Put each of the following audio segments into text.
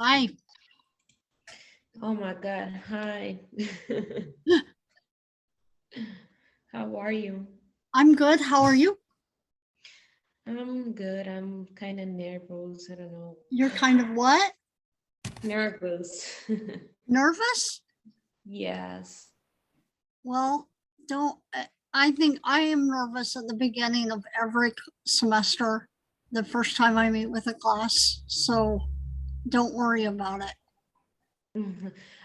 Hi, Oh my God. Hi. How are you? I'm good. How are you? I'm good. I'm kind of nervous. I don't know. You're kind of what? Nervous. Nervous? Yes. Well, don't. I think I am nervous at the beginning of every semester, the first time I meet with a class. So don't worry about it.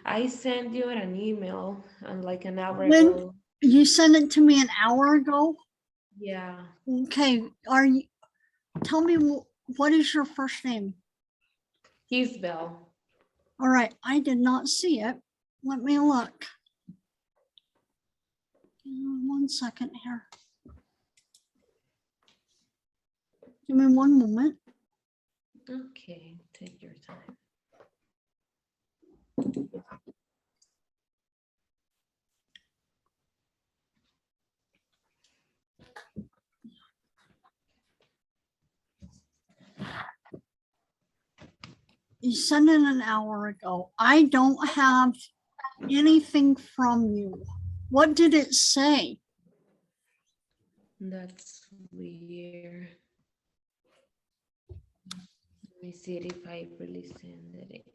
I sent you an email like an hour When ago. you sent it to me an hour ago, Yeah. okay. Are you? Tell me what is your first name? His bell. All right, I did not see it. Let me look. 1 second here. Give me one moment. Okay. Take your time. You sent it an hour ago. I don't have anything from you. What did it say? That's weird. Let me see if I really sent it.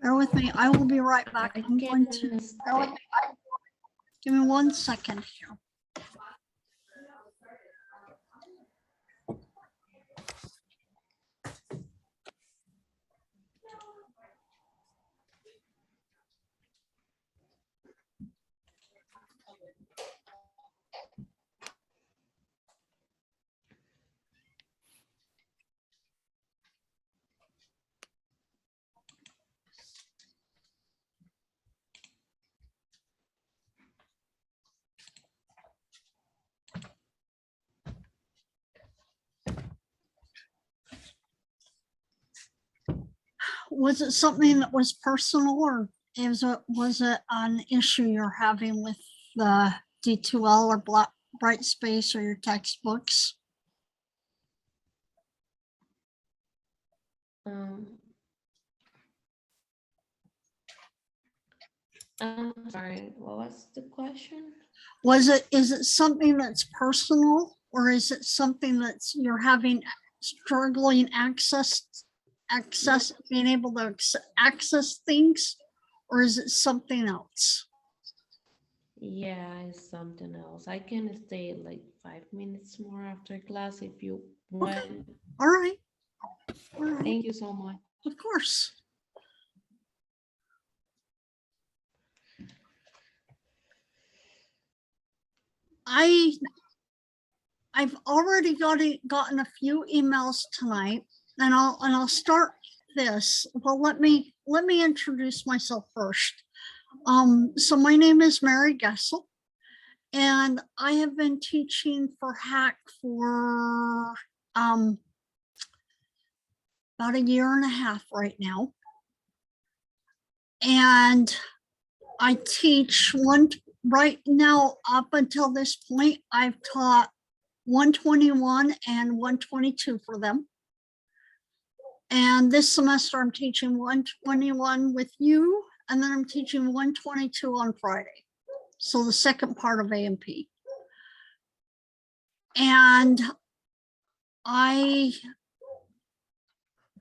Bear with me. I will be right I back. I'm going can to give me 1 second here. Was it something that was personal, or was it an issue you're having with the D2L or Bright Space or your textbooks? Um, I'm sorry. What was the question? Is it something that's personal, or is it something that's you're having struggling being able to access things, or is it something else? Yeah, it's something else. I can stay like 5 minutes more after class if you Okay, want. all right, all right, Thank you so much. of course. I I've already gotten a few emails tonight, and I'll start this. Well, let me introduce myself first. So my name is Mary Gessel, and I have been teaching for Hack for um, about a year and a half right now. And I teach one right now. Up until this point, I've taught 121 and 122 for them. And this semester I'm teaching 121 with you, and then I'm teaching 122 on Friday. So the second part of A&P. And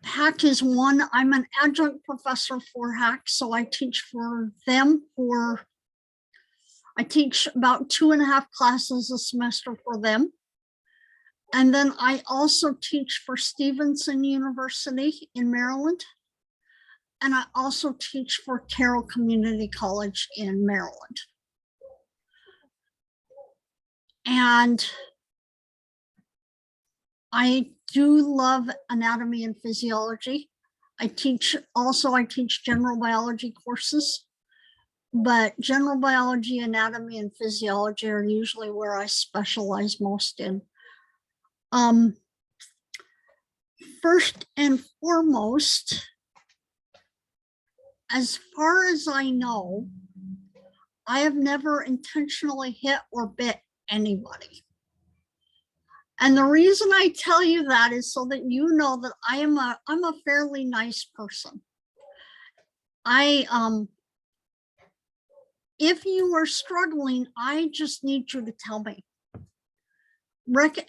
Hack is one, I'm an adjunct professor for Hack, so I teach for them I teach about 2.5 classes a semester for them. And then I also teach for Stevenson University in Maryland. And I also teach for Carroll Community College in Maryland. And I do love anatomy and physiology. I teach general biology courses, but general biology, anatomy, and physiology are usually where I specialize most in. first and foremost, as far as I know, I have never intentionally hit or bit anybody. And the reason I tell you that is so that you know that I'm a fairly nice person. If you are struggling, I just need you to tell me.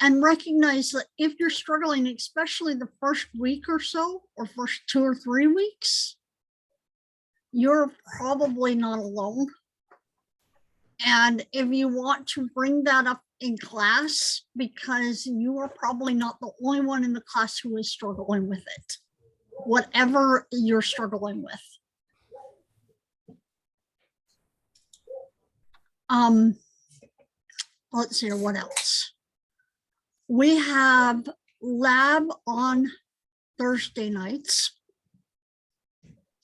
And recognize that if you're struggling, especially the first week or so, or first 2 or 3 weeks, you're probably not alone. And if you want to bring that up in class, because you are probably not the only one in the class who is struggling with it, whatever you're struggling with. Let's see, what else? We have lab on Thursday nights.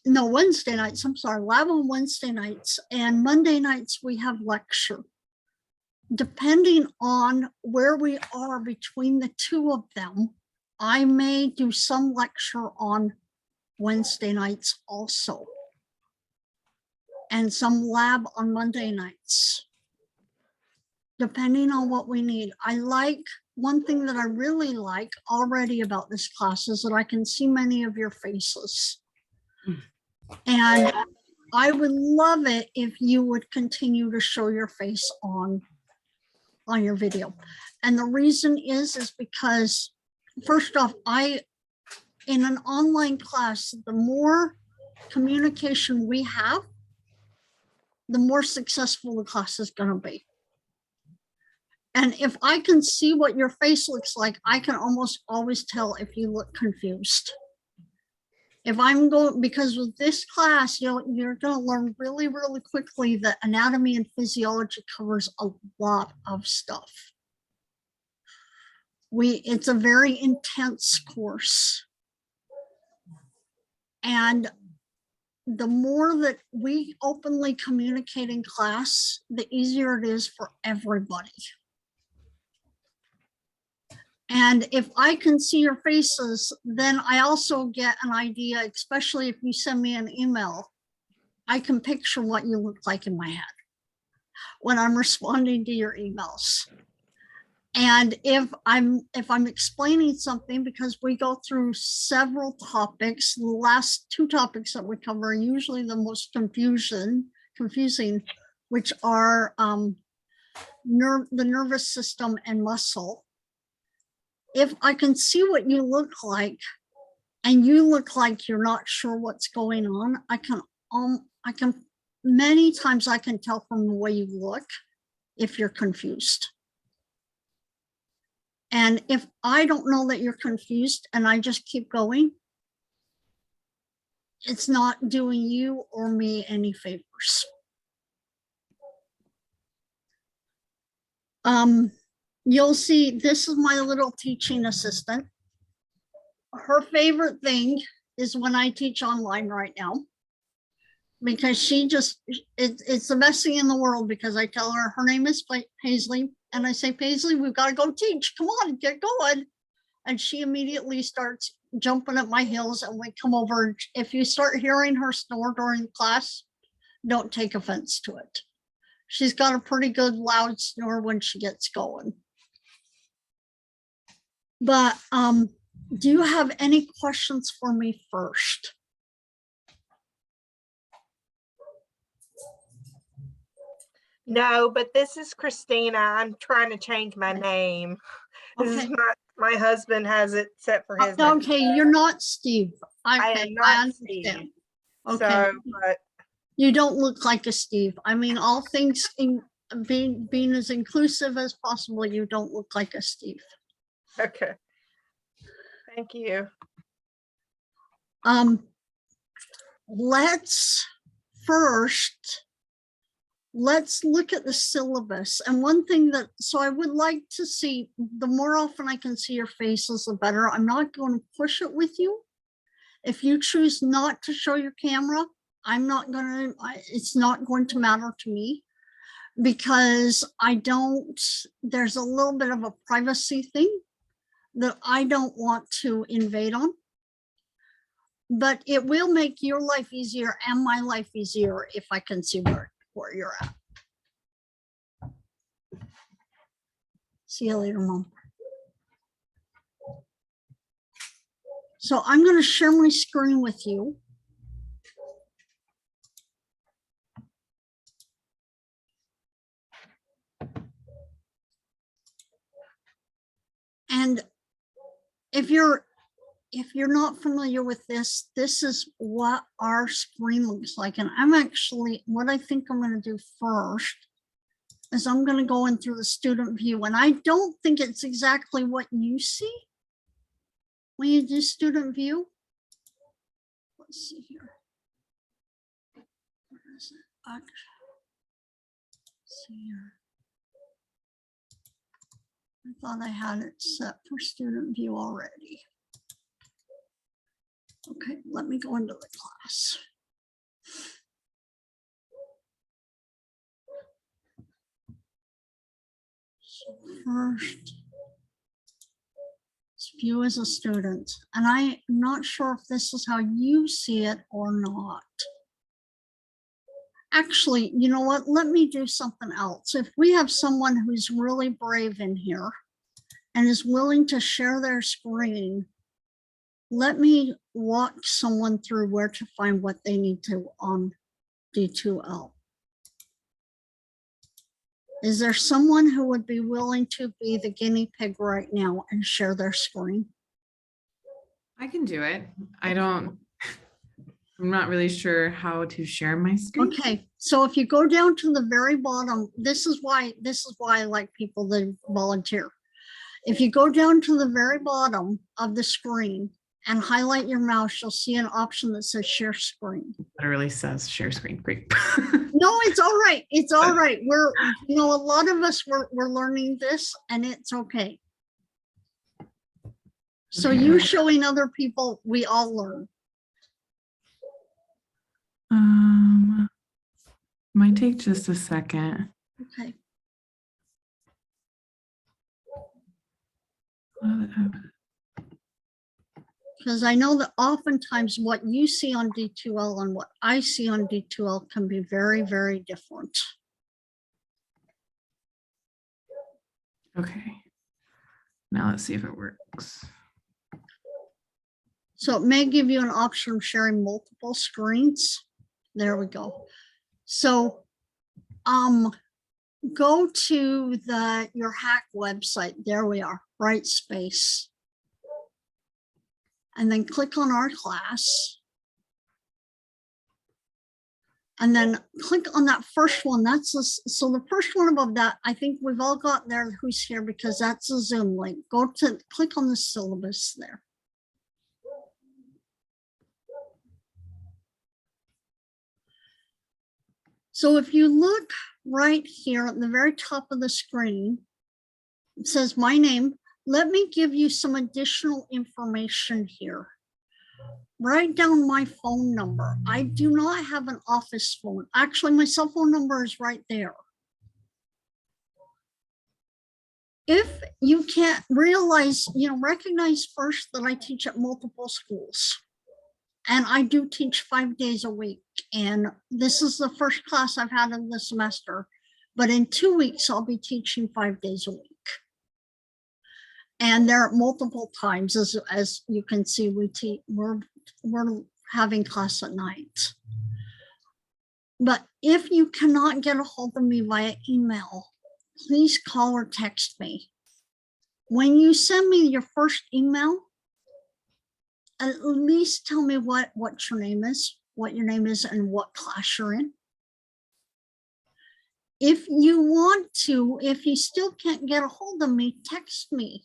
No, Wednesday nights, I'm sorry, lab on Wednesday nights, and Monday nights we have lecture. Depending on where we are between the two of them, I may do some lecture on Wednesday nights also, and some lab on Monday nights, depending on what we need. One thing that I really like already about this class is that I can see many of your faces. And I would love it if you would continue to show your face on your video. And the reason is because, first off, in an online class, the more communication we have, the more successful the class is going to be. And if I can see what your face looks like, I can almost always tell if you look confused. If I'm going, because with this class, you're going to learn really, really quickly that anatomy and physiology covers a lot of stuff. It's a very intense course. And the more that we openly communicate in class, the easier it is for everybody. And if I can see your faces, then I also get an idea, especially if you send me an email, I can picture what you look like in my head when I'm responding to your emails. And if I'm explaining something, because we go through several topics, the last 2 topics that we cover are usually the most confusing, which are the nervous system and muscle. If I can see what you look like and you look like you're not sure what's going on, I can many times I can tell from the way you look if you're confused. And if I don't know that you're confused and I just keep going, it's not doing you or me any favors. You'll see, this is my little teaching assistant. Her favorite thing is when I teach online right now, because it's the best thing in the world, because I tell her name is Paisley, and I say, Paisley, we've got to go teach. Come on, get going. And she immediately starts jumping at my heels, and we come over. If you start hearing her snore during class, don't take offense to it. She's got a pretty good loud snore when she gets going. But do you have any questions for me first? No, but this is Christina. I'm trying to change my name. This is my husband has it set for his name. Okay, you're not Steve. I am not Steve. Okay. So, but you don't look like a Steve. I mean, all things being as inclusive as possible, you don't look like a Steve. Okay. Thank you. Let's look at the syllabus. And one thing so I would like to see, the more often I can see your faces, the better. I'm not going to push it with you. If you choose not to show your camera, it's not going to matter to me, because there's a little bit of a privacy thing. that I don't want to invade on. But it will make your life easier and my life easier if I can see where you're at. See you later, Mom. So I'm going to share my screen with you. And if you're not familiar with this, this is what our screen looks like. And I'm actually, what I think I'm going to do first is I'm going to go in through the student view. And I don't think it's exactly what you see when you do student view. Let's see here. Where is it? Let's see here. I thought I had it set for student view already. Okay, let me go into the class. So first, let's view as a student. And I'm not sure if this is how you see it or not. Actually, you know what? Let me do something else. If we have someone who's really brave in here and is willing to share their screen, let me walk someone through where to find what they need to on D2L. Is there someone who would be willing to be the guinea pig right now and share their screen? I can do it. I'm not really sure how to share my screen. Okay, so if you go down to the very bottom, this is why I like people that volunteer. If you go down to the very bottom of the screen and highlight your mouse, you'll see an option that says share screen. Literally says share screen. Great. No, it's all right. It's all right. We're, you know, a lot of us we're learning this and it's okay. So Okay. you showing other people, we all learn. Might take just a second. Okay. Because I know that oftentimes what you see on D2L and what I see on D2L can be very, very different. Okay. Now let's see if it works. So it may give you an option of sharing multiple screens. There we go. So go to your hack website. There we are, Brightspace. And then click on our class. And then click on that first one. So the first one above that, I think we've all got there who's here because that's a Zoom link. Click on the syllabus there. So if you look right here at the very top of the screen, it says my name. Let me give you some additional information here. Write down my phone number. I do not have an office phone. Actually, my cell phone number is right there. If you can't recognize first that I teach at multiple schools. And I do teach 5 days a week. And this is the first class I've had in the semester. But in 2 weeks, I'll be teaching 5 days a week. And there are multiple times, as you can see, we're having class at night. But if you cannot get a hold of me via email, please call or text me. When you send me your first email, at least tell me what your name is, and what class you're in. If you still can't get a hold of me, text me.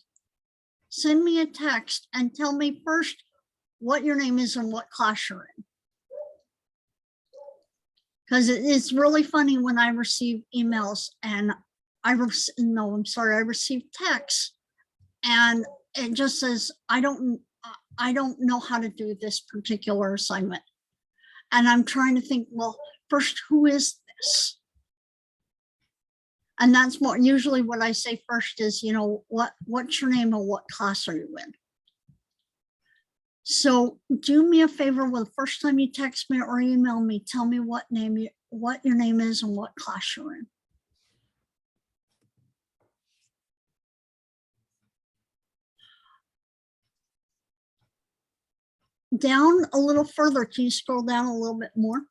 Send me a text and tell me first what your name is and what class you're in. Because it's really funny when I receive emails and I receive texts and it just says, I don't know how to do this particular assignment. And I'm trying to think, well, first, who is this? And that's what usually what I say first is, you know, what's your name and what class are you in? So do me a favor, well, the first time you text me or email me, tell me what your name is and what class you're in. Down a little further, can you scroll down a little bit more?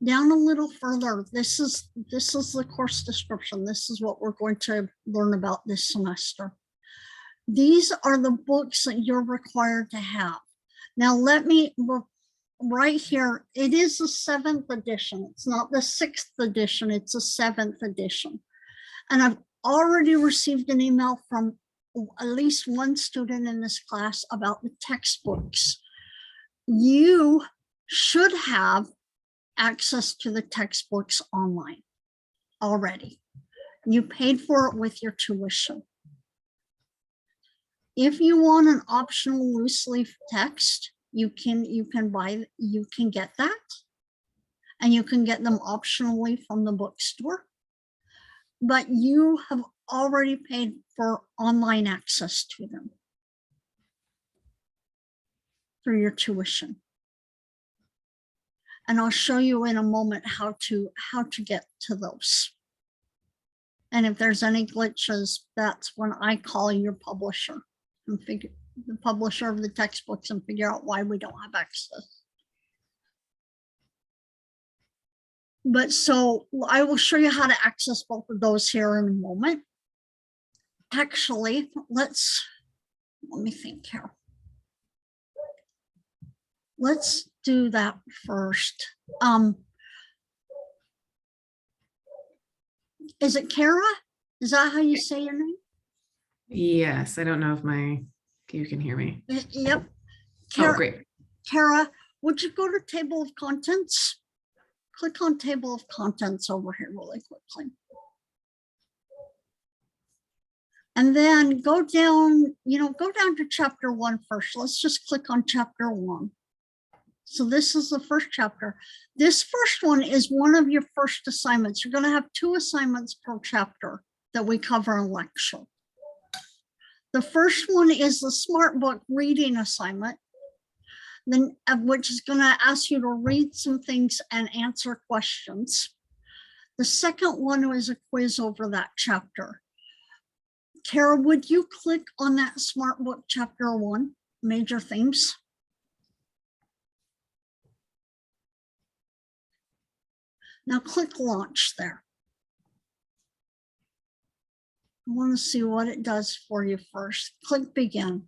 Down a little further, this is the course description. This is what we're going to learn about this semester. These are the books that you're required to have. Now right here, it is the 7th edition. It's not the 6th edition, it's a 7th edition. And I've already received an email from at least one student in this class about the textbooks. You should have access to the textbooks online already. You paid for it with your tuition. If you want an optional loose leaf text, you can get that, and you can get them optionally from the bookstore. But you have already paid for online access to them through your tuition. And I'll show you in a moment how to get to those. And if there's any glitches, that's when I call your publisher and the publisher of the textbooks and figure out why we don't have access. But so I will show you how to access both of those here in a moment. Actually, let me think here. Let's do that first. Is it Kara? Is that how you say your name? Yes, I don't know if you can hear me. Yep. Oh, great. Kara, would you go to table of contents? Click on table of contents over here really quickly. And then go down to chapter 1 first. Let's just click on chapter 1. So this is the first chapter. This first one is one of your first assignments. You're going to have 2 assignments per chapter that we cover in lecture. The first one is the Smart Book reading assignment, then which is going to ask you to read some things and answer questions. The second one is a quiz over that chapter. Kara, would you click on that Smart Book chapter 1, major themes? Now click launch there. I want to see what it does for you first. Click begin.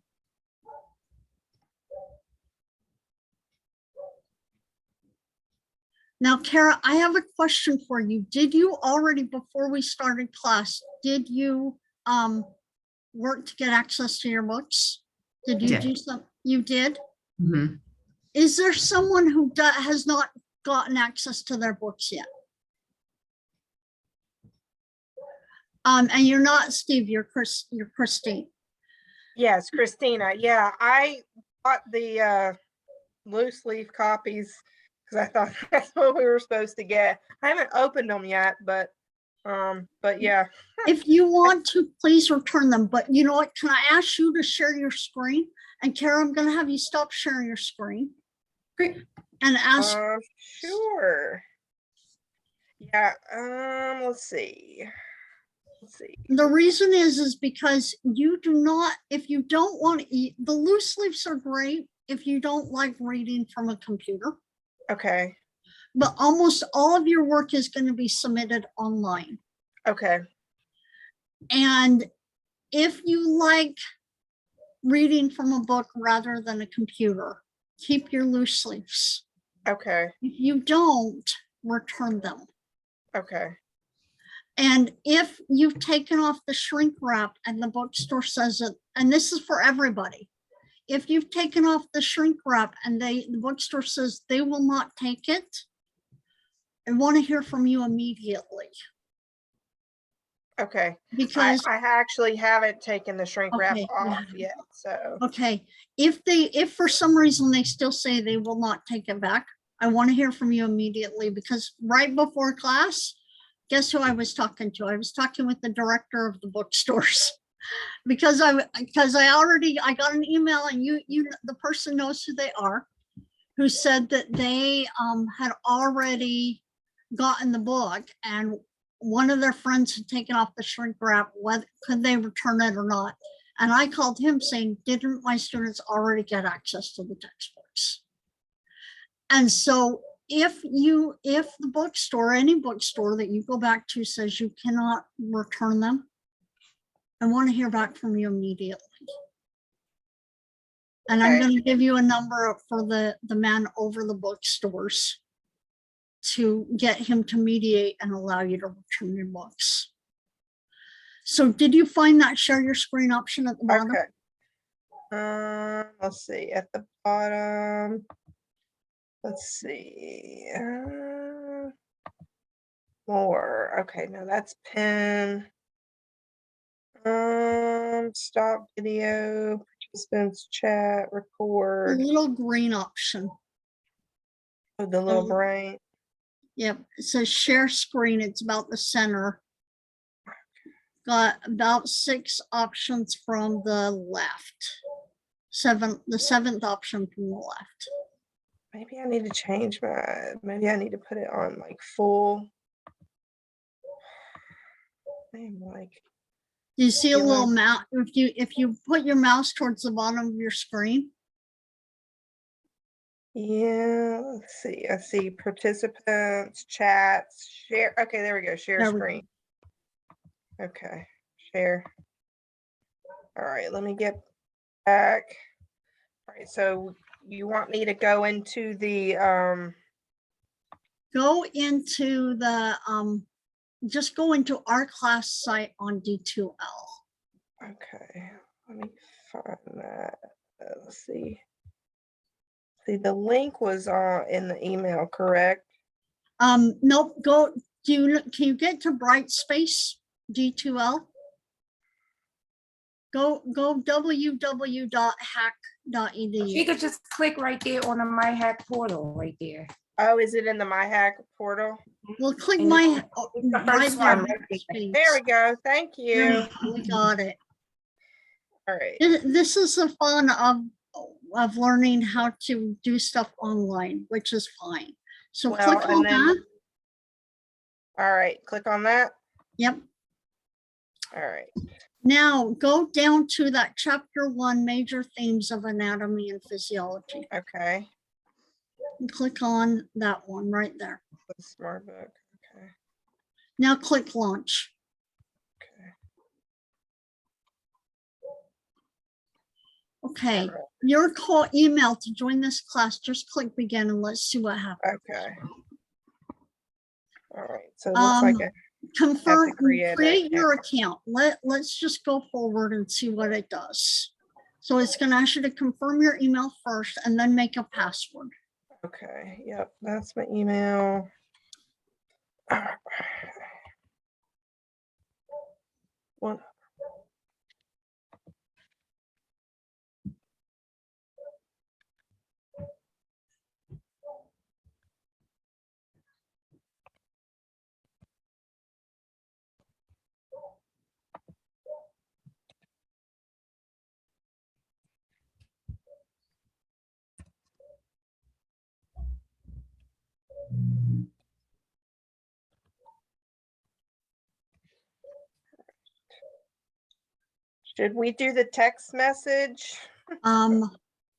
Now, Kara, I have a question for you. Did you already, before we started class, did you work to get access to your books? Did you do something? You did? Mm-hmm. Is there someone who has not gotten access to their books yet? And you're not Steve, you're Christine. Yes, Christina. Yeah, I bought the loose leaf copies because I thought that's what we were supposed to get. I haven't opened them yet, but yeah. If you want to, please return them. But you know what? Can I ask you to share your screen? And Kara, I'm going to have you stop sharing your screen. Great. And ask. Sure. Yeah. Let's see. The reason is because you do not, if you don't want to eat, the loose leaves are great if you don't like reading from a computer. Okay. But almost all of your work is going to be submitted online. Okay. And if you like reading from a book rather than a computer, keep your loose leaves. Okay. If you don't, return them. Okay. And if you've taken off the shrink wrap and the bookstore says it, and this is for everybody, if you've taken off the shrink wrap and the bookstore says they will not take it, I want to hear from you immediately. Okay. Because I actually haven't taken the shrink wrap Okay, off yeah. yet. So okay, if for some reason they still say they will not take it back, I want to hear from you immediately, because right before class, guess who I was talking to? I was talking with the director of the bookstores. Because I got an email, and the person knows who they are, who said that they had already gotten the book, and one of their friends had taken off the shrink wrap. Whether could they return it or not? And I called him saying, didn't my students already get access to the textbooks? And so if the bookstore, any bookstore that you go back to, says you cannot return them, I want to hear back from you immediately. And I'm Okay. going to give you a number for the man over the bookstores to get him to mediate and allow you to return your books. So did you find that share your screen option at the bottom? Okay. Let's see, at the bottom. Let's see. More. Okay, no, that's pen. Stop video, participants chat, The record. little green option. Oh, the little Um, brain. Yep, it says share screen. It's about the center. Got about 6 options from the left. The 7th option from the left. Maybe I need to change maybe I need to put it on like full. I'm like, Do you see a Yeah. little mouse? If you put your mouse towards the bottom of your screen, yeah, let's see. I see participants, chats, share. Okay, there we go. Share There we go. screen. Okay, share. All right, let me get back. All right, so you want me to go into the go into the just go into our class site on D2L. okay, let me find that. Let's see. See, the link was in the email, correct? Nope. Can you get to Brightspace D2L? Go www.hack.edu. You could just click right there on the My Hack portal right there. Oh, is it in the MyHack portal? Well, click And my it's the right first there, one right there. Brightspace. There we go. Thank you. We got it. All right. This is the fun of learning how to do stuff online, which is fine. So Well, click on and then- that. All right. Click on that. Yep. All right. Now go down to that chapter 1, major themes of anatomy and physiology. Okay. And click on that one right there. The smart book. Okay. Now click launch. Okay. Okay, All right. your email to join this class, just click begin and let's see what happens. Okay. All right. So it looks like it. Confirm, create create an your account. Let's just go forward and see what it does. So it's going to ask you to confirm your email first and then make a password. Okay. Yep. That's my email. One. Should we do the text message? You know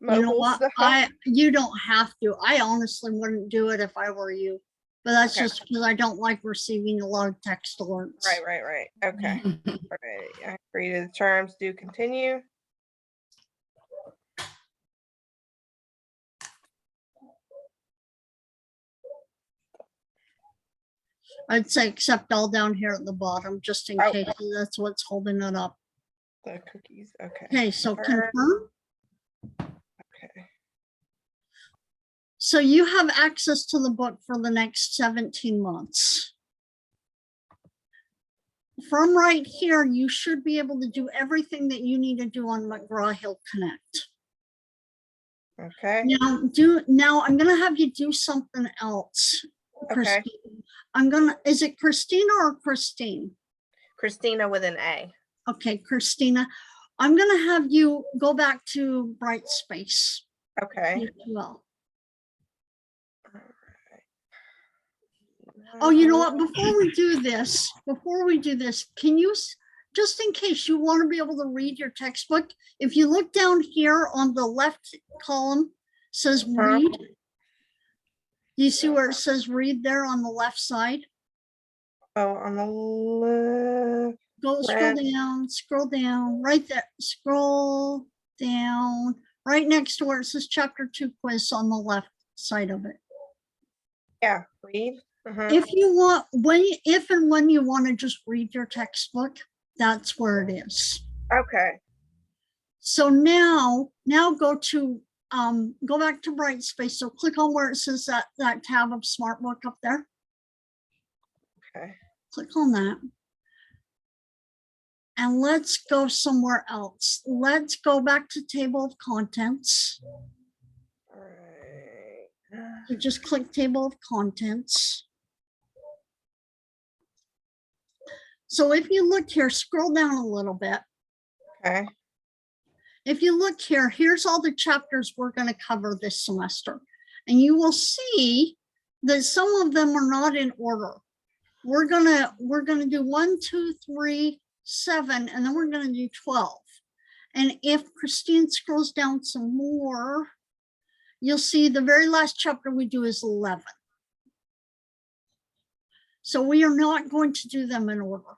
Mobile what? stuff? You don't have to. I honestly wouldn't do it if I were you, but that's Okay. just because I don't like receiving a lot of text alerts. Right. Okay. All right. I agree to the terms. Do continue. I'd say accept all down here at the bottom, just in Oh. case that's what's holding it up. The cookies. Okay. Okay, so Confirm. confirm. Okay. So you have access to the book for the next 17 months. From right here, you should be able to do everything that you need to do on McGraw-Hill Connect. Okay. Now I'm gonna have you do something else. Okay. Christine. Is it Christina or Christine? Christina with an A. Okay, Christina, I'm gonna have you go back to Brightspace. Okay. as well. Oh, you know what? Before we do this, can you, just in case you want to be able to read your textbook, if you look down here on the left column, says read. Do you see where it says read there on the left side? Oh, on the left. Go scroll down, right there, scroll down, right next to where it says chapter 2 quiz on the left side of it. Yeah, read. If you want, if and when you want to just read your textbook, that's where it is. Okay. So now go to go back to Brightspace. So click on where it says that tab of Smart Book up there. Okay. Click on that. And let's go somewhere else. Let's go back to table of contents. All right. So just click table of contents. So if you look here, scroll down a little bit. Okay. If you look here, here's all the chapters we're going to cover this semester. And you will see that some of them are not in order. We're gonna do 1, 2, 3, 7, and then we're gonna do 12. And if Christine scrolls down some more, you'll see the very last chapter we do is 11. So we are not going to do them in order.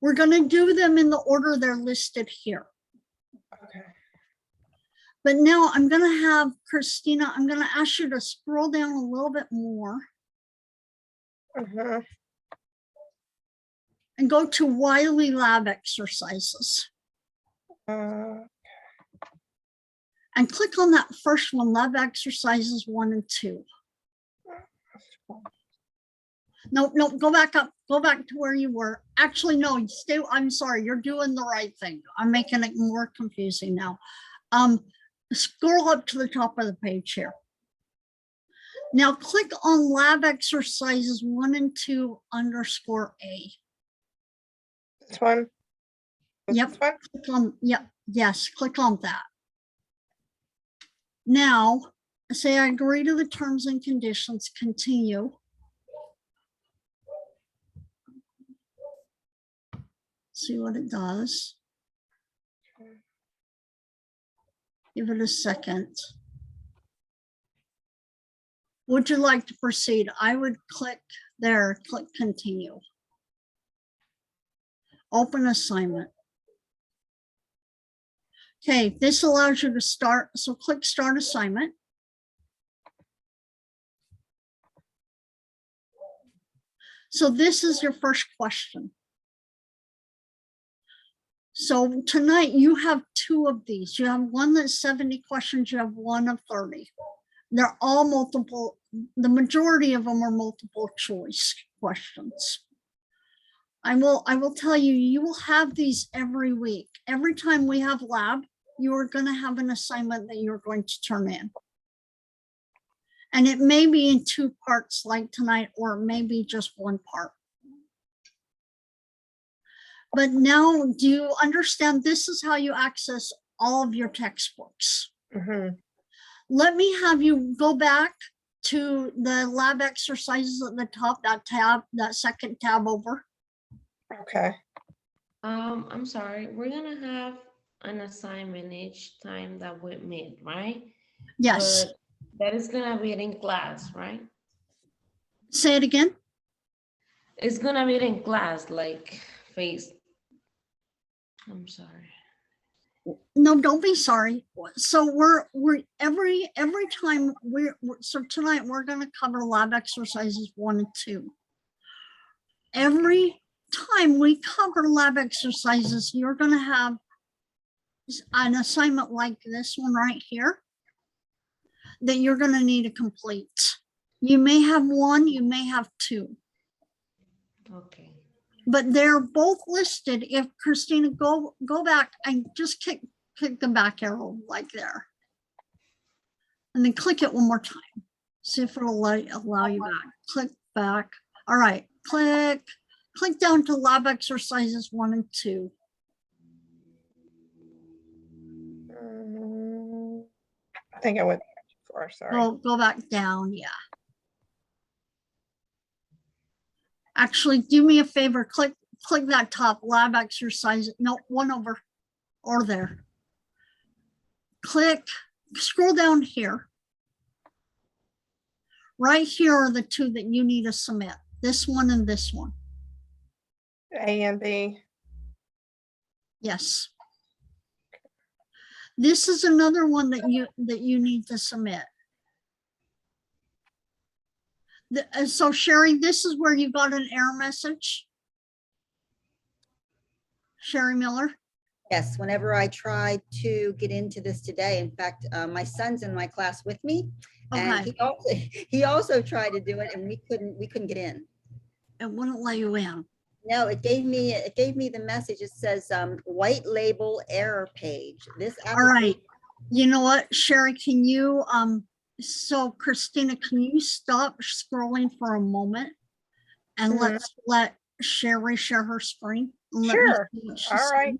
We're going to do them in the order they're listed here. Okay. But now I'm going to have Christina, I'm going to ask you to scroll down a little bit more and go to Wiley Lab exercises. And click on that first one, Lab exercises 1 and 2. No, go back up, go back to where you were. Actually, no, stay, I'm sorry, you're doing the right thing. I'm making it more confusing now. Scroll up to the top of the page here. Now click on Lab exercises 1 and 2 _A. This one? Yep. This one? Click on, yep, yes, click on that. Now, say I agree to the terms and conditions, continue. See what it does. Give it a second. Would you like to proceed? I would click there, click continue. Open assignment. Okay, this allows you to start, so click start assignment. So this is your first question. So tonight you have 2 of these. You have one that's 70 questions, you have one of 30. They're all multiple, the majority of them are multiple choice questions. I will tell you, you will have these every week. Every time we have lab, you are going to have an assignment that you're going to turn in. And it may be in 2 parts like tonight, or maybe just 1 part. But now, do you understand this is how you access all of your textbooks? Let me have you go back to the lab exercises at the top, that tab, that second tab over. Okay. I'm sorry, we're gonna have an assignment each time that we meet, right? Yes. But that is gonna be in class, right? Say it again. It's gonna be in class, like face. I'm sorry. No, don't be sorry. So we're every time so tonight we're going to cover lab exercises 1 and 2. Every time we cover lab exercises, you're going to have an assignment like this one right here that you're going to need to complete. You may have 1, you may have 2. Okay. But they're both listed. If Christina, go back and just click the back arrow like there. and then click it one more time. See if it'll allow you back. Click back. All right, click down to lab exercises 1 and 2. I think I went too far, sorry. Go back down, yeah. Actually, do me a favor, click that top lab exercise. No, one over or there. Scroll down here. Right here are the 2 that you need to submit. This one and this one. A and B. Yes. This is another one that you need to submit. So Sherry, this is where you got an error message. Sherry Miller. Yes, whenever I tried to get into this today, in fact, my son's in my class with me, and Okay. he also tried to do it, and we couldn't get in. It wouldn't let you in. No, it gave me the message. It says white label error page. This All right. You know what, Sherry, can you so Christina, can you stop scrolling for a moment and let's let Sherry share her screen? Sure. All right.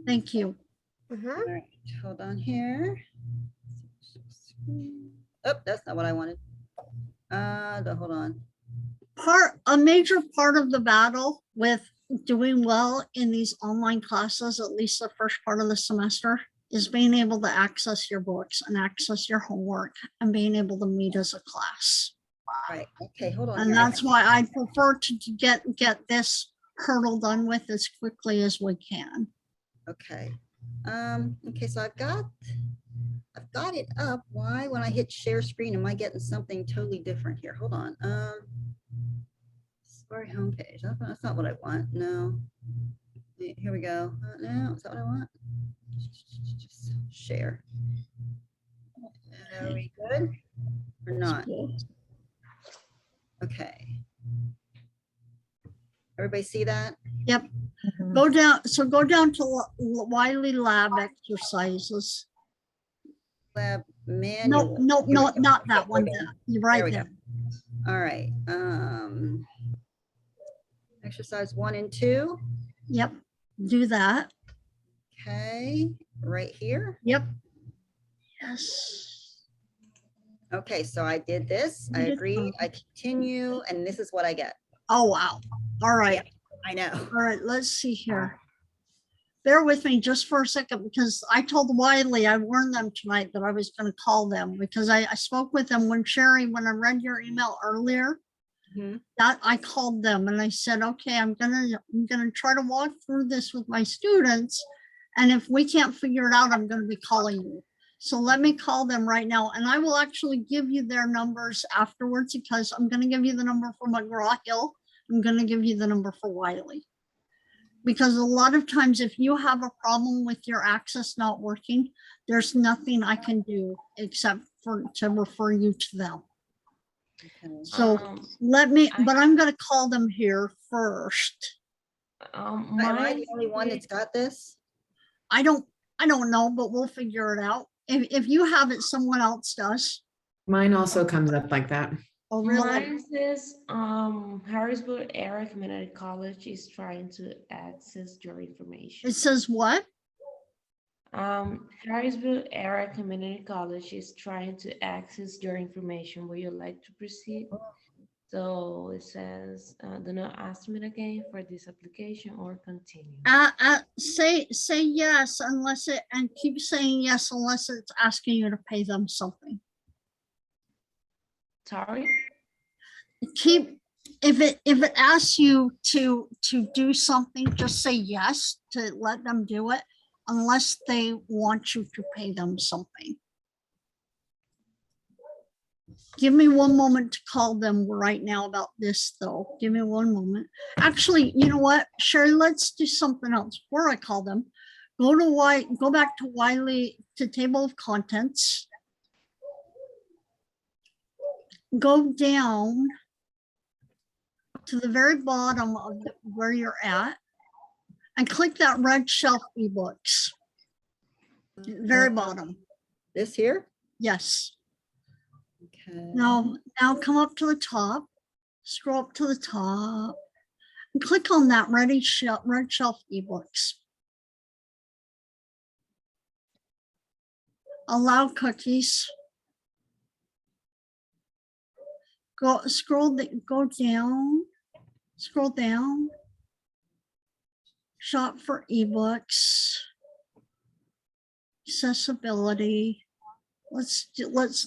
Thank you. All right, hold on here. Oh, that's not what I wanted. Hold on. A major part of the battle with doing well in these online classes, at least the first part of the semester, is being able to access your books and access your homework and being able to meet as a class. Right. Okay, hold on. And that's why I prefer to get this hurdle done with as quickly as we can. Okay. Okay, so I've got it up. Why, when I hit share screen, am I getting something totally different here? Hold on. Sorry, homepage. That's not what I want. No. Here we go. No, is that what I want? Just share. Are we good or not? Okay. Everybody see that? Yep. Go down to Wiley Lab exercises. Lab manual. No, not that one. You're right we there. go. All right. Exercise 1 and 2. Yep. Do that. Okay. Right here. Yep. Yes. Okay, so I did this. I agree. I continue, and this is what I get. Oh, wow. All right. Yeah, I know. All right, let's see here. Bear with me just for a second, because I told Wiley, I warned them tonight that I was going to call them, because I spoke with them when I read your email earlier, that I called them and I said, okay, I'm gonna try to walk through this with my students, and if we can't figure it out, I'm going to be calling you. So let me call them right now, and I will actually give you their numbers afterwards, because I'm going to give you the number for McGraw-Hill. I'm going to give you the number for Wiley. Because a lot of times, if you have a problem with your access not working, there's nothing I can do except to refer you to them. Okay. So but I'm going to call them here first. Am I the only one that's got this? I don't know, but we'll figure it out. If you have it, someone else does. Mine also comes up like that. Oh, really? Mine says Harrisburg Area Community College is trying to access your information. It says what? Harrisburg Area Community College is trying to access your information. Would you like to proceed? So it says, do not ask me again for this application or continue. Say yes and keep saying yes unless it's asking you to pay them something. Sorry? If it asks you to do something, just say yes to let them do it, unless they want you to pay them something. Give me one moment to call them right now about this, though. Give me one moment. Actually, you know what, Sherry, let's do something else before I call them. Go back to Wiley, to table of contents. Go down to the very bottom of where you're at and click that red shelf ebooks. Very bottom. This here? Yes. Okay. Now come up to the top, scroll up to the top, and click on that red shelf ebooks. Allow cookies. Go down. Shop for ebooks. Accessibility. Let's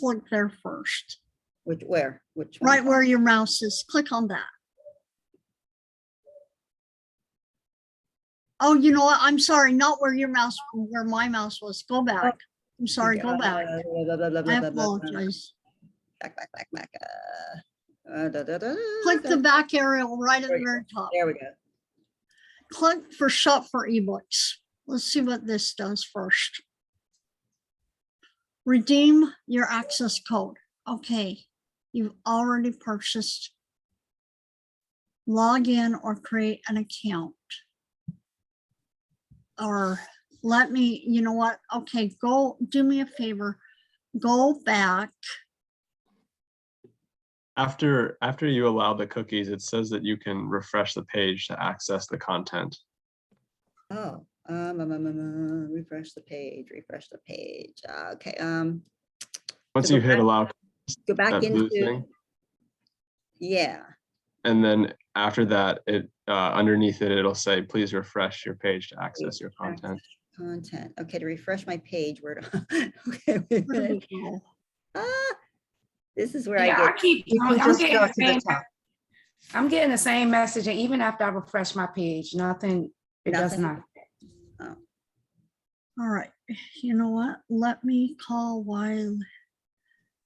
look there first. Which one? Right where your mouse is. Click on that. Oh, you know what? I'm sorry, not where where my mouse was. Go back. I'm sorry, go back. I apologize. Back. Click the back arrow right at the very top. There we go. Click for shop for ebooks. Let's see what this does first. Redeem your access code. Okay, you've already purchased. Log in or create an account. Or let me, you know what? Okay, go do me a favor. Go back. After you allow the cookies, it says that you can refresh the page to access the content. Oh, refresh the page. Okay, Once So you go hit back- allow, go back that blue into, thing, yeah. and then after that, it underneath it, it'll say, please refresh your page to access your content. Content. Okay, to refresh my page, where do okay, wait a Where do minute. we go? This is where I Yeah, I get. keep, You can I'm just getting go the to the same, top. I'm getting the same message, and even after I refresh my page, nothing, it does Nothing? not. All right, you know what? Let me call Wiley.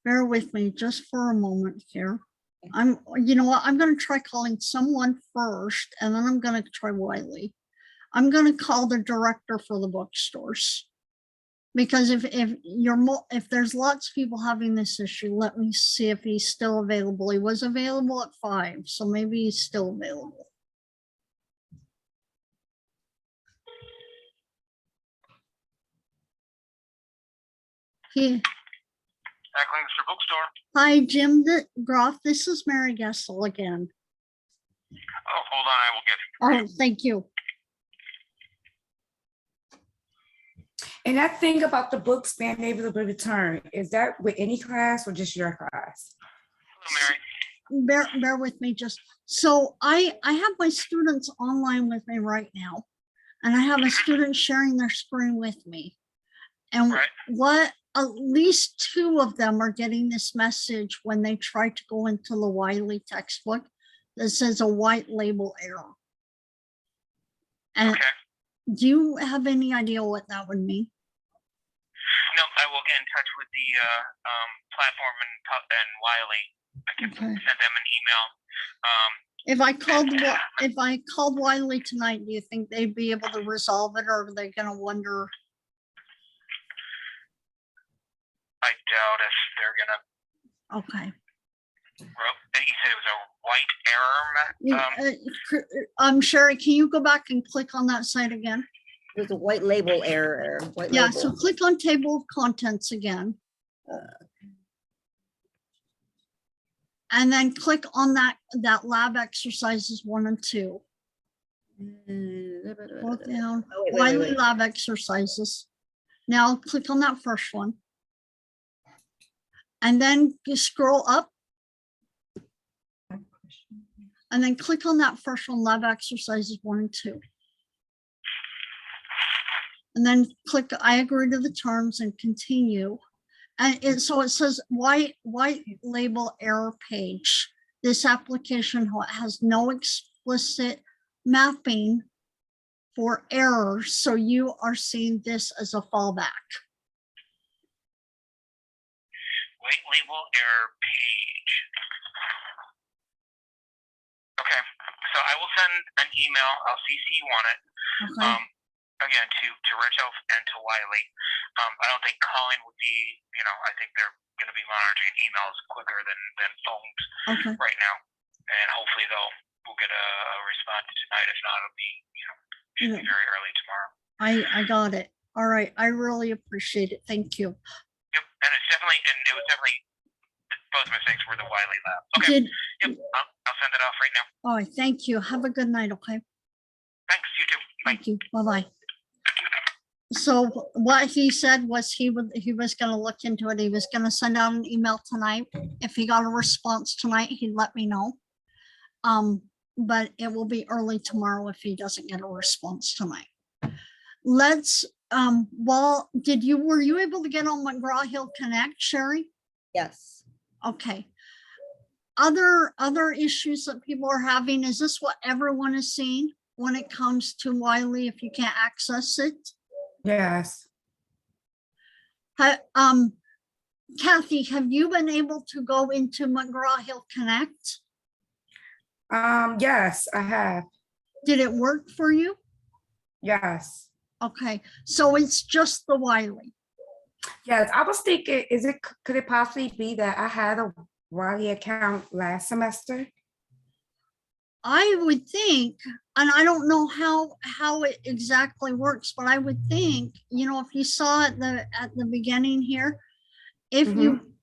Bear with me just for a moment here. You know what? I'm going to try calling someone first, and then I'm going to try Wiley. I'm going to call the director for the bookstores. Because if there's lots of people having this issue, let me see if he's still available. He was available at 5, so maybe he's still available. Lackluster Bookstore. Hi, Jim Groff. This is Mary Gessel again. Oh, hold on, I will get it. Oh, thank you. And that thing about the books being able to be returned, is that with any class or just your class? Hello, Mary. Bear with me just. So I have my students online with me right now, and I have a student sharing their screen with me. And Right. at least 2 of them are getting this message when they try to go into the Wiley textbook that says a white label error. And Okay. do you have any idea what that would mean? No, I will get in touch with the platform and Wiley. I can Okay. send them an email. If I called Wiley tonight, do you think they'd be able to resolve it, or are they gonna wonder? I doubt if they're gonna. Okay. You said it was a white error. Sherry, can you go back and click on that site again? There's a white label error. Yeah, so click on table of contents again. And then click on that lab exercises 1 and 2. Go down, Wiley lab exercises. Now click on that first one. And then you scroll up. And then click on that first one, lab exercises 1 and 2. And then click I agree to the terms and continue. And so it says white label error page. This application has no explicit mapping for errors, so you are seeing this as a fallback. White label error page. Okay, so I will send an email. I'll CC you on it. Okay. Again, to Rachel and to Wiley. I don't think calling would be, I think they're going to be monitoring emails quicker than phones Okay. right now. And hopefully we'll get a response tonight. If not, it'll be, should be very early tomorrow. I got it. All right. I really appreciate it. Thank you. Yep, and it's definitely definitely both mistakes were the Wiley lab. Okay. Did, Yep. I'll send it off right now. all right, thank you. Have a good night, okay? Thanks. You too. Bye. Thank you. Bye-bye. So what he said was he was gonna look into it. He was gonna send out an email tonight. If he got a response tonight, he'd let me know. But it will be early tomorrow if he doesn't get a response tonight. Let's, were you able to get on McGraw-Hill Connect, Sherry? Yes. Okay. Other issues that people are having, is this what everyone is seeing when it comes to Wiley if you can't access it? Yes. Kathy, have you been able to go into McGraw-Hill Connect? Yes, I have. Did it work for you? Yes. Okay, so it's just the Wiley. Yes, I was thinking, could it possibly be that I had a Wiley account last semester? I would think, and I don't know how it exactly works, but I would think, if you saw at the beginning here, if you,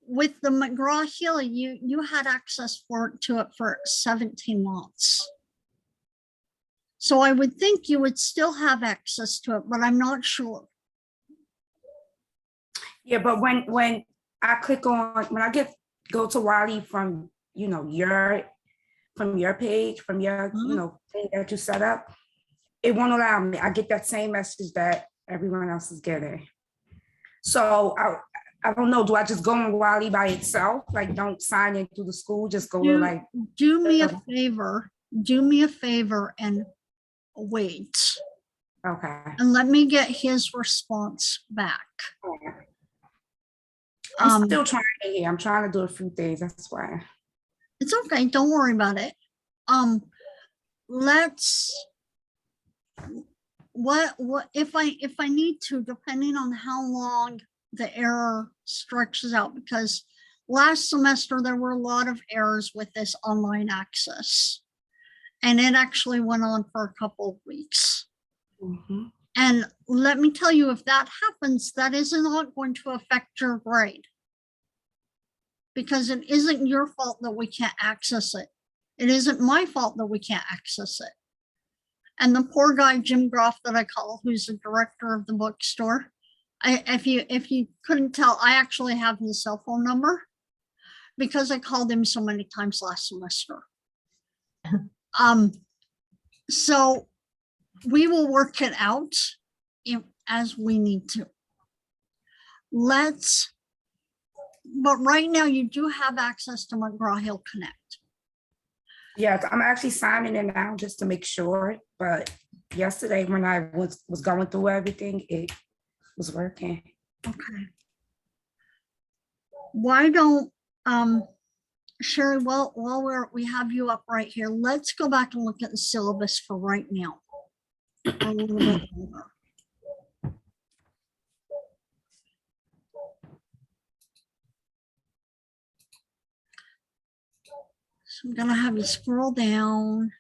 with the McGraw-Hill, you had access to it for 17 months. So I would think you would still have access to it, but I'm not sure. Yeah, but when I click on, when I go to Wiley from, your page, from your, thing that you set up, it won't allow me. I get that same message that everyone else is getting. So I don't know, do I just go on Wiley by itself? Like, don't sign into the school, just go to like. Do me a favor and wait. Okay. And let me get his response back. I'm still trying to get here. I'm trying to do a few things, that's why. It's okay, don't worry about it. What if I need to, depending on how long the error stretches out, because last semester there were a lot of errors with this online access. And it actually went on for a couple of weeks. And let me tell you, if that happens, that is not going to affect your grade. Because it isn't your fault that we can't access it. It isn't my fault that we can't access it. And the poor guy, Jim Groff, that I call, who's the director of the bookstore, if you couldn't tell, I actually have his cell phone number because I called him so many times last semester. So we will work it out as we need to. But right now you do have access to McGraw-Hill Connect. Yes, I'm actually signing in now just to make sure. But yesterday when I was going through everything, it was working. Okay. Why don't, Sherry, while we have you up right here, let's go back and look at the syllabus for right now. A little bit longer. So I'm gonna have you scroll down.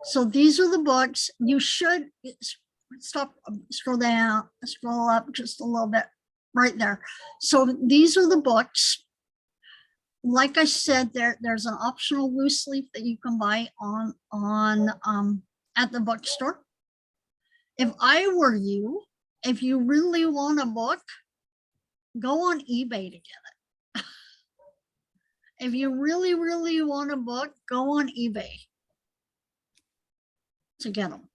So these are the books. You should scroll down, scroll up just a little bit right there. So these are the books. Like I said, there's an optional loose leaf that you can buy at the bookstore. If I were you, if you really want a book, go on eBay to get it. If you really, really want a book, go on eBay to get them.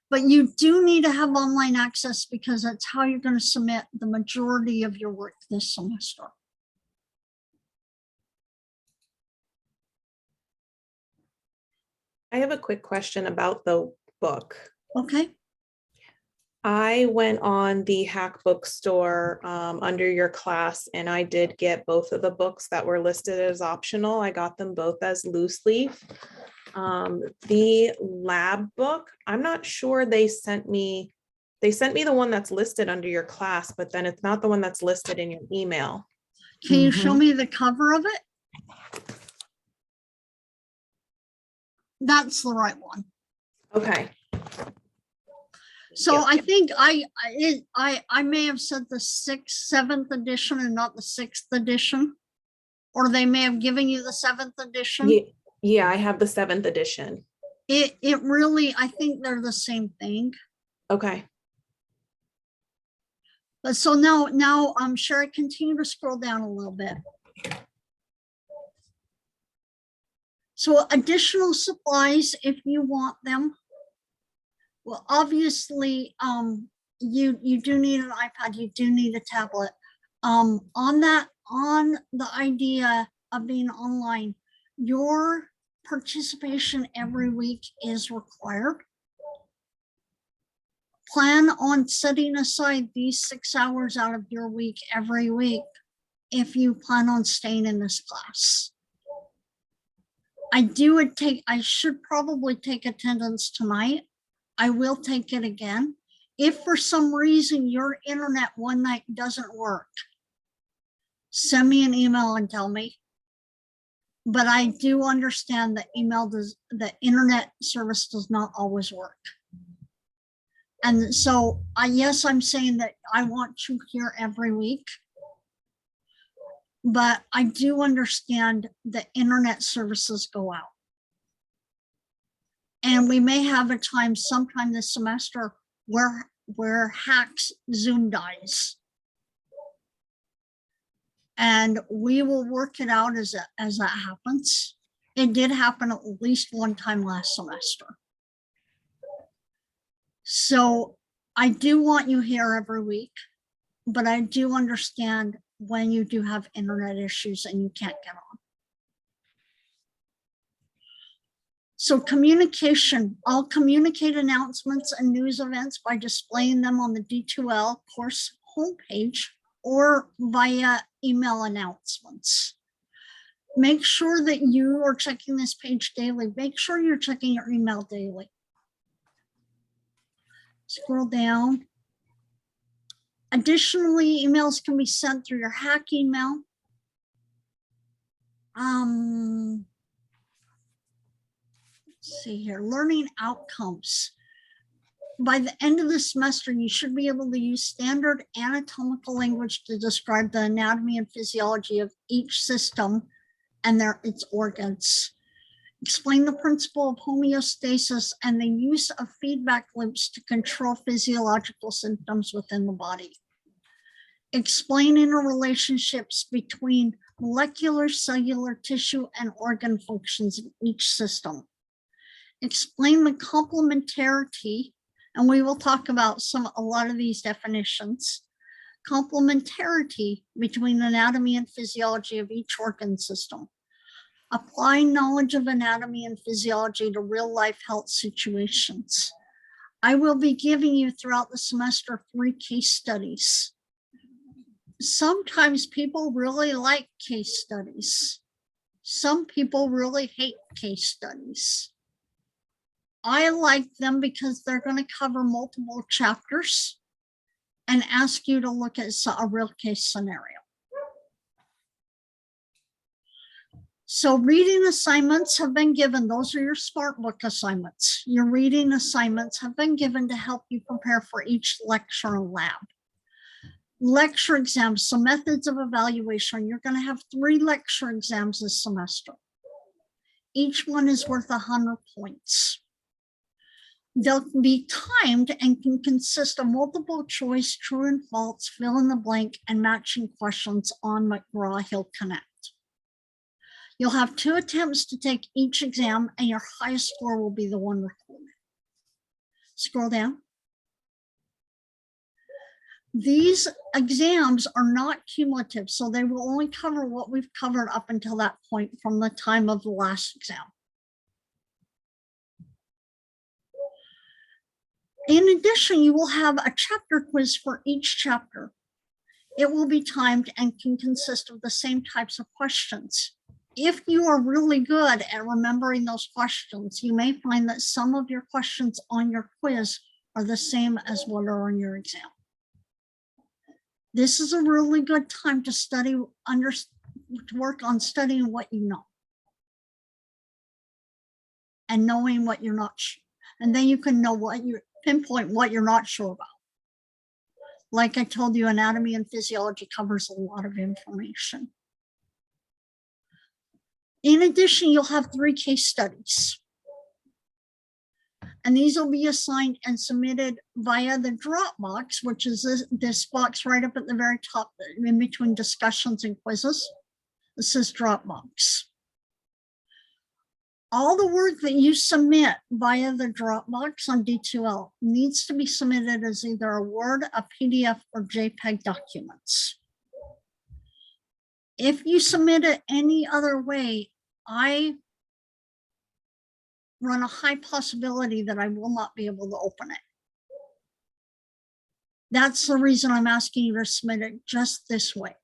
But you do need to have online access because that's how you're going to submit the majority of your work this semester. I have a quick question about the book. Okay. I went on the Hack Bookstore under your class, and I did get both of the books that were listed as optional. I got them both as loose leaf. The lab book, I'm not sure they sent me the one that's listed under your class, but then it's not the one that's listed in your email. Can you show me the cover of it? That's the right one. Okay. So Yep. I think I may have said the 6th, 7th edition and not the 6th edition. Or they may have given you the 7th edition. Yeah, I have the 7th edition. It really, I think they're the same thing. Okay. But so now I'm sure I continue to scroll down a little bit. So additional supplies, if you want them. Well, obviously, you do need an iPad, you do need a tablet. On the idea of being online, your participation every week is required. Plan on setting aside these 6 hours out of your week every week if you plan on staying in this class. I should probably take attendance tonight. I will take it again. If for some reason your internet one night doesn't work, send me an email and tell me. But I do understand that the internet service does not always work. And so yes, I'm saying that I want you here every week. But I do understand that internet services go out. And we may have a time sometime this semester where Hack's Zoom dies. And we will work it out as that happens. It did happen at least one time last semester. So I do want you here every week, but I do understand when you do have internet issues and you can't get on. So communication, I'll communicate announcements and news events by displaying them on the D2L course homepage or via email announcements. Make sure that you are checking this page daily. Make sure you're checking your email daily. Scroll down. Additionally, emails can be sent through your Hack email. Let's see here, learning outcomes. By the end of the semester, you should be able to use standard anatomical language to describe the anatomy and physiology of each system and its organs. Explain the principle of homeostasis and the use of feedback loops to control physiological symptoms within the body. Explain interrelationships between molecular, cellular, tissue, and organ functions in each system. Explain the complementarity, and we will talk about a lot of these definitions. Complementarity between anatomy and physiology of each organ system. Apply knowledge of anatomy and physiology to real life health situations. I will be giving you throughout the semester 3 case studies. Sometimes people really like case studies. Some people really hate case studies. I like them because they're going to cover multiple chapters and ask you to look at a real case scenario. So reading assignments have been given. Those are your smart book assignments. Your reading assignments have been given to help you prepare for each lecture and lab. Lecture exams, so methods of evaluation. You're going to have 3 lecture exams this semester. Each one is worth 100 points. They'll be timed and can consist of multiple choice, true and false, fill in the blank, and matching questions on McGraw-Hill Connect. You'll have 2 attempts to take each exam, and your highest score will be the one recorded. Scroll down. These exams are not cumulative, so they will only cover what we've covered up until that point from the time of the last exam. In addition, you will have a chapter quiz for each chapter. It will be timed and can consist of the same types of questions. If you are really good at remembering those questions, you may find that some of your questions on your quiz are the same as what are on your exam. This is a really good time to study, to work on studying what you know and knowing what you're not sure. And then you can know what pinpoint what you're not sure about. Like I told you, anatomy and physiology covers a lot of information. In addition, you'll have 3 case studies. And these will be assigned and submitted via the Dropbox, which is this box right up at the very top, in between discussions and quizzes. This is Dropbox. All the work that you submit via the Dropbox on D2L needs to be submitted as either a Word, a PDF, or JPEG documents. If you submit it any other way, I run a high possibility that I will not be able to open it. That's the reason I'm asking you to submit it just this way.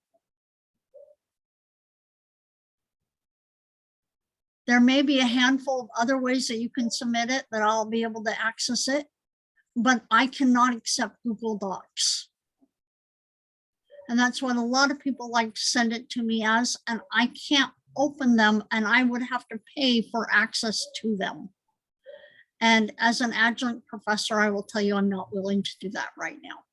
There may be a handful of other ways that you can submit it that I'll be able to access it, but I cannot accept Google Docs. And that's what a lot of people like to send it to me as, and I can't open them, and I would have to pay for access to them. And as an adjunct professor, I will tell you I'm not willing to do that right now.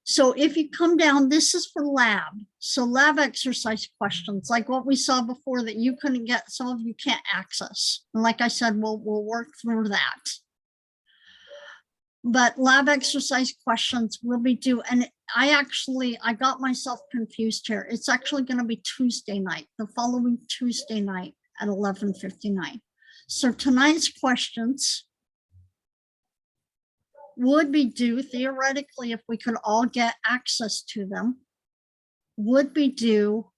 So if you come down, this is for lab. So lab exercise questions, like what we saw before that you couldn't get, some of you can't access. And like I said, we'll work through that. But lab exercise questions will be due. And I got myself confused here. It's actually going to be Tuesday night, the following Tuesday night at 11:59. So tonight's questions would be due, theoretically, if we could all get access to them, would be due,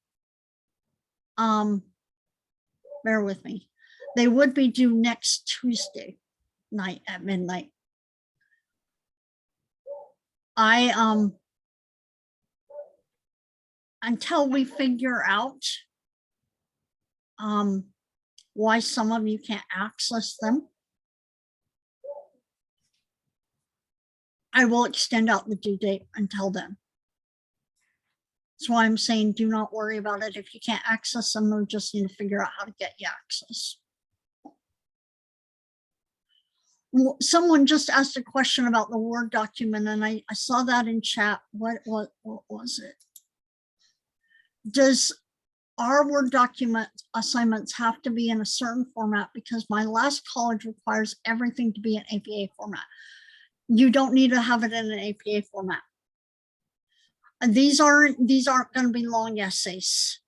bear with me, they would be due next Tuesday night at midnight. Until we figure out why some of you can't access them, I will extend out the due date until then. That's why I'm saying do not worry about it. If you can't access them, we just need to figure out how to get you access. Someone just asked a question about the Word document, and I saw that in chat. What was it? Does our Word document assignments have to be in a certain format? Because my last college requires everything to be in APA format. You don't need to have it in an APA format. And these aren't going to be long essays.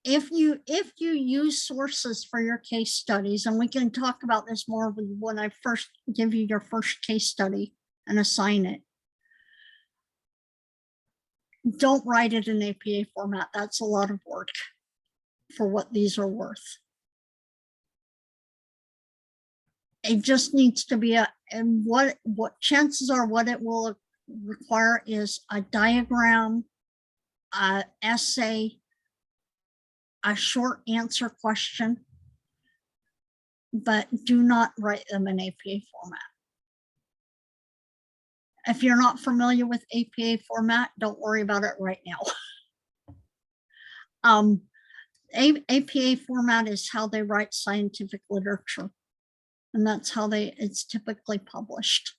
If you use sources for your case studies, and we can talk about this more when I first give you your first case study and assign it, don't write it in APA format. That's a lot of work for what these are worth. It just needs to be and what chances are what it will require is a diagram, an essay, a short answer question, but do not write them in APA format. If you're not familiar with APA format, don't worry about it right now. APA format is how they write scientific literature. And that's how it's typically published.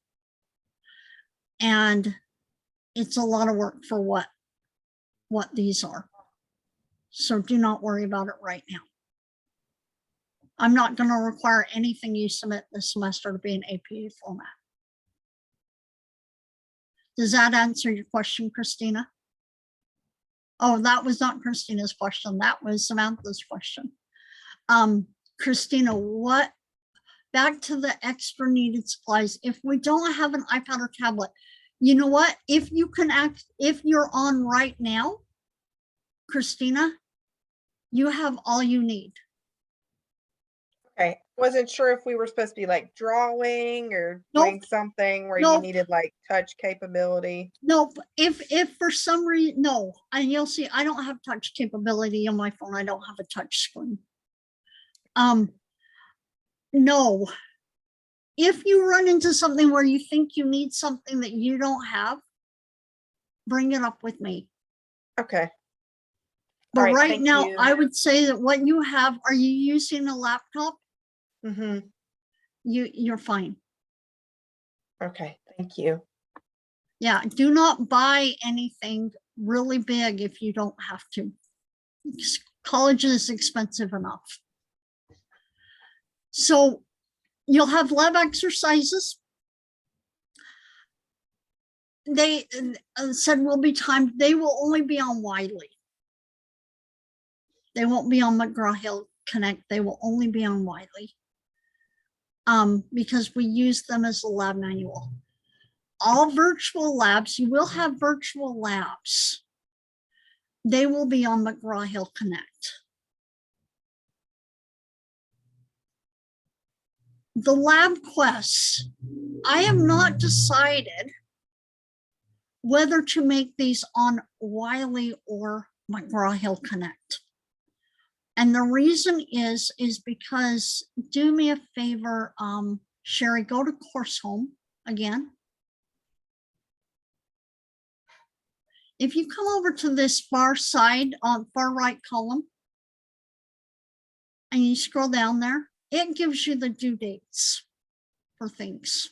And it's a lot of work for what these are. So do not worry about it right now. I'm not going to require anything you submit this semester to be in APA format. Does that answer your question, Christina? Oh, that was not Christina's question. That was Samantha's question. Christina, back to the extra needed supplies. If we don't have an iPad or tablet, you know what? If you're on right now, Christina, you have all you need. Okay, wasn't sure if we were supposed to be like drawing or doing something where you needed like touch capability. Nope. If for some reason, no, and you'll see, I don't have touch capability on my phone. I don't have a touch screen. No. If you run into something where you think you need something that you don't have, bring it up with me. Okay. But right now, I would say that what you have, are you using a laptop? Mm-hmm. you're fine. Okay, thank you. Yeah, do not buy anything really big if you don't have to. College is expensive enough. So you'll have lab exercises. They said will be timed. They will only be on Wiley. They won't be on McGraw-Hill Connect. They will only be on Wiley. Because we use them as a lab manual. All virtual labs, you will have virtual labs. They will be on McGraw-Hill Connect. The lab quests, I have not decided whether to make these on Wiley or McGraw-Hill Connect. And the reason is because, do me a favor, Sherry, go to Course Home again. If you come over to this far side on far right column and you scroll down there, it gives you the due dates for things.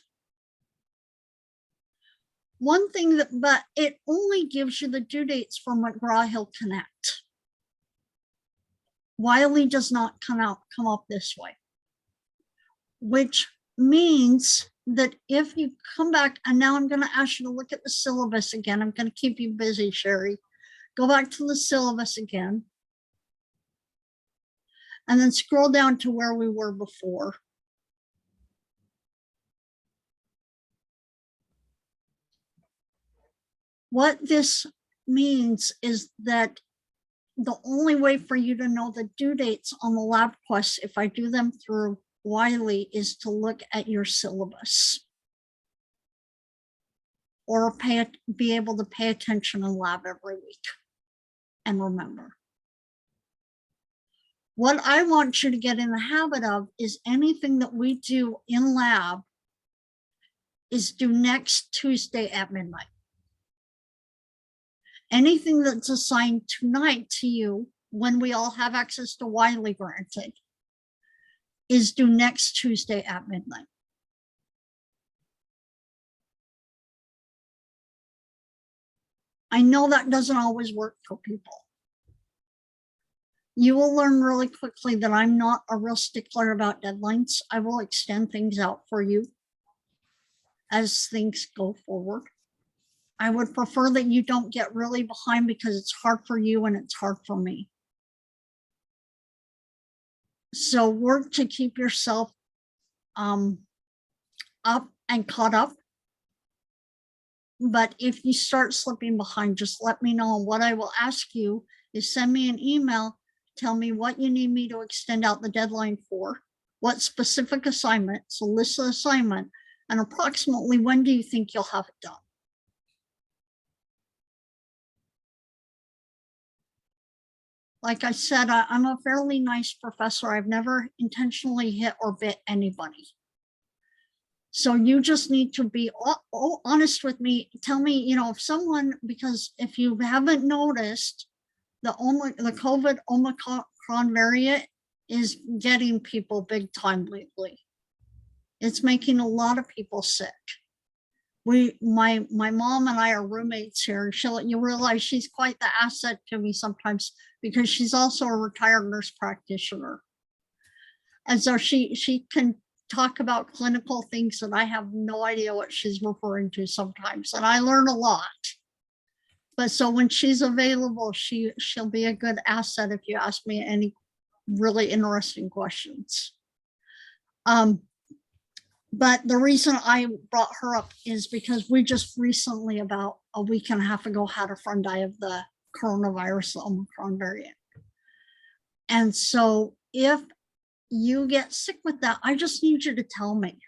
One thing that, but it only gives you the due dates for McGraw-Hill Connect. Wiley does not come up this way, which means that if you come back, and now I'm going to ask you to look at the syllabus again. I'm going to keep you busy, Sherry. Go back to the syllabus again. And then scroll down to where we were before. What this means is that the only way for you to know the due dates on the lab quests, if I do them through Wiley, is to look at your syllabus. Or be able to pay attention in lab every week and remember. What I want you to get in the habit of is anything that we do in lab is due next Tuesday at midnight. Anything that's assigned tonight to you when we all have access to Wiley granted is due next Tuesday at midnight. I know that doesn't always work for people. You will learn really quickly that I'm not a real stickler about deadlines. I will extend things out for you as things go forward. I would prefer that you don't get really behind because it's hard for you and it's hard for me. So work to keep yourself up and caught up. But if you start slipping behind, just let me know. What I will ask you is send me an email, tell me what you need me to extend out the deadline for, what specific assignment, so list the assignment, and approximately when do you think you'll have it done? Like I said, I'm a fairly nice professor. I've never intentionally hit or bit anybody. So you just need to be honest with me. Tell me, you know, if someone, because if you haven't noticed, the COVID Omicron variant is getting people big time lately. It's making a lot of people sick. My mom and I are roommates here, and you realize she's quite the asset to me sometimes because she's also a retired nurse practitioner. And so she can talk about clinical things that I have no idea what she's referring to sometimes, and I learn a lot. But so when she's available, she'll be a good asset if you ask me any really interesting questions. But the reason I brought her up is because we just recently, about a week and a half ago, had a friend die of the coronavirus, the Omicron variant. And so if you get sick with that, I just need you to tell me.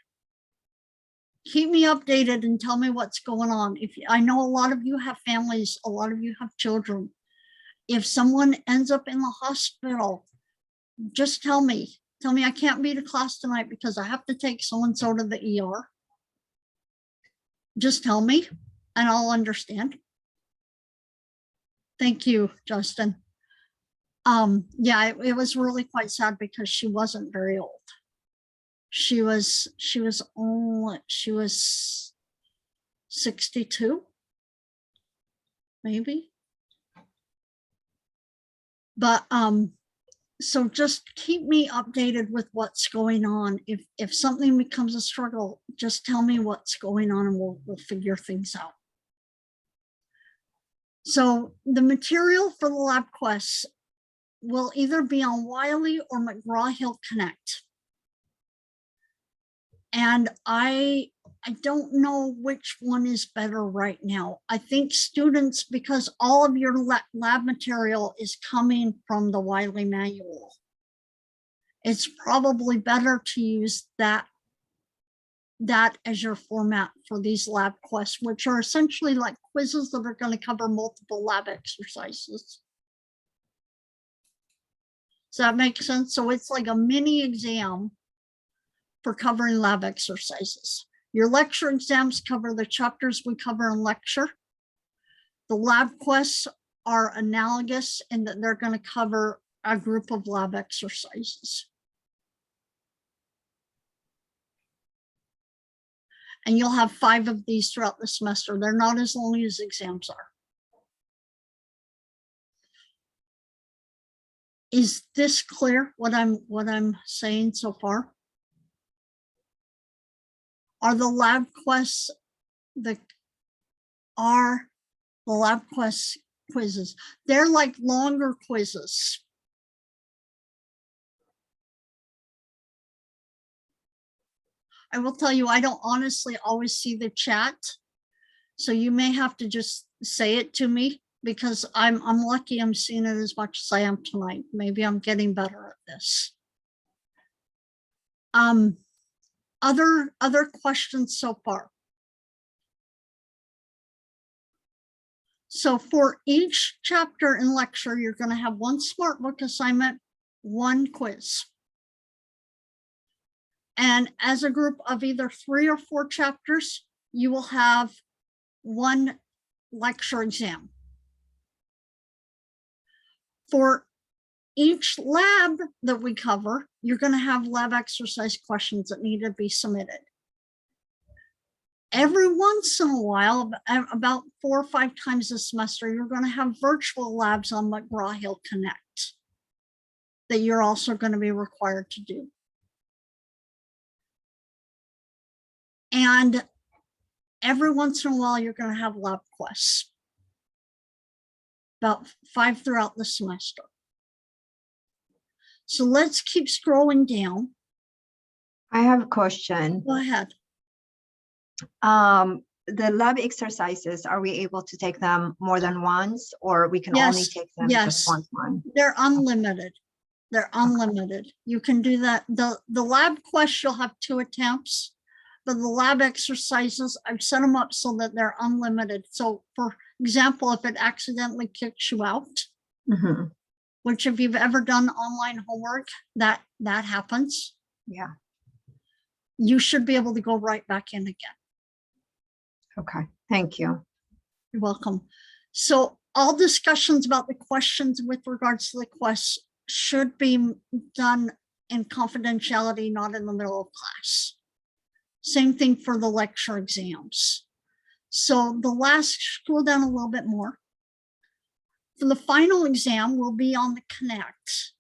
Keep me updated and tell me what's going on. I know a lot of you have families, a lot of you have children. If someone ends up in the hospital, just tell me. Tell me I can't be to class tonight because I have to take so-and-so to the ER. Just tell me and I'll understand. Thank you, Justin. Yeah, it was really quite sad because she wasn't very old. She was 62, maybe. But so just keep me updated with what's going on. If something becomes a struggle, just tell me what's going on and we'll figure things out. So the material for the lab quests will either be on Wiley or McGraw-Hill Connect. And I don't know which one is better right now. I think students, because all of your lab material is coming from the Wiley manual, it's probably better to use that as your format for these lab quests, which are essentially like quizzes that are going to cover multiple lab exercises. Does that make sense? So it's like a mini exam for covering lab exercises. Your lecture exams cover the chapters we cover in lecture. The lab quests are analogous in that they're going to cover a group of lab exercises. And you'll have 5 of these throughout the semester. They're not as long as exams are. Is this clear, what I'm saying so far? Are the lab quests the lab quest quizzes? They're like longer quizzes. I will tell you, I don't honestly always see the chat. So you may have to just say it to me, because I'm lucky I'm seeing it as much as I am tonight. Maybe I'm getting better at this. Other questions so far? So for each chapter in lecture, you're going to have 1 smart book assignment, 1 quiz. And as a group of either 3 or 4 chapters, you will have 1 lecture exam. For each lab that we cover, you're going to have lab exercise questions that need to be submitted. Every once in a while, about 4 or 5 times a semester, you're going to have virtual labs on McGraw-Hill Connect that you're also going to be required to do. And every once in a while, you're going to have lab quests, about 5 throughout the semester. So let's keep scrolling down. I have a question. Go ahead. The lab exercises, are we able to take them more than once, or we can only Yes, take them yes. just once? They're unlimited. They're unlimited. You can do that. The lab quests, you'll have 2 attempts, but the lab exercises, I've set them up so that they're unlimited. So for example, if it accidentally kicks you out, which if you've ever done online homework, that happens. Yeah. You should be able to go right back in again. Okay, thank you. You're welcome. So all discussions about the questions with regards to the quests should be done in confidentiality, not in the middle of class. Same thing for the lecture exams. So the last, scroll down a little bit more. For the final exam will be on the Connect.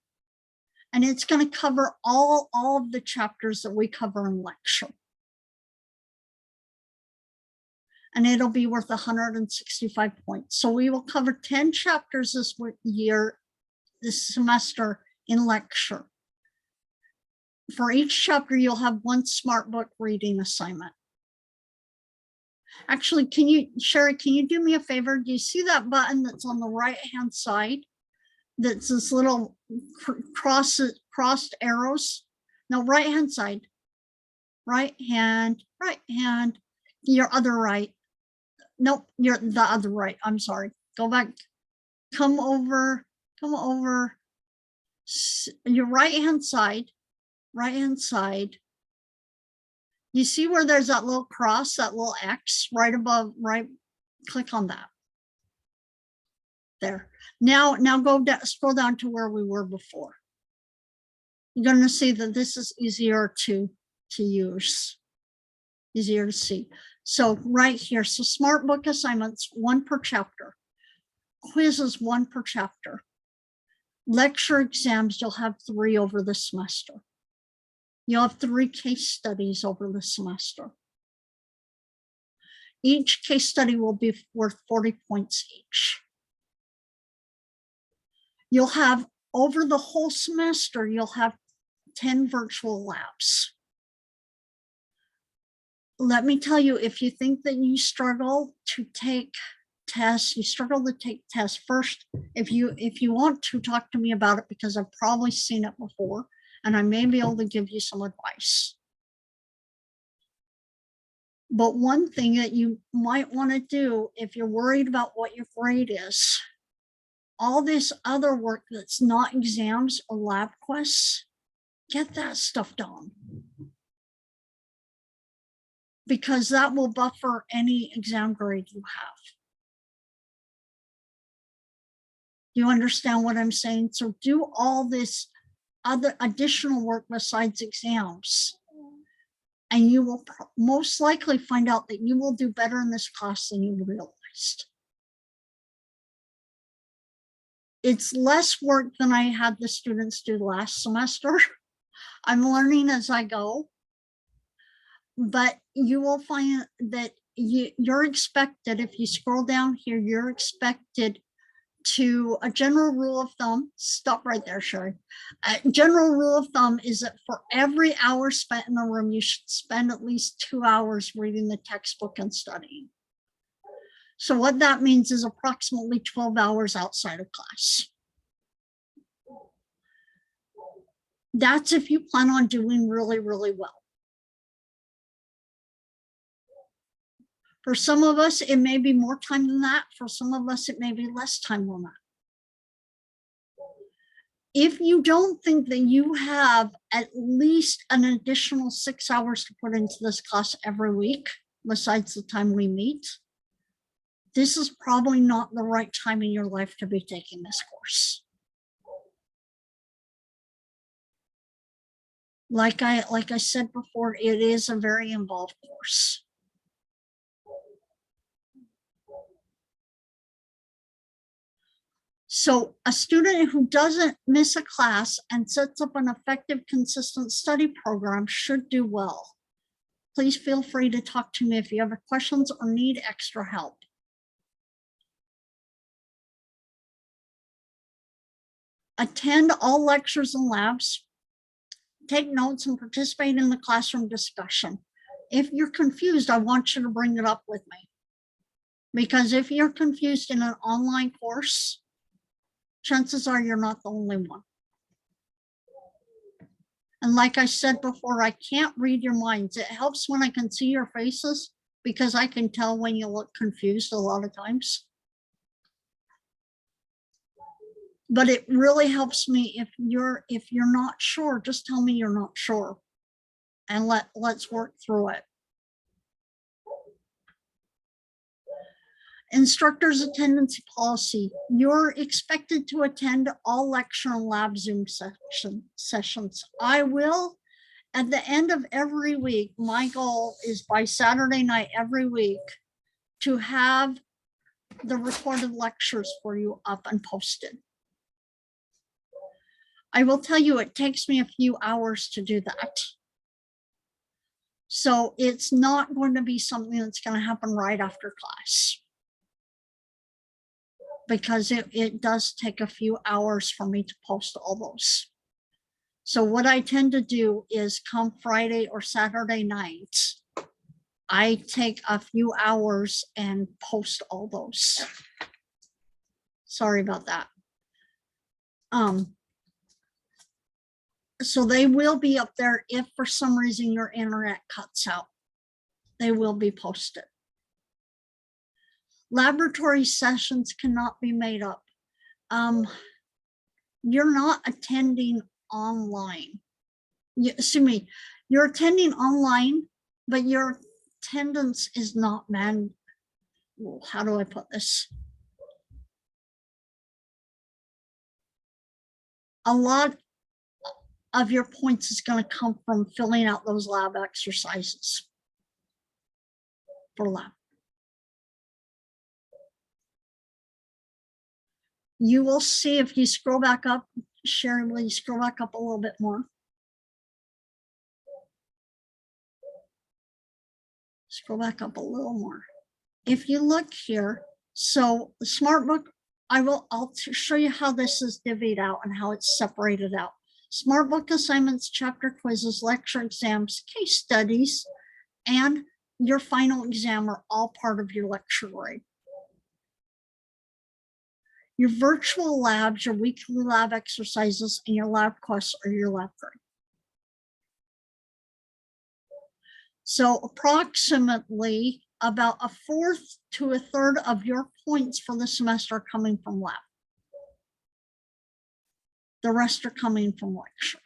And it's going to cover all of the chapters that we cover in lecture. And it'll be worth 165 points. So we will cover 10 chapters this semester in lecture. For each chapter, you'll have 1 smart book reading assignment. Actually, Sherry, can you do me a favor? Do you see that button that's on the right-hand side? That's this little crossed arrows? No, right-hand side. Right hand, your other right. Nope, you're the other right. I'm sorry. Go back. Come over. Your right-hand side. You see where there's that little cross, that little X right above, right? Click on that. There. Now go down, scroll down to where we were before. You're going to see that this is easier to to use, easier to see. So right here, so smart book assignments, 1 per chapter. Quizzes, 1 per chapter. Lecture exams, you'll have 3 over the semester. You'll have 3 case studies over the semester. Each case study will be worth 40 points each. You'll have, over the whole semester, you'll have 10 virtual labs. Let me tell you, if you think that you struggle to take tests, you struggle to take tests first, if you want to talk to me about it, because I've probably seen it before, and I may be able to give you some advice. But one thing that you might want to do if you're worried about what your grade is, all this other work that's not exams or lab quests, get that stuff done. Because that will buffer any exam grade you have. Do you understand what I'm saying? So do all this other additional work besides exams. And you will most likely find out that you will do better in this class than you realized. It's less work than I had the students do last semester. I'm learning as I go. But you will find that you're expected, if you scroll down here, you're expected to, a general rule of thumb, stop right there, Sherry. A general rule of thumb is that for every hour spent in the room, you should spend at least 2 hours reading the textbook and studying. So what that means is approximately 12 hours outside of class. That's if you plan on doing really, really well. For some of us, it may be more time than that. For some of us, it may be less time than that. If you don't think that you have at least an additional 6 hours to put into this class every week, besides the time we meet, this is probably not the right time in your life to be taking this course. Like I said before, it is a very involved course. So a student who doesn't miss a class and sets up an effective, consistent study program should do well. Please feel free to talk to me if you have questions or need extra help. Attend all lectures and labs. Take notes and participate in the classroom discussion. If you're confused, I want you to bring it up with me. Because if you're confused in an online course, chances are you're not the only one. And like I said before, I can't read your minds. It helps when I can see your faces because I can tell when you look confused a lot of times. But it really helps me if you're not sure, just tell me you're not sure. And let's work through it. Instructors attendance policy. You're expected to attend all lecture and lab Zoom sessions. I will, at the end of every week, my goal is by Saturday night every week to have the recorded lectures for you up and posted. I will tell you, it takes me a few hours to do that. So it's not going to be something that's going to happen right after class, because it does take a few hours for me to post all those. So what I tend to do is come Friday or Saturday nights, I take a few hours and post all those. Sorry about that. So they will be up there if for some reason your internet cuts out. They will be posted. Laboratory sessions cannot be made up. You're not attending online. Excuse me, you're attending online, but your attendance is not how do I put this? of your points is going to come from filling out those lab exercises for lab. You will see if you scroll back up, Sharon, will you scroll back up a little bit more? Scroll back up a little more. If you look here, so the SmartBook, I'll show you how this is divvied out and how it's separated out. SmartBook assignments, chapter quizzes, lecture exams, case studies, and your final exam are all part of your lecture grade. Your virtual labs, your weekly lab exercises, and your lab quests are your lab grade. So approximately about a fourth to a third of your points for the semester are coming from lab. The rest are coming from lecture.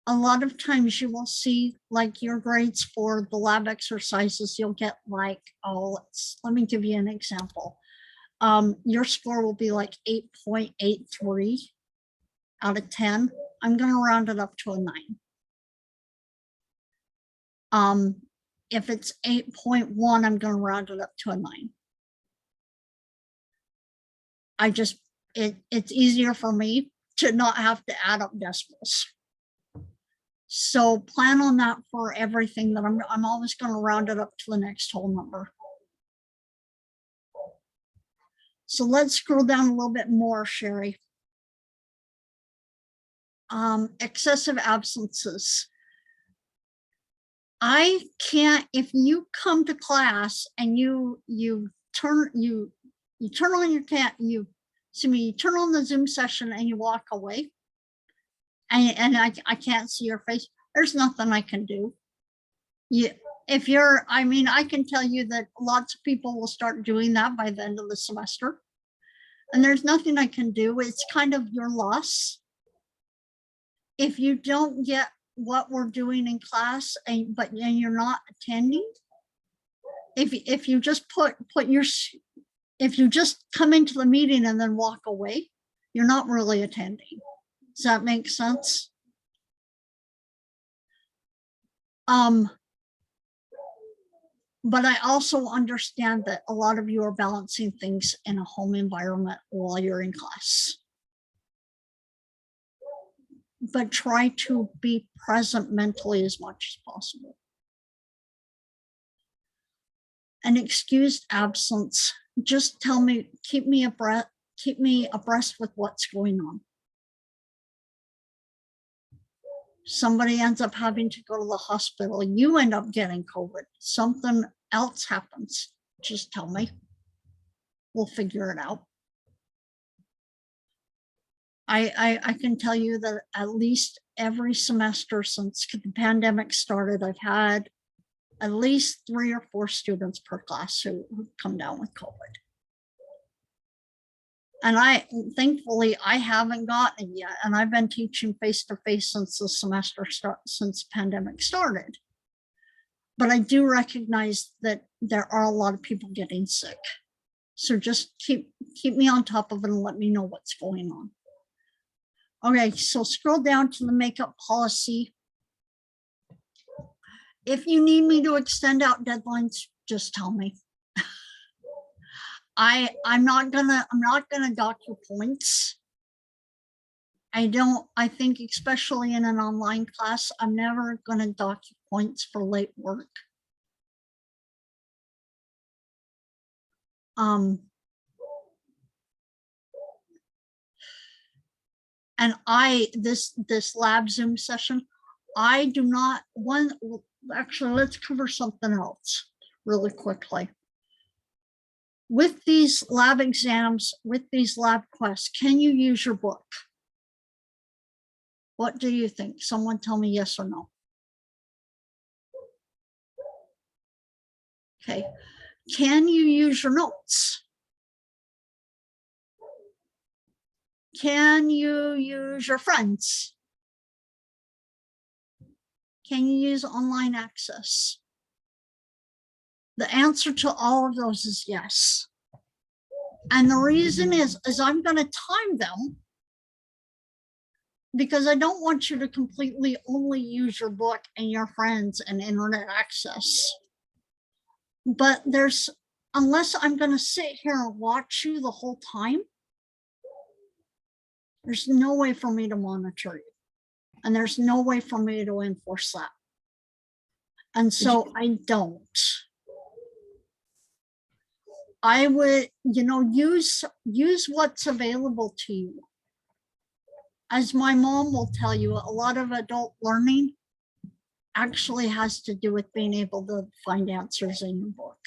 A lot of times you will see like your grades for the lab exercises, you'll get like, oh, let me give you an example. Your score will be like 8.83 out of 10. I'm going to round it up to a 9. If it's 8.1, I'm going to round it up to a 9. It's easier for me to not have to add up decimals. So plan on that for everything that I'm always going to round it up to the next whole number. So let's scroll down a little bit more, Sherry. Excessive absences. I can't, if you come to class and you turn on your you turn on the Zoom session and you walk away, and I can't see your face, there's nothing I can do. I can tell you that lots of people will start doing that by the end of the semester. And there's nothing I can do. It's kind of your loss. If you don't get what we're doing in class but you're not attending, if you just if you just come into the meeting and then walk away, you're not really attending. Does that make sense? But I also understand that a lot of you are balancing things in a home environment while you're in class. But try to be present mentally as much as possible. An excused absence, just tell me, keep me abreast with what's going on. Somebody ends up having to go to the hospital, you end up getting COVID, something else happens, just tell me. We'll figure it out. I can tell you that at least every semester since the pandemic started, I've had at least 3 or 4 students per class who come down with COVID. And thankfully, I haven't gotten it yet. And I've been teaching face-to-face since the semester since the pandemic started. But I do recognize that there are a lot of people getting sick. So just keep me on top of it and let me know what's going on. Okay, so scroll down to the makeup policy. If you need me to extend out deadlines, just tell me. I'm not gonna dock your points. I think especially in an online class, I'm never gonna dock your points for late work. And this lab Zoom session, I do not actually, let's cover something else really quickly. With these lab exams, with these lab quests, can you use your book? What do you think? Someone tell me yes or no. Okay. Can you use your notes? Can you use your friends? Can you use online access? The answer to all of those is yes. And the reason is I'm going to time them because I don't want you to completely only use your book and your friends and internet access. But unless I'm going to sit here and watch you the whole time, there's no way for me to monitor you. And there's no way for me to enforce that. And so I don't. I would, use what's available to you. As my mom will tell you, a lot of adult learning actually has to do with being able to find answers in your book.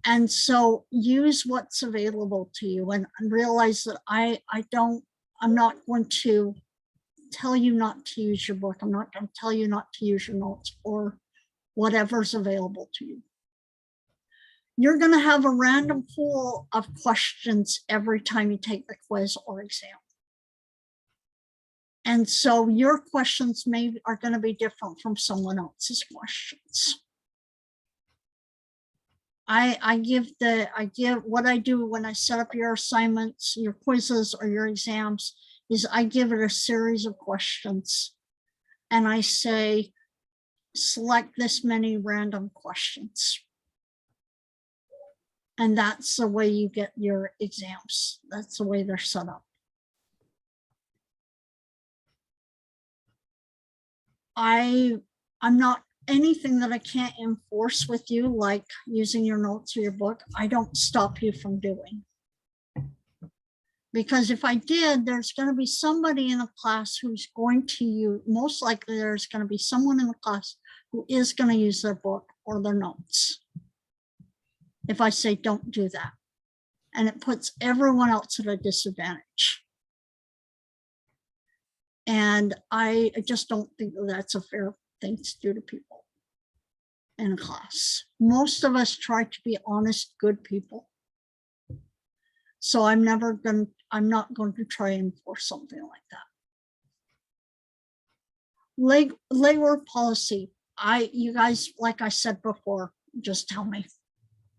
And so use what's available to you and realize that I'm not going to tell you not to use your book. I'm not going to tell you not to use your notes or whatever's available to you. You're going to have a random pool of questions every time you take the quiz or exam. And so your questions are going to be different from someone else's questions. I give what I do when I set up your assignments, your quizzes or your exams is I give it a series of questions and I say, select this many random questions. And that's the way you get your exams. That's the way they're set up. I'm not anything that I can't enforce with you, like using your notes or your book, I don't stop you from doing. Because if I did, there's going to be somebody in the class who's going to use, most likely there's going to be someone in the class who is going to use their book or their notes. If I say, don't do that. And it puts everyone else at a disadvantage. And I just don't think that's a fair thing to do to people in a class. Most of us try to be honest, good people. So I'm not going to try and enforce something like that. Legwork policy. You guys, like I said before, just tell me.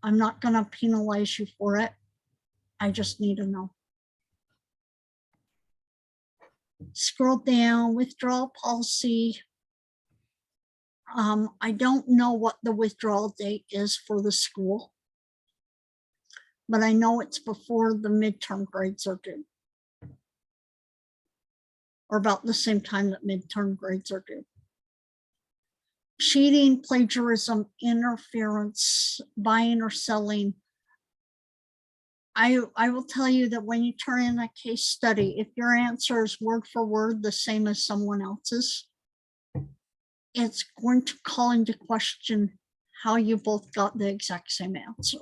I'm not going to penalize you for it. I just need to know. Scroll down, withdrawal policy. I don't know what the withdrawal date is for the school, but I know it's before the midterm grades are due, or about the same time that midterm grades are due. Cheating, plagiarism, interference, buying or selling. I will tell you that when you turn in a case study, if your answer is word for word the same as someone else's, it's going to call into question how you both got the exact same answer.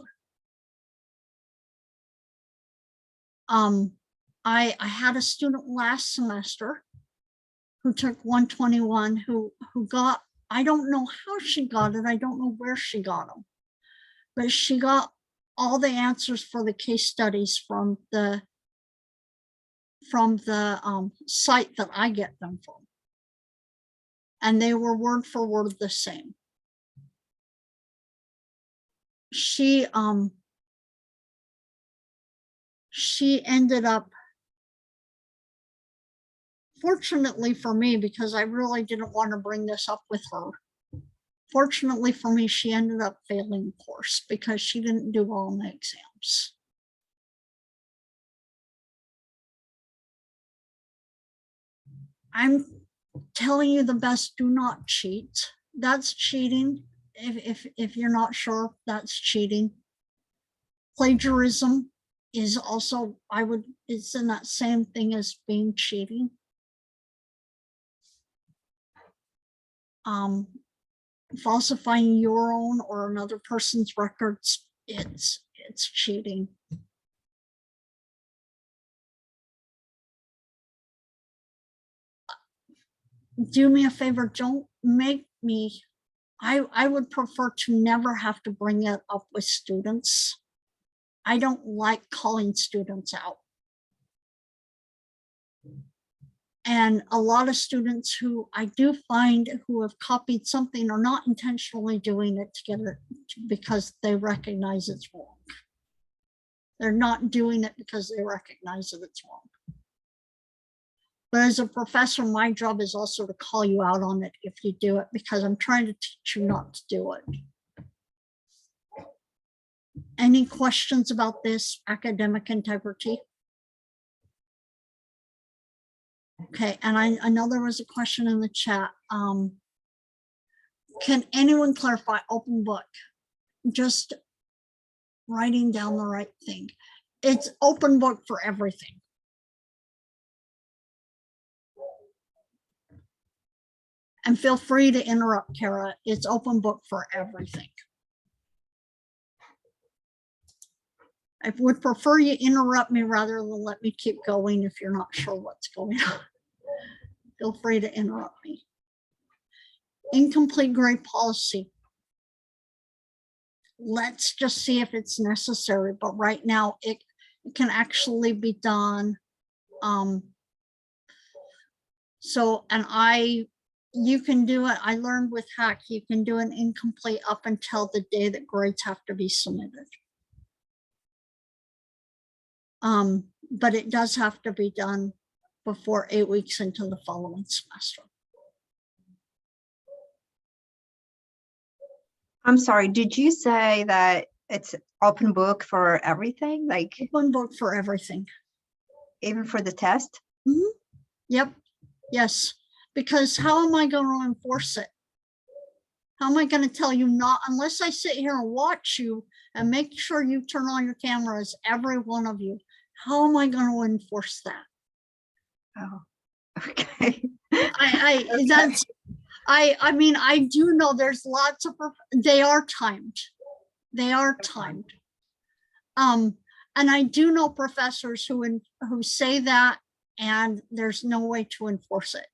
I had a student last semester who took 121 who got, I don't know how she got it, I don't know where she got them, but she got all the answers for the case studies from the site that I get them from. And they were word for word the same. She ended up, fortunately for me, because I really didn't want to bring this up with her. Fortunately for me, she ended up failing the course because she didn't do well in the exams. I'm telling you the best, do not cheat. That's cheating. If you're not sure, that's cheating. Plagiarism is also, it's in that same thing as being cheating. Falsifying your own or another person's records, it's cheating. Do me a favor, don't make me, I would prefer to never have to bring it up with students. I don't like calling students out. And a lot of students who I do find who have copied something are not intentionally doing it to get it because they recognize it's wrong. They're not doing it because they recognize that it's wrong. But as a professor, my job is also to call you out on it if you do it, because I'm trying to teach you not to do it. Any questions about this academic integrity? Okay, and I know there was a question in the chat. Can anyone clarify open book? Just writing down the right thing. It's open book for everything. And feel free to interrupt, Kara. It's open book for everything. I would prefer you interrupt me rather than let me keep going if you're not sure what's going on. Feel free to interrupt me. Incomplete grade policy. Let's just see if it's necessary, but right now it can actually be done. You can do it. I learned with Hack, you can do an incomplete up until the day that grades have to be submitted. But it does have to be done before 8 weeks into the following semester. I'm sorry, did you say that it's open book for everything? Like Open book for everything. even for the test? Mm-hmm. Yep. Yes. Because how am I going to enforce it? How am I going to tell you not, unless I sit here and watch you and make sure you turn on your cameras, every one of you, how am I going to enforce that? Oh, okay. I mean, I do know there's lots of, they are timed. They are timed. And I do know professors who say that, and there's no way to enforce it.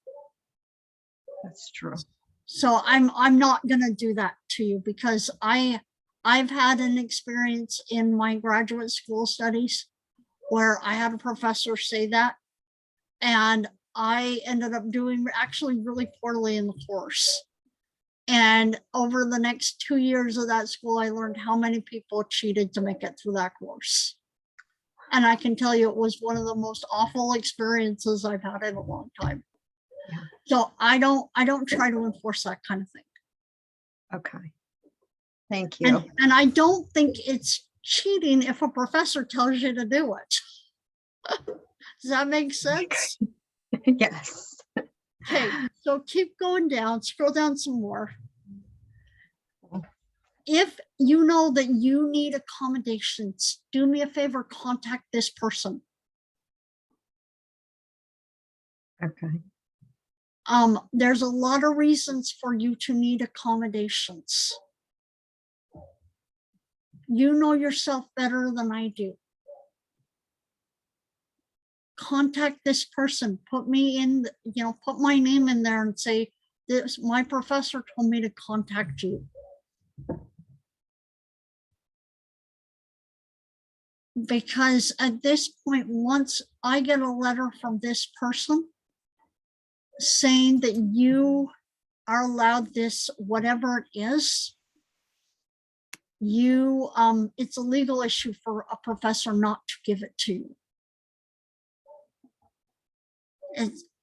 That's true. So I'm not gonna do that to you, because I've had an experience in my graduate school studies where I had a professor say that, and I ended up doing actually really poorly in the course. And over the next 2 years of that school, I learned how many people cheated to make it through that course. And I can tell you it was one of the most awful experiences I've had in a long time. Yeah. So I don't try to enforce that kind of thing. Okay. Thank you. And I don't think it's cheating if a professor tells you to do it. Does that make sense? Yes. Okay, so keep going down, scroll down some more. If you know that you need accommodations, do me a favor, contact this person. Okay. There's a lot of reasons for you to need accommodations. You know yourself better than I do. Contact this person, put me in, put my name in there and say, this, my professor told me to contact you. Because at this point, once I get a letter from this person saying that you are allowed this, whatever it is, it's a legal issue for a professor not to give it to you.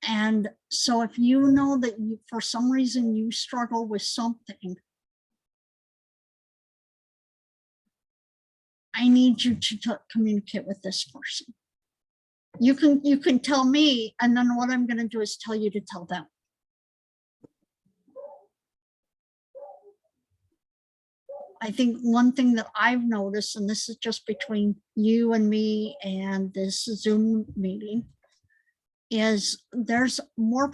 And so if you know that for some reason you struggle with something, I need you to communicate with this person. You can tell me, and then what I'm going to do is tell you to tell them. I think one thing that I've noticed, and this is just between you and me and this Zoom meeting, is there's more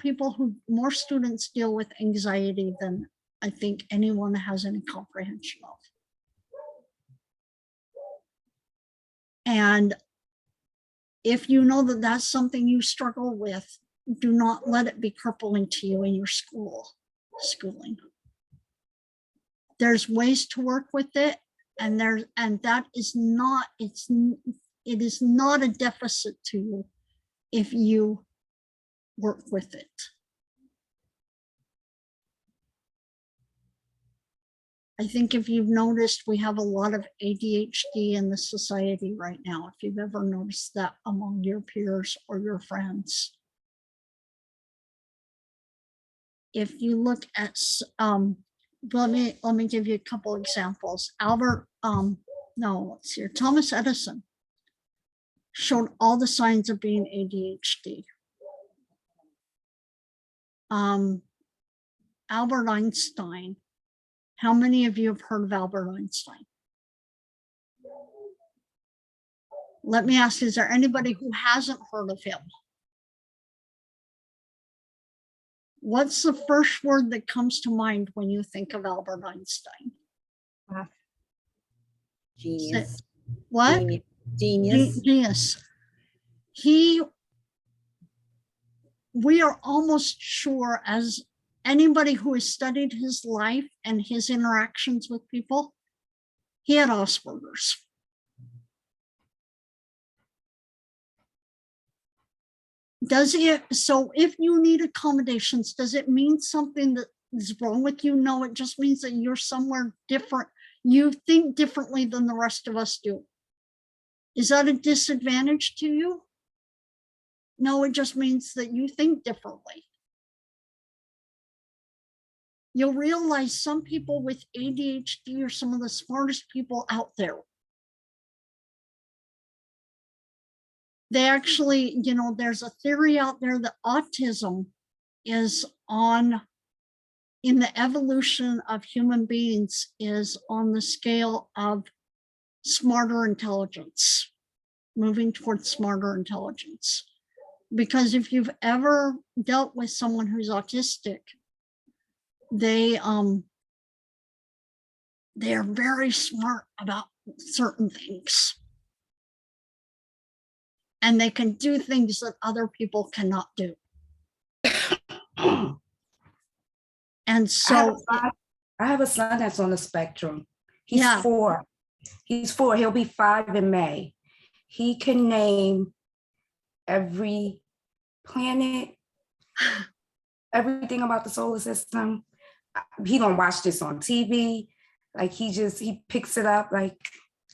students deal with anxiety than I think anyone has any comprehension of. And if you know that that's something you struggle with, do not let it be crippling to you in your schooling. There's ways to work with it, and that is not, it is not a deficit to you if you work with it. I think if you've noticed, we have a lot of ADHD in the society right now, if you've ever noticed that among your peers or your friends. If you look at, let me give you a couple examples. Thomas Edison showed all the signs of being ADHD. Albert Einstein. How many of you have heard of Albert Einstein? Let me ask, is there anybody who hasn't heard of him? What's the first word that comes to mind when you think of Albert Einstein? Genius. What? Genius. Genius. We are almost sure, as anybody who has studied his life and his interactions with people, he had Asperger's. So if you need accommodations, does it mean something that is wrong with you? No, it just means that you're somewhere different. You think differently than the rest of us do. Is that a disadvantage to you? No, it just means that you think differently. You'll realize some people with ADHD are some of the smartest people out there. They actually, there's a theory out there that autism is in the evolution of human beings, is on the scale of smarter intelligence, moving towards smarter intelligence. Because if you've ever dealt with someone who's autistic, they are very smart about certain things. And they can do things that other people cannot do. And so I have a son that's on the spectrum. He's Yeah. 4. He's 4. He'll be 5 in May. He can name every planet, everything about the solar system. He don't watch this on TV. Like he picks it up. Like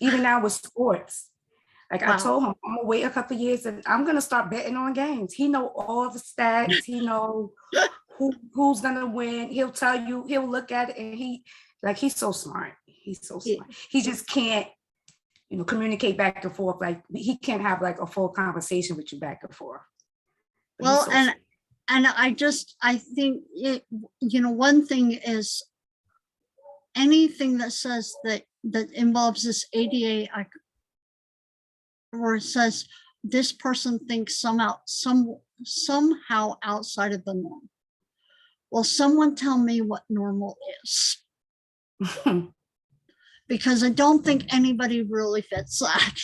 even now with sports. Like Wow. I told him, I'm gonna wait a couple of years and I'm gonna start betting on games. He know all the stats. He know who's gonna win. He'll tell you. He'll look at it and he's so smart. He's so smart. He just can't, communicate back and forth. Like he can't have like a full conversation with you back and forth. But he's Well, so and I think it, one thing is anything that says that involves this ADA, or says this person thinks somehow outside of the norm. Well, someone tell me what normal is. Because I don't think anybody really fits that.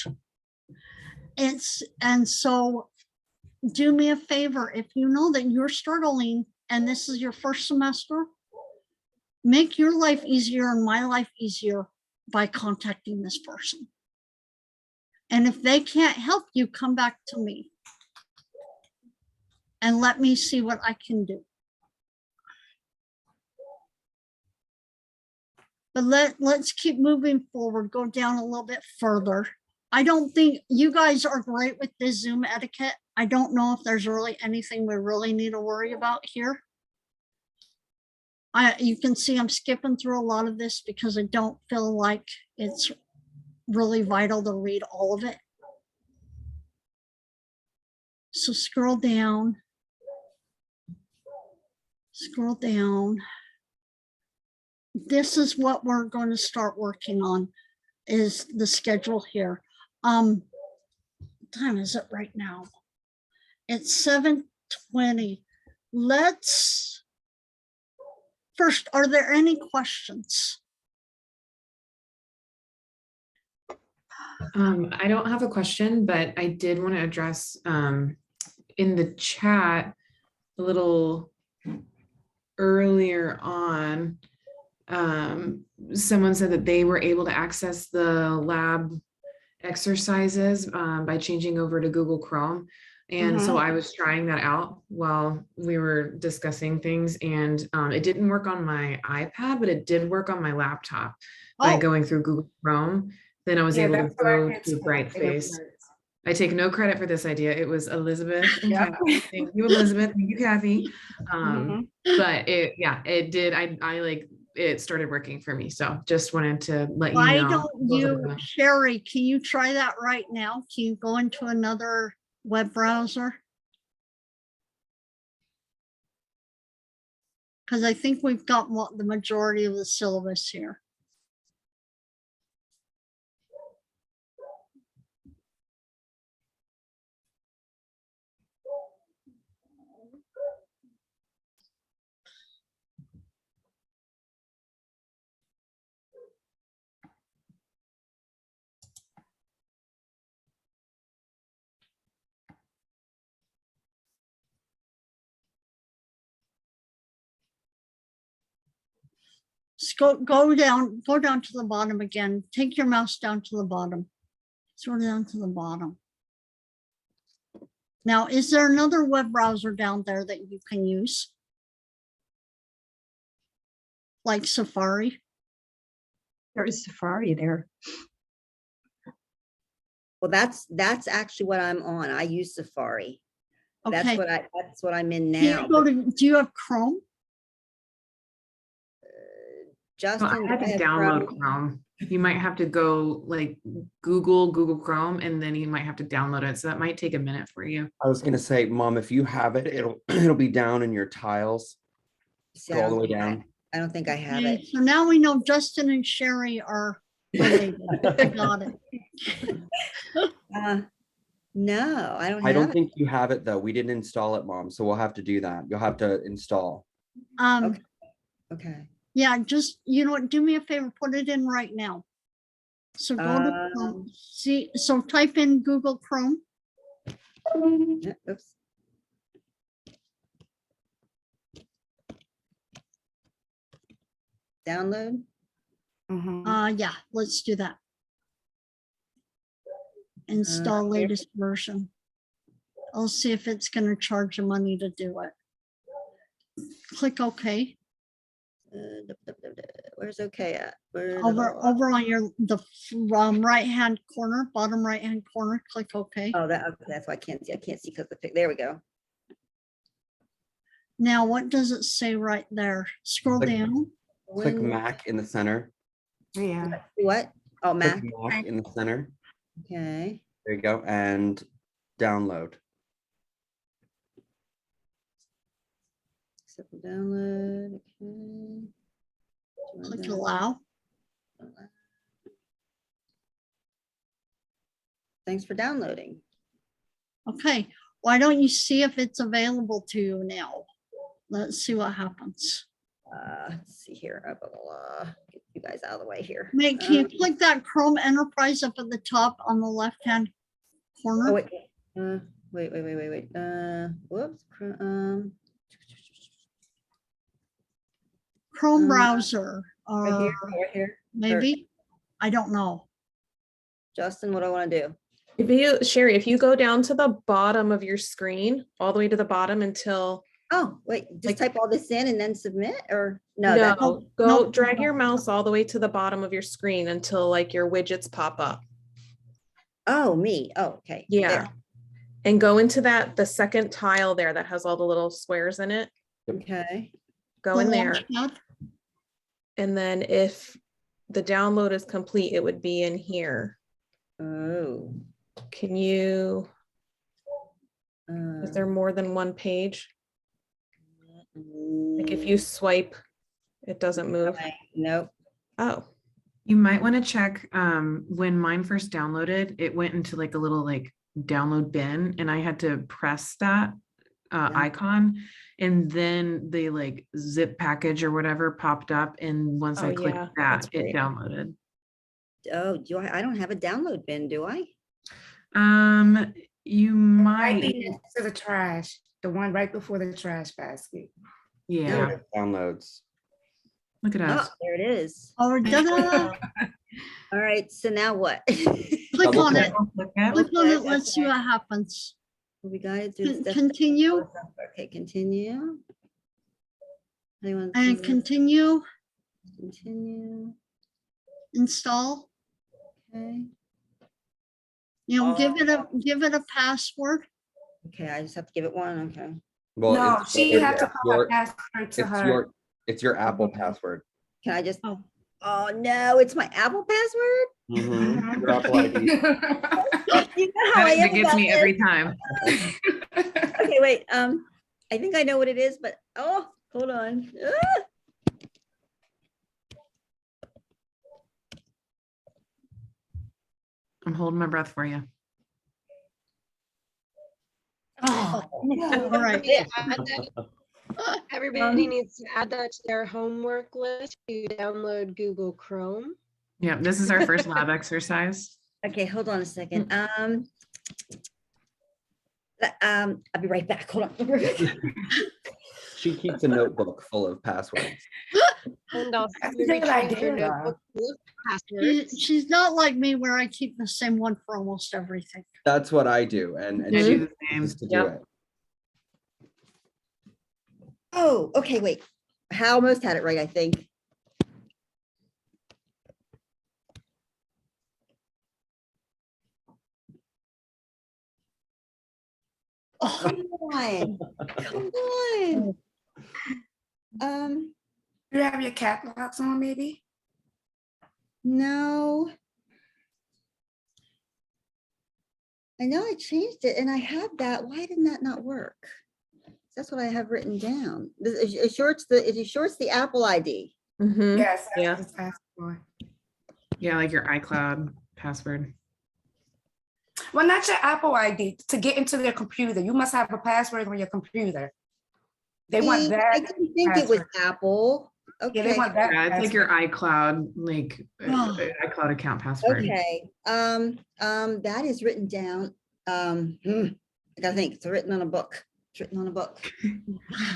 And so do me a favor, if you know that you're struggling and this is your first semester, make your life easier and my life easier by contacting this person. And if they can't help you, come back to me and let me see what I can do. But let's keep moving forward, go down a little bit further. I don't think you guys are great with this Zoom etiquette. I don't know if there's really anything we really need to worry about here. You can see I'm skipping through a lot of this because I don't feel like it's really vital to read all of it. So scroll down. Scroll down. This is what we're going to start working on, is the schedule here. What time is it right now? It's 7:20. First, are there any questions? I don't have a question, but I did want to address in the chat a little earlier on. Someone said that they were able to access the lab exercises by changing over to Google Chrome. And so I was trying that out while we were discussing things, and it didn't work on my iPad, but it did work on my laptop by Oh. going through Google Chrome. Then I was able to that's what I go did to too. Brightspace. I take no credit for this idea. It was Elizabeth and Yeah. Kathy. Thank you, Elizabeth. Thank you, Kathy. Mhm. But it did. I like it started working for me. So just wanted to let you Why know. don't you, Sherry, can you try that right now? Can you go into another web browser? Because I think we've got the majority of the syllabus here. Just go down to the bottom again. Take your mouse down to the bottom. Sort down to the bottom. Now, is there another web browser down there that you can use? Like Safari? There is Safari there. Well, that's actually what I'm on. I use Safari. Okay. That's what I'm in Can you now. go but, to, do you have Chrome? Justin, I had do to I have download Chrome? Chrome. You might have to go like Google Chrome, and then you might have to download it. So that might take a minute for you. I was gonna say, Mom, if you have it, it'll be down in your tiles. See, Go all the way down. I don't think I have Okay, it. so now we know Justin and Sherry are related. I got it. No, I don't I have don't it. think you have it though. We didn't install it, Mom. So we'll have to do that. You'll have to install. Okay. Okay. Yeah, just, you know what, do me a favor, put it in right now. So go to Chrome. See, so type in Google Chrome. Oops. Download. Yeah, let's do that. Install latest version. I'll see if it's gonna charge you money to do it. Click OK. Where's okay at? Over on your right-hand corner, bottom right-hand corner, click OK. Oh, that's why I can't see. I can't see because there we go. Now, what does it say right there? Scroll Click- down. Click Mac in the center. Yeah. What? Oh, Mac. Click Mac in the center. Okay. There you go. And download. Simple download. Okay. Do you want Click that? allow. Thanks for downloading. Okay, why don't you see if it's available to you now? Let's see what happens. Let's see here. Get you guys out of the way here. Can you click that Chrome Enterprise up at the top on the left-hand corner? Oh, wait. Wait. Whoops. Chrome browser, Right here. maybe? I don't know. Justin, what do I want to do? If you, Sherry, if you go down to the bottom of your screen, all the way to the bottom until, Oh, wait, just type all this in and then submit, or no? no, go no, drag no. your mouse all the way to the bottom of your screen until like your widgets pop up. Oh, me. Oh, okay. Yeah. There. And go into the second tile there that has all the little squares in it. Okay. Go in The there. launchpad? And then if the download is complete, it would be in here. Oh. Can you, is there more than one page? Like if you swipe, it doesn't move. Nope. Oh, You might want to check when mine first downloaded, it went into like a little like download bin, and I had to press that icon, and then the like zip package or whatever popped up, and once I Oh, clicked yeah, that, that's it great. downloaded. Oh, I don't have a download bin, do I? You Right might, next to the trash, the one right before the trash basket. yeah. Downloads. Look at Oh, us. there it is. Oh, da-da. All right, so now what? Click Double on click. it. Click it. Click on it, Okay, let's see what happens. We got it. through step- Continue Okay, continue. Anyone see and this? continue, Continue. install. Okay. You know, give it a password. Okay, I just have to give it one. Okay. Well, No, it's- she it's has to put your- a password to It's her. your Apple password. Can I just? Oh. Oh no, it's my Apple password. Mhm, Your Apple ID. You know how I That am gets about me this. every time. Okay, wait. I think I know what it is, but oh, hold on. Ah! I'm holding my breath for you. Oh, no. All right. Yeah, everybody needs to add that to their homework list to download Google Chrome. Yeah, this is our first lab exercise. Okay, hold on a second. I'll be right back. Hold on. She keeps a notebook full of passwords. And also That's a make good sure idea, your Laura. notebook full of passwords. She's not like me where I keep the same one for almost everything. That's what I do, and I she do the same. needs to do Yep. it. Oh, okay, wait. I almost had it right, I think. Oh, come on. Come on. You have your cat locks on, maybe? No. I know I changed it and I had that. Why didn't that not work? That's what I have written down. Is it sure it's the Apple ID? Mhm. Yes. that's Yeah. the password. Yeah, like your iCloud password. Well, not your Apple ID. To get into their computer, you must have a password on your computer. They want See, that. I didn't think it was Apple. Yeah, they Okay, want that. Yeah, it's like your password. iCloud, like Oh. iCloud account password. okay. That is written down. I gotta think. It's written on a book. It's written on a book.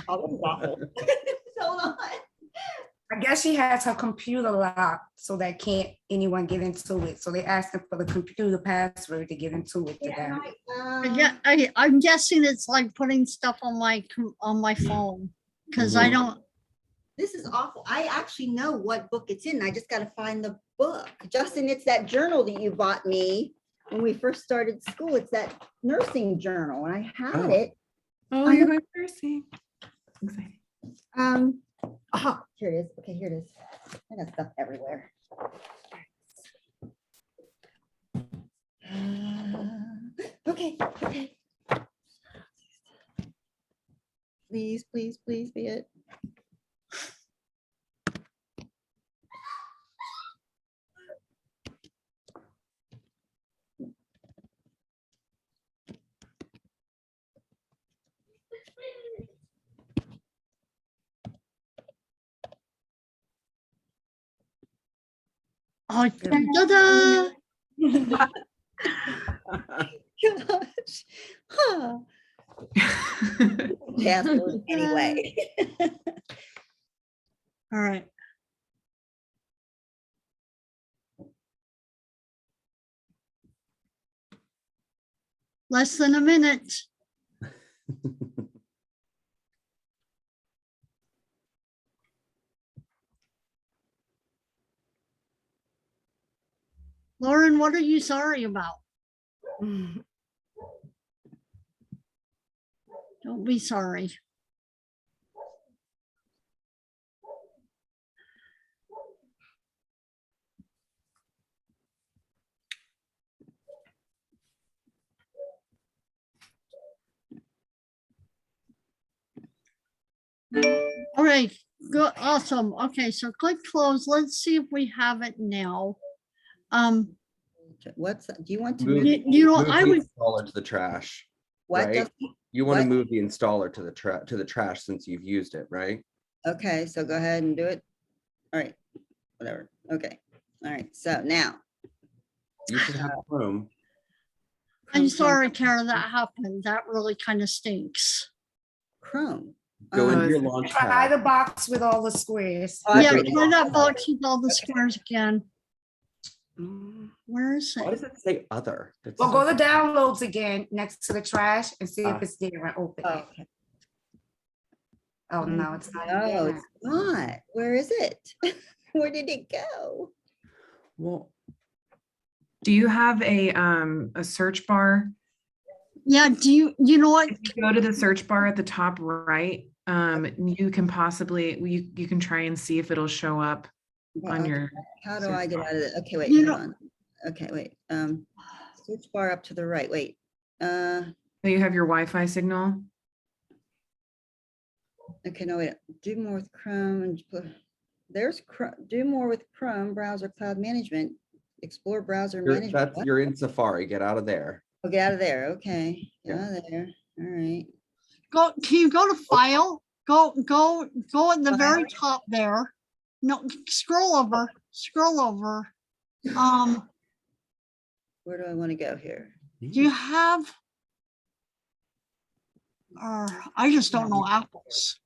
Oh, this is awful. Hold on. I guess she has her computer locked so that can't anyone get into it. So they asked them for the computer password to get into it Yeah, today. I'm guessing it's like putting stuff on my phone because I Mhm. don't. This is awful. I actually know what book it's in. I just gotta find the book. Justin, it's that journal that you bought me when we first started school. It's that nursing journal, and I had Oh. it. Oh, you're going nursing. Exciting. Aha, here it is. Okay, here it is. I got stuff everywhere. Okay, okay. Please, please, please be it. Oh, ta-da! Gosh. Huh. Password anyway. All right. Less than a minute. Lauren, what are you sorry about? Don't be sorry. All right, good, awesome. Okay, so click close. Let's see if we have it now. What's, do you want to Move, move? You know, move I the would, installer to the trash, What? right? Justin? You want to What? move the installer to the trash since you've used it, right? Okay, so go ahead and do it. All right, whatever. Okay. All right, so now. You should have Chrome. I'm sorry, Kara, that happened. That really kind of stinks. Chrome. Go into Oh, your is it- launch Try pad. the box with all the squares. Oh, I Yeah, forget. try that box with all the squares again. Mm. Where is Why it? does it say other? That's Well, so go to confusing. downloads again next to the trash and see Ah. if it's there and open Oh, it. okay. Oh, no, it's not. No, there it's not. Where is it? Where did it go? Well, Do you have a search bar? Yeah, you know what? If you go to the search bar at the top right, you can possibly, you can try and see if it'll show up Well, on okay, your. how do I get out of it? Okay, wait, You hold know- on. Okay, wait. Search bar up to the right. Wait. So you have your Wi-Fi signal. Okay, no, wait. Do more with Chrome and there's do more with Chrome browser cloud management. Explore browser management. What? you're in Safari. Get out of there. Oh, get out of there. Okay, get Yeah. out of there. All right. Can you go to file? Go at the very top there. No, scroll over. Where do I want to go here? Do you have? I just don't know apples.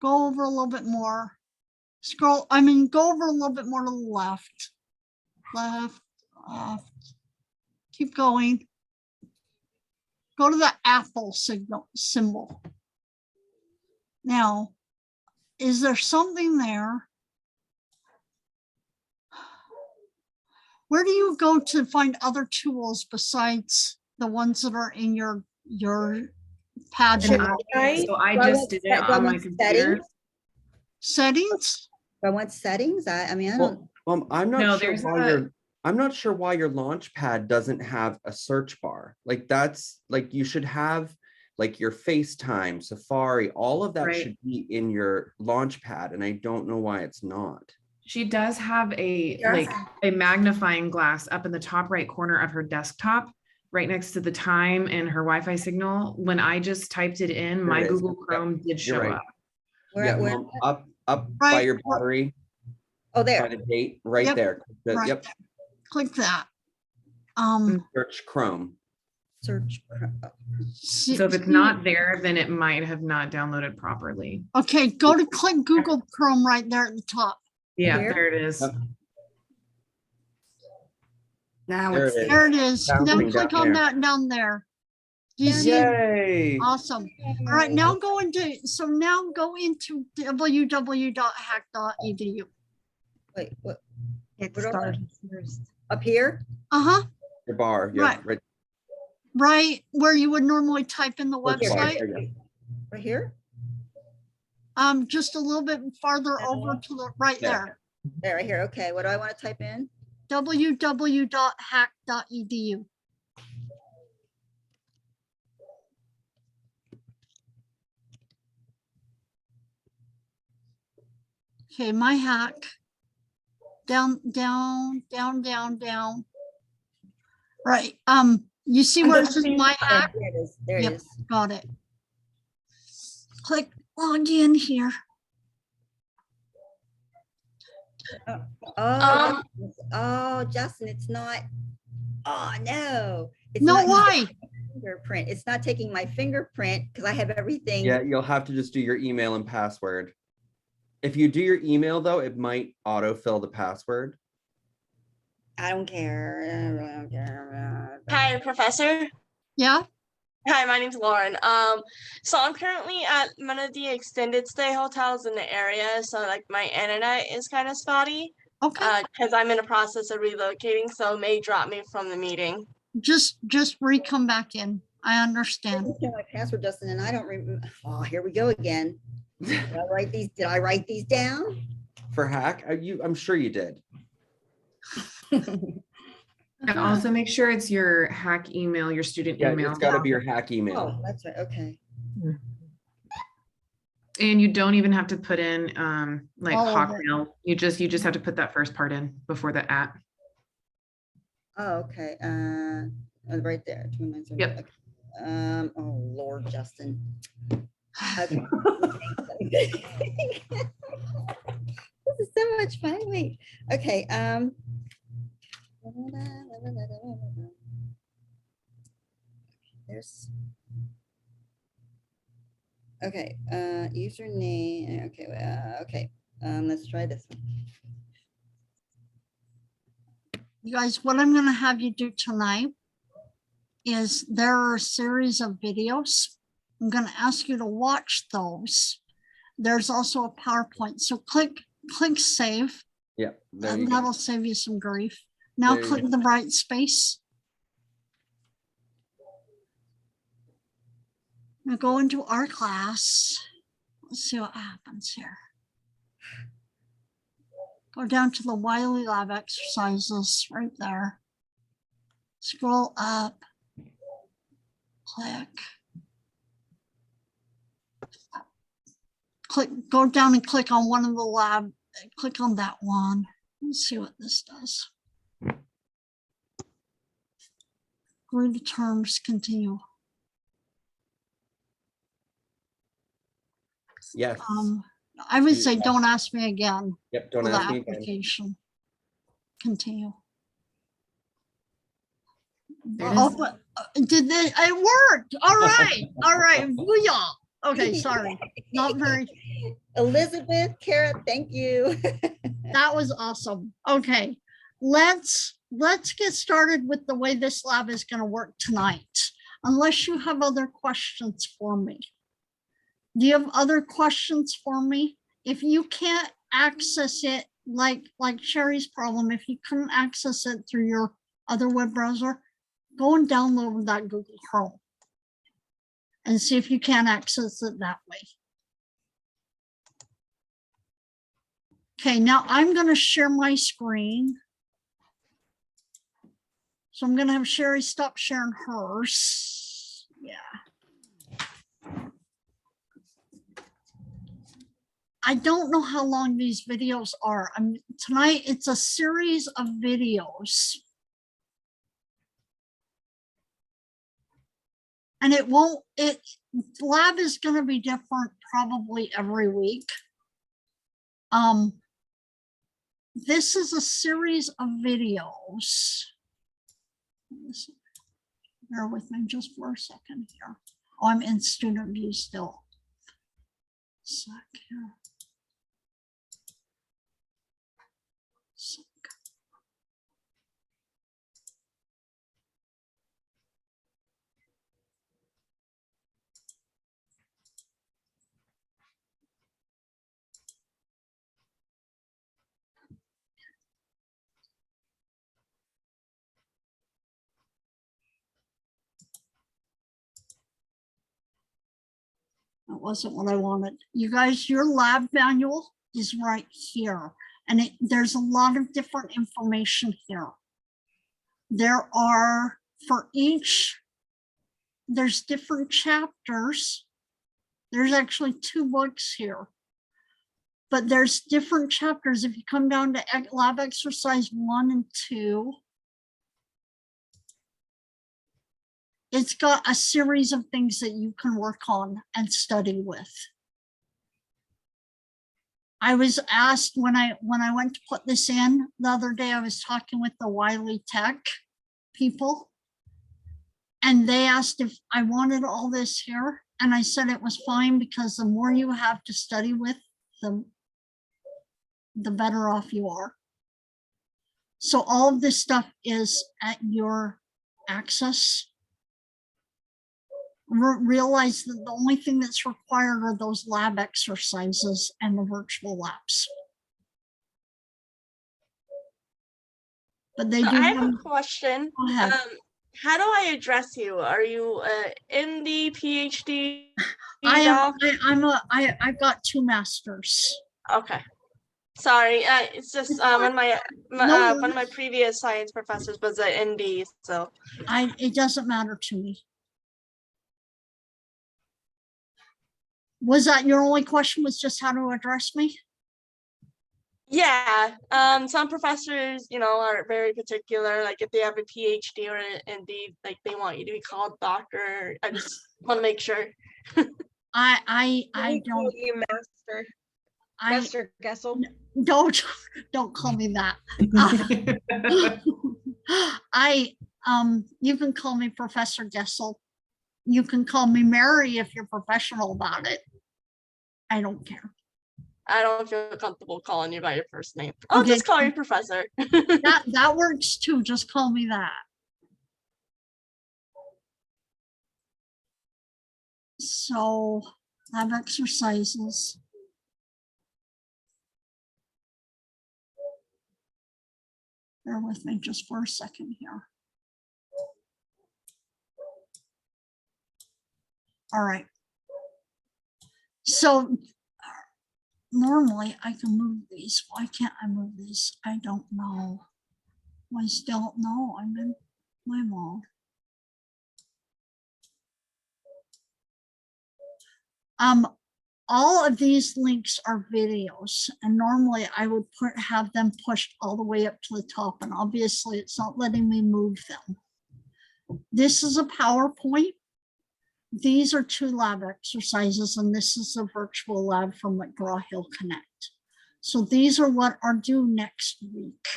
Go over a little bit more. Go over a little bit more to the left. Left. Keep going. Go to the apple symbol. Now, is there something there? Where do you go to find other tools besides the ones that are in your pad? And now? so I Do I just want did se- it do I on my want computer. settings? Settings? Do I want settings? I mean, I don't. Well, I'm not No, sure there's why a- I'm not sure why your Launchpad doesn't have a search bar. Like that's like you should have like your FaceTime, Safari, all of that Right. should be in your Launchpad, and I don't know why it's not. She does have a Yes. like a magnifying glass up in the top right corner of her desktop, right next to the time and her Wi-Fi signal. When I just typed it in, There my it is. Google Yep, Chrome did show right. up. Where, where? Mom, up by Right, your battery, Oh, by there. the date, right Yep, there. right Yep, there. Click that. search Chrome. Search. So if it's not there, then it might have not downloaded properly. Okay, go to click Google Chrome right there at the top. Yeah, Where? there it is. Yep. Now There it's it is. There it is. Now Bouncing click down on there. that down there. Do you see it? Yay! Awesome. All right, now go into www.hack.edu. Wait, what? Get Where do I- started first. Up here? Uh-huh, Your bar, yeah, Right. right. right where you would normally type in the Search bar, website. there you go. Right here? Just a little bit farther over to the right There. there. There, right here. Okay, what do I want to type in? www.hack.edu. Okay, my hack. Down. Right, you see where it says my hack? There it is. There it Yep, is. got it. Click log in here. Oh, oh, Justin, it's not. Oh, no. It's No, not why? fingerprint. It's not taking my fingerprint because I have everything. Yeah, you'll have to just do your email and password. If you do your email though, it might autofill the password. I don't care. I really don't care. Hi, Professor. Yeah, Hi, my name's Lauren. So I'm currently at one of the extended stay hotels in the area, so like my internet is kind of spotty. okay. Because I'm in the process of relocating, so it may drop me from the meeting. Just re-come back in. I understand. Look at my password, Justin, and I don't remember. Oh, here we go again. Did I write these down? For hack, I'm sure you did. And also make sure it's your hack email, your student Yeah, email. it's got to be your hack email. Oh, that's right. Okay. And you don't even have to put in like All of it. Hawkmail. You just have to put that first part in before the at. Oh, okay. Right there. 29, Yep. okay. Oh Lord, Justin. Okay. This is so much fun. Wait. Okay. There's. Okay. Username. Okay. Okay. Let's try this one. You guys, what I'm gonna have you do tonight is there are a series of videos. I'm gonna ask you to watch those. There's also a PowerPoint, so click save, Yeah, there and you go. that'll save you some grief. Now There you click go. the right space. Now go into our class. Let's see what happens here. Go down to the Wiley Lab exercises right there. Scroll up. Go down and click on one of the lab, click on that one. Let's see what this does. Agree to terms, continue. Yes. I would say don't ask me again. Yep, don't for the ask me again. application. Continue. There it is. Oh, but, did they, it worked. All right. All right. Booyah. Okay, sorry. Not very, Elizabeth, Kara, thank you. that was awesome. Okay, let's get started with the way this lab is going to work tonight. Unless you have other questions for me. Do you have other questions for me? If you can't access it, like Sherry's problem, if you couldn't access it through your other web browser, go and download that Google Chrome and see if you can access it that way. Okay, now I'm going to share my screen. So I'm going to have Sherry stop sharing hers. Yeah. I don't know how long these videos are. Tonight it's a series of videos. And lab is going to be different probably every week. This is a series of videos. Bear with me just for a second here. Oh, I'm in student view still. Sec here. Sec. That wasn't what I wanted. You guys, your lab manual is right here. And there's a lot of different information here. There are, for each, there's different chapters. There's actually 2 books here. But there's different chapters. If you come down to lab exercise 1 and 2, it's got a series of things that you can work on and study with. I was asked when I went to put this in the other day, I was talking with the Wiley Tech people, and they asked if I wanted all this here. And I said it was fine because the more you have to study with, the better off you are. So all of this stuff is at your access. Realize that the only thing that's required are those lab exercises and the virtual labs. But they do I have a question. Go ahead. How do I address you? Are you MD, PhD? I've got 2 masters. Okay. Sorry, it's just one of my previous science professors was an MD, so It doesn't matter to me. Was that your only question, was just how to address me? yeah. Some professors, are very particular. Like if they have a PhD or an MD, like they want you to be called doctor. I just want to make sure. I call don't. you Master. Master Gessel. Don't call me that. You can call me Professor Gessel. You can call me Mary if you're professional about it. I don't care. I don't feel comfortable calling you by your first name. I'll Okay. just call you Professor. That works too. Just call me that. So lab exercises. Bear with me just for a second here. All right. So normally I can move these. Why can't I move these? I don't know. I still don't know. I'm in my mode. All of these links are videos, and normally I would have them pushed all the way up to the top, and obviously it's not letting me move them. This is a PowerPoint. These are 2 lab exercises, and this is a virtual lab from McGraw-Hill Connect. So these are what are due next week.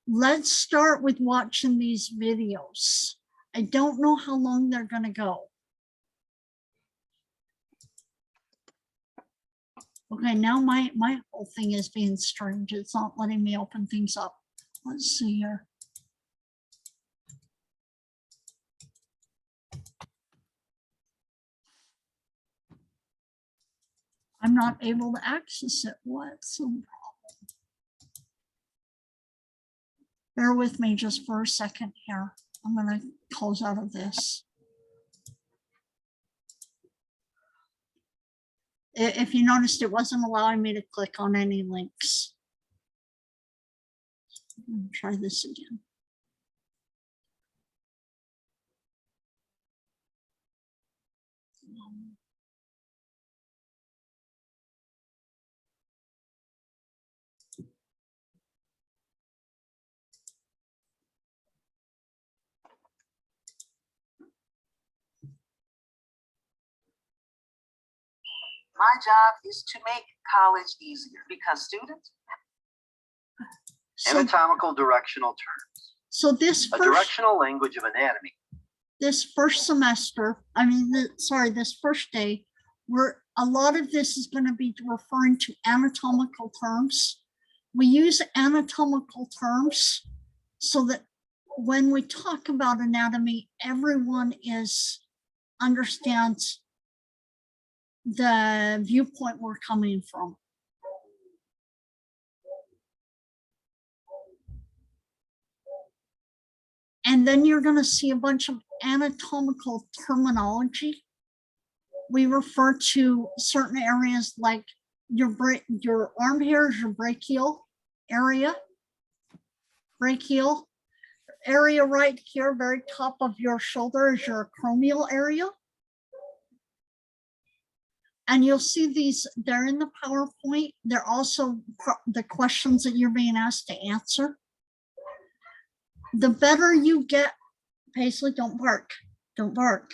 Let's start with watching these videos. I don't know how long they're going to go. Okay, now my whole thing is being strange. It's not letting me open things up. Let's see here. I'm not able to access it. What's the problem? Bear with me just for a second here. I'm going to close out of this. If you noticed, it wasn't allowing me to click on any links. Try this again. My job is to make college easier because students. Anatomical directional terms. So this A directional language of anatomy. This first semester, this first day, where a lot of this is going to be referring to anatomical terms. We use anatomical terms so that when we talk about anatomy, everyone understands the viewpoint we're coming from. And then you're going to see a bunch of anatomical terminology. We refer to certain areas like your arm here is your brachial area. Brachial area right here, very top of your shoulder is your acromial area. And you'll see these, they're in the PowerPoint. They're also the questions that you're being asked to answer. The better you get, Paisley, don't bark, don't bark,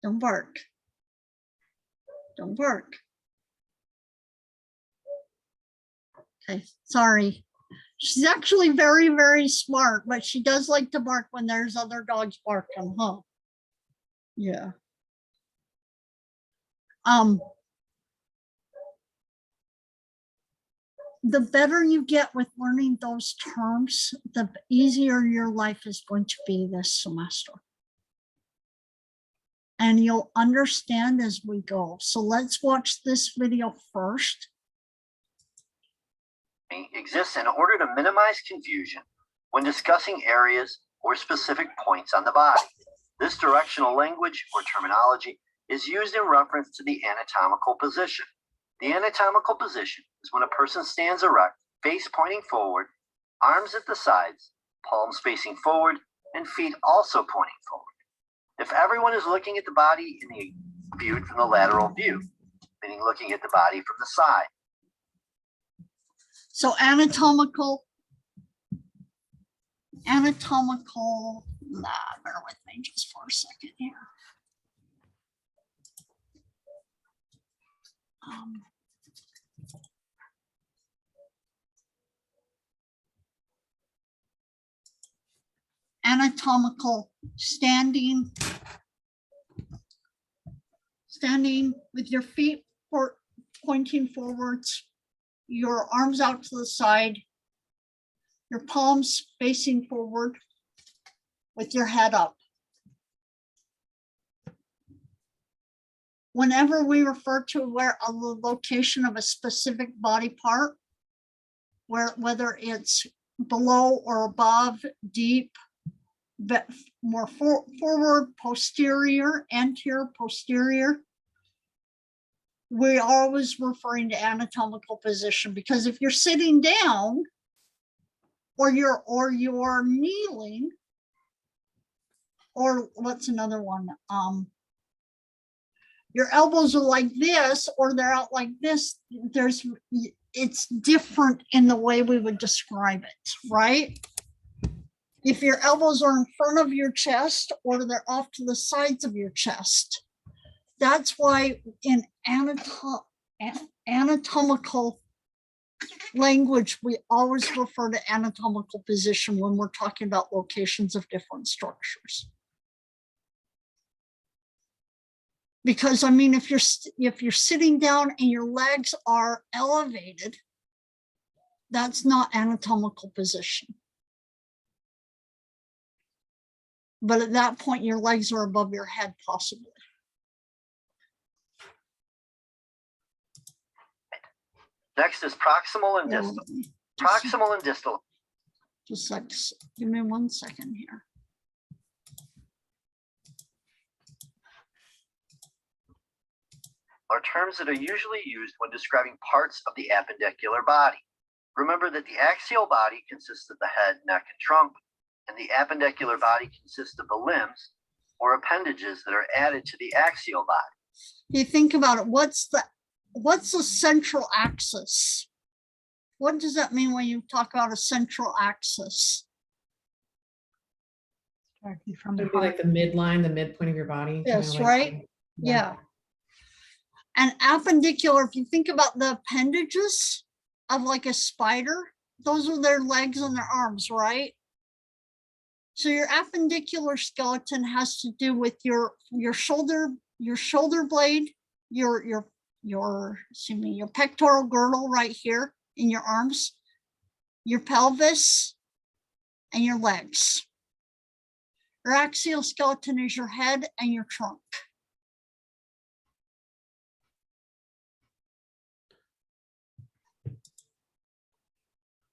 don't bark, don't bark. Okay, sorry. She's actually very, very smart, but she does like to bark when there's other dogs barking, huh? Yeah. The better you get with learning those terms, the easier your life is going to be this semester. And you'll understand as we go. So let's watch this video first. Exists in order to minimize confusion when discussing areas or specific points on the body. This directional language or terminology is used in reference to the anatomical position. The anatomical position is when a person stands erect, face pointing forward, arms at the sides, palms facing forward, and feet also pointing forward. If everyone is looking at the body in the viewed from the lateral view, meaning looking at the body from the side. So anatomical, bear with me just for a second here. Anatomical, standing with your feet pointing forwards, your arms out to the side, your palms facing forward with your head up. Whenever we refer to where a location of a specific body part, whether it's below or above, deep, but more forward, posterior, anterior, posterior, we're always referring to anatomical position, because if you're sitting down or you're kneeling, or what's another one? Your elbows are like this, or they're out like this. It's different in the way we would describe it, right? If your elbows are in front of your chest or they're off to the sides of your chest, that's why in anatomical language, we always refer to anatomical position when we're talking about locations of different structures. Because I mean, if you're sitting down and your legs are elevated, that's not anatomical position. But at that point, your legs are above your head, possibly. Next is proximal and distal. Proximal and distal. Just like, give me 1 second here. Are terms that are usually used when describing parts of the appendicular body. Remember that the axial body consists of the head, neck, and trunk, and the appendicular body consists of the limbs or appendages that are added to the axial body. You think about it, what's the central axis? What does that mean when you talk about a central axis? It'd be like the midline, the midpoint of your body. Yes, kinda like- right? Yeah. And appendicular, if you think about the appendages of like a spider, those are their legs and their arms, right? So your appendicular skeleton has to do with your shoulder blade, your pectoral girdle right here in your arms, your pelvis, and your legs. Your axial skeleton is your head and your trunk.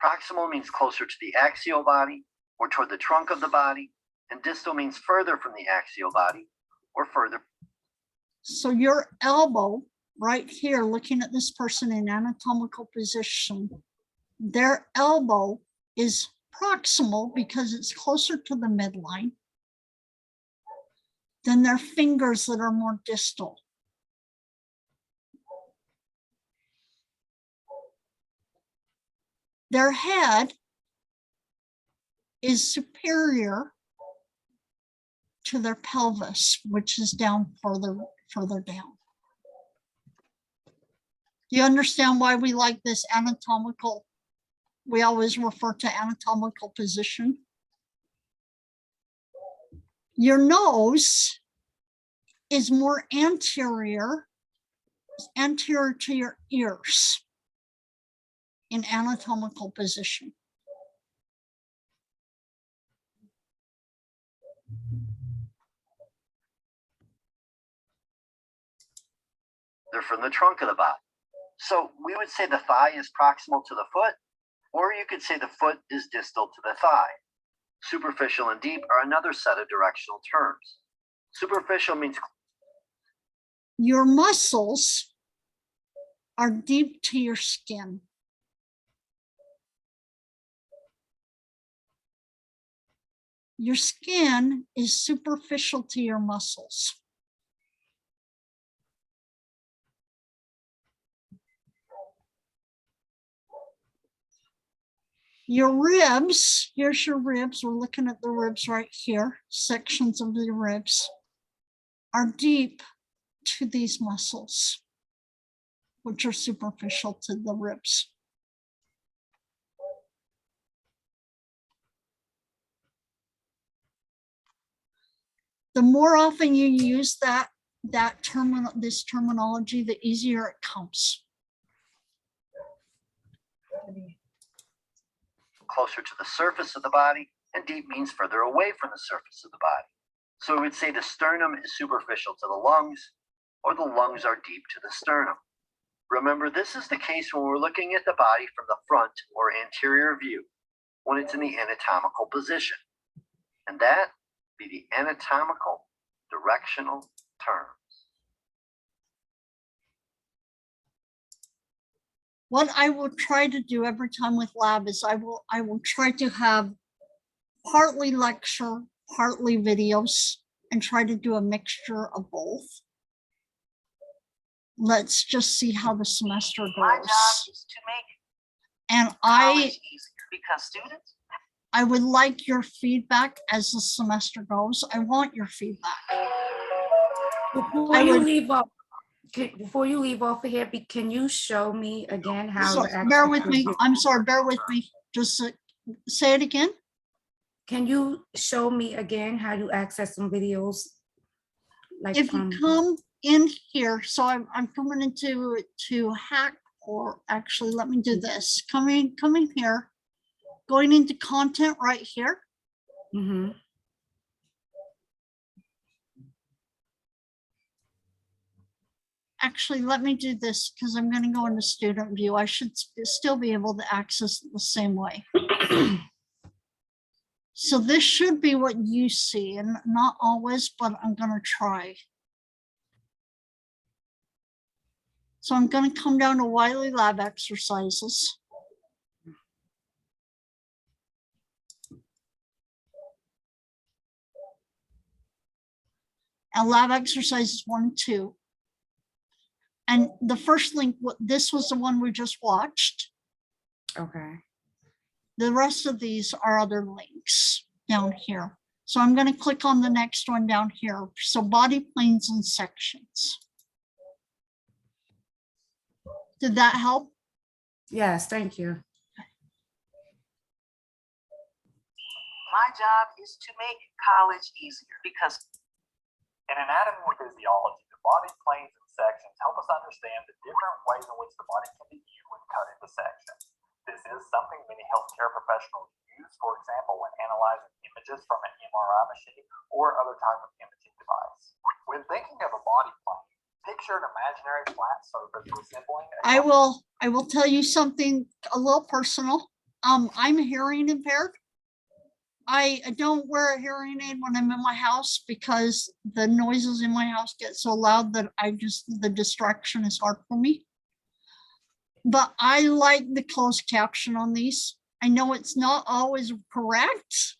Proximal means closer to the axial body or toward the trunk of the body, and distal means further from the axial body or further. So your elbow right here, looking at this person in anatomical position, their elbow is proximal because it's closer to the midline than their fingers that are more distal. Their head is superior to their pelvis, which is down further down. Do you understand why we like this anatomical? We always refer to anatomical position. Your nose is more anterior to your ears in anatomical position. They're from the trunk of the body. So we would say the thigh is proximal to the foot, or you could say the foot is distal to the thigh. Superficial and deep are another set of directional terms. Superficial means your muscles are deep to your skin. Your skin is superficial to your muscles. Your ribs, here's your ribs. We're looking at the ribs right here. Sections of the ribs are deep to these muscles, which are superficial to the ribs. The more often you use this terminology, the easier it comes. closer to the surface of the body, and deep means further away from the surface of the body. So we would say the sternum is superficial to the lungs, or the lungs are deep to the sternum. Remember, this is the case when we're looking at the body from the front or anterior view, when it's in the anatomical position. And that be the anatomical directional terms. What I will try to do every time with lab is I will try to have partly lecture, partly videos, and try to do a mixture of both. Let's just see how the semester goes. My job is to make And college easier because students. I would like your feedback as the semester goes. I want your feedback. Before you leave off of here, can you show me again how So, to access bear with me. the- I'm sorry, bear with me. Just say it again. Can you show me again how to access some videos? Like If you come in here, so I'm coming into hack, or actually let me do this. Coming here, going into content right here. Mm-hmm. Actually, let me do this because I'm going to go into student view. I should still be able to access it the same way. So this should be what you see, and not always, but I'm going to try. So I'm going to come down to Wiley lab exercises. And lab exercises 1 and 2. And the first link, this was the one we just watched. Okay. The rest of these are other links down here. So I'm going to click on the next one down here. So body planes and sections. Did that help? Yes, thank you. My job is to make college easier because in anatomy and physiology, the body planes and sections help us understand the different ways in which the body can be viewed when cut into sections. This is something many healthcare professionals use, for example, when analyzing images from an MRI machine or other type of imaging device. When thinking of a body plane, picture an imaginary flat surface resembling I will tell you something a little personal. I'm hearing impaired. I don't wear a hearing aid when I'm in my house because the noises in my house get so loud that the distraction is hard for me. But I like the closed caption on these. I know it's not always correct.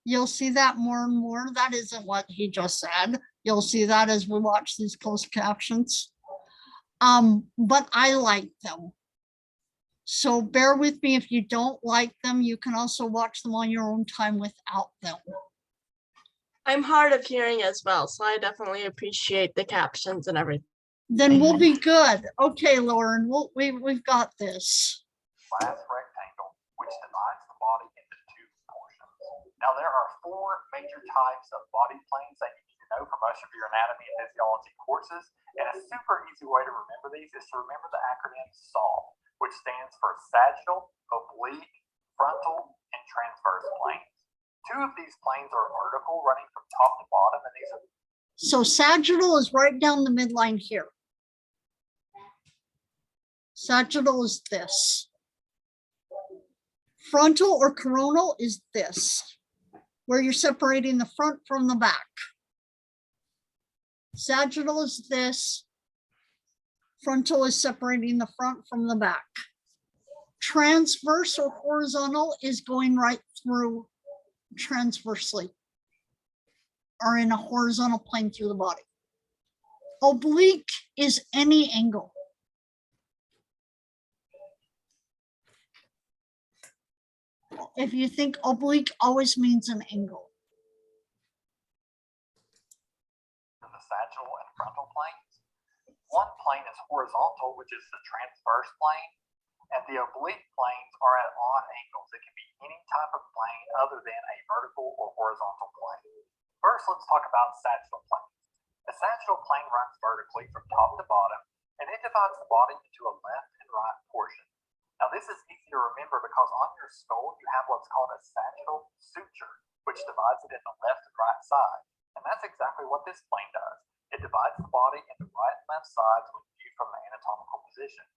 You'll see that more and more. That isn't what he just said. You'll see that as we watch these closed captions. But I like them. So bear with me if you don't like them. You can also watch them on your own time without them. I'm hard of hearing as well, so I definitely appreciate the captions and everything. Then we'll be good. Okay, Lauren, we've got this. glass rectangle, which divides the body into two portions. Now, there are 4 major types of body planes that you need to know from most of your anatomy and physiology courses. And a super easy way to remember these is to remember the acronym SAW, which stands for sagittal, oblique, frontal, and transverse planes. 2 of these planes are vertical, running from top to bottom, and these are. So sagittal is right down the midline here. Sagittal is this. Frontal or coronal is this, where you're separating the front from the back. Sagittal is this. Frontal is separating the front from the back. Transverse or horizontal is going right through transversely, or in a horizontal plane through the body. Oblique is any angle. If you think oblique always means an angle. The sagittal and frontal planes. One plane is horizontal, which is the transverse plane, and the oblique planes are at odd angles. It can be any type of plane other than a vertical or horizontal plane. First, let's talk about sagittal planes. A sagittal plane runs vertically from top to bottom, and it divides the body into a left and right portion. Now, this is easy to remember because on your skull, you have what's called a sagittal suture, which divides it into left and right side. And that's exactly what this plane does. It divides the body into right and left sides when viewed from the anatomical position.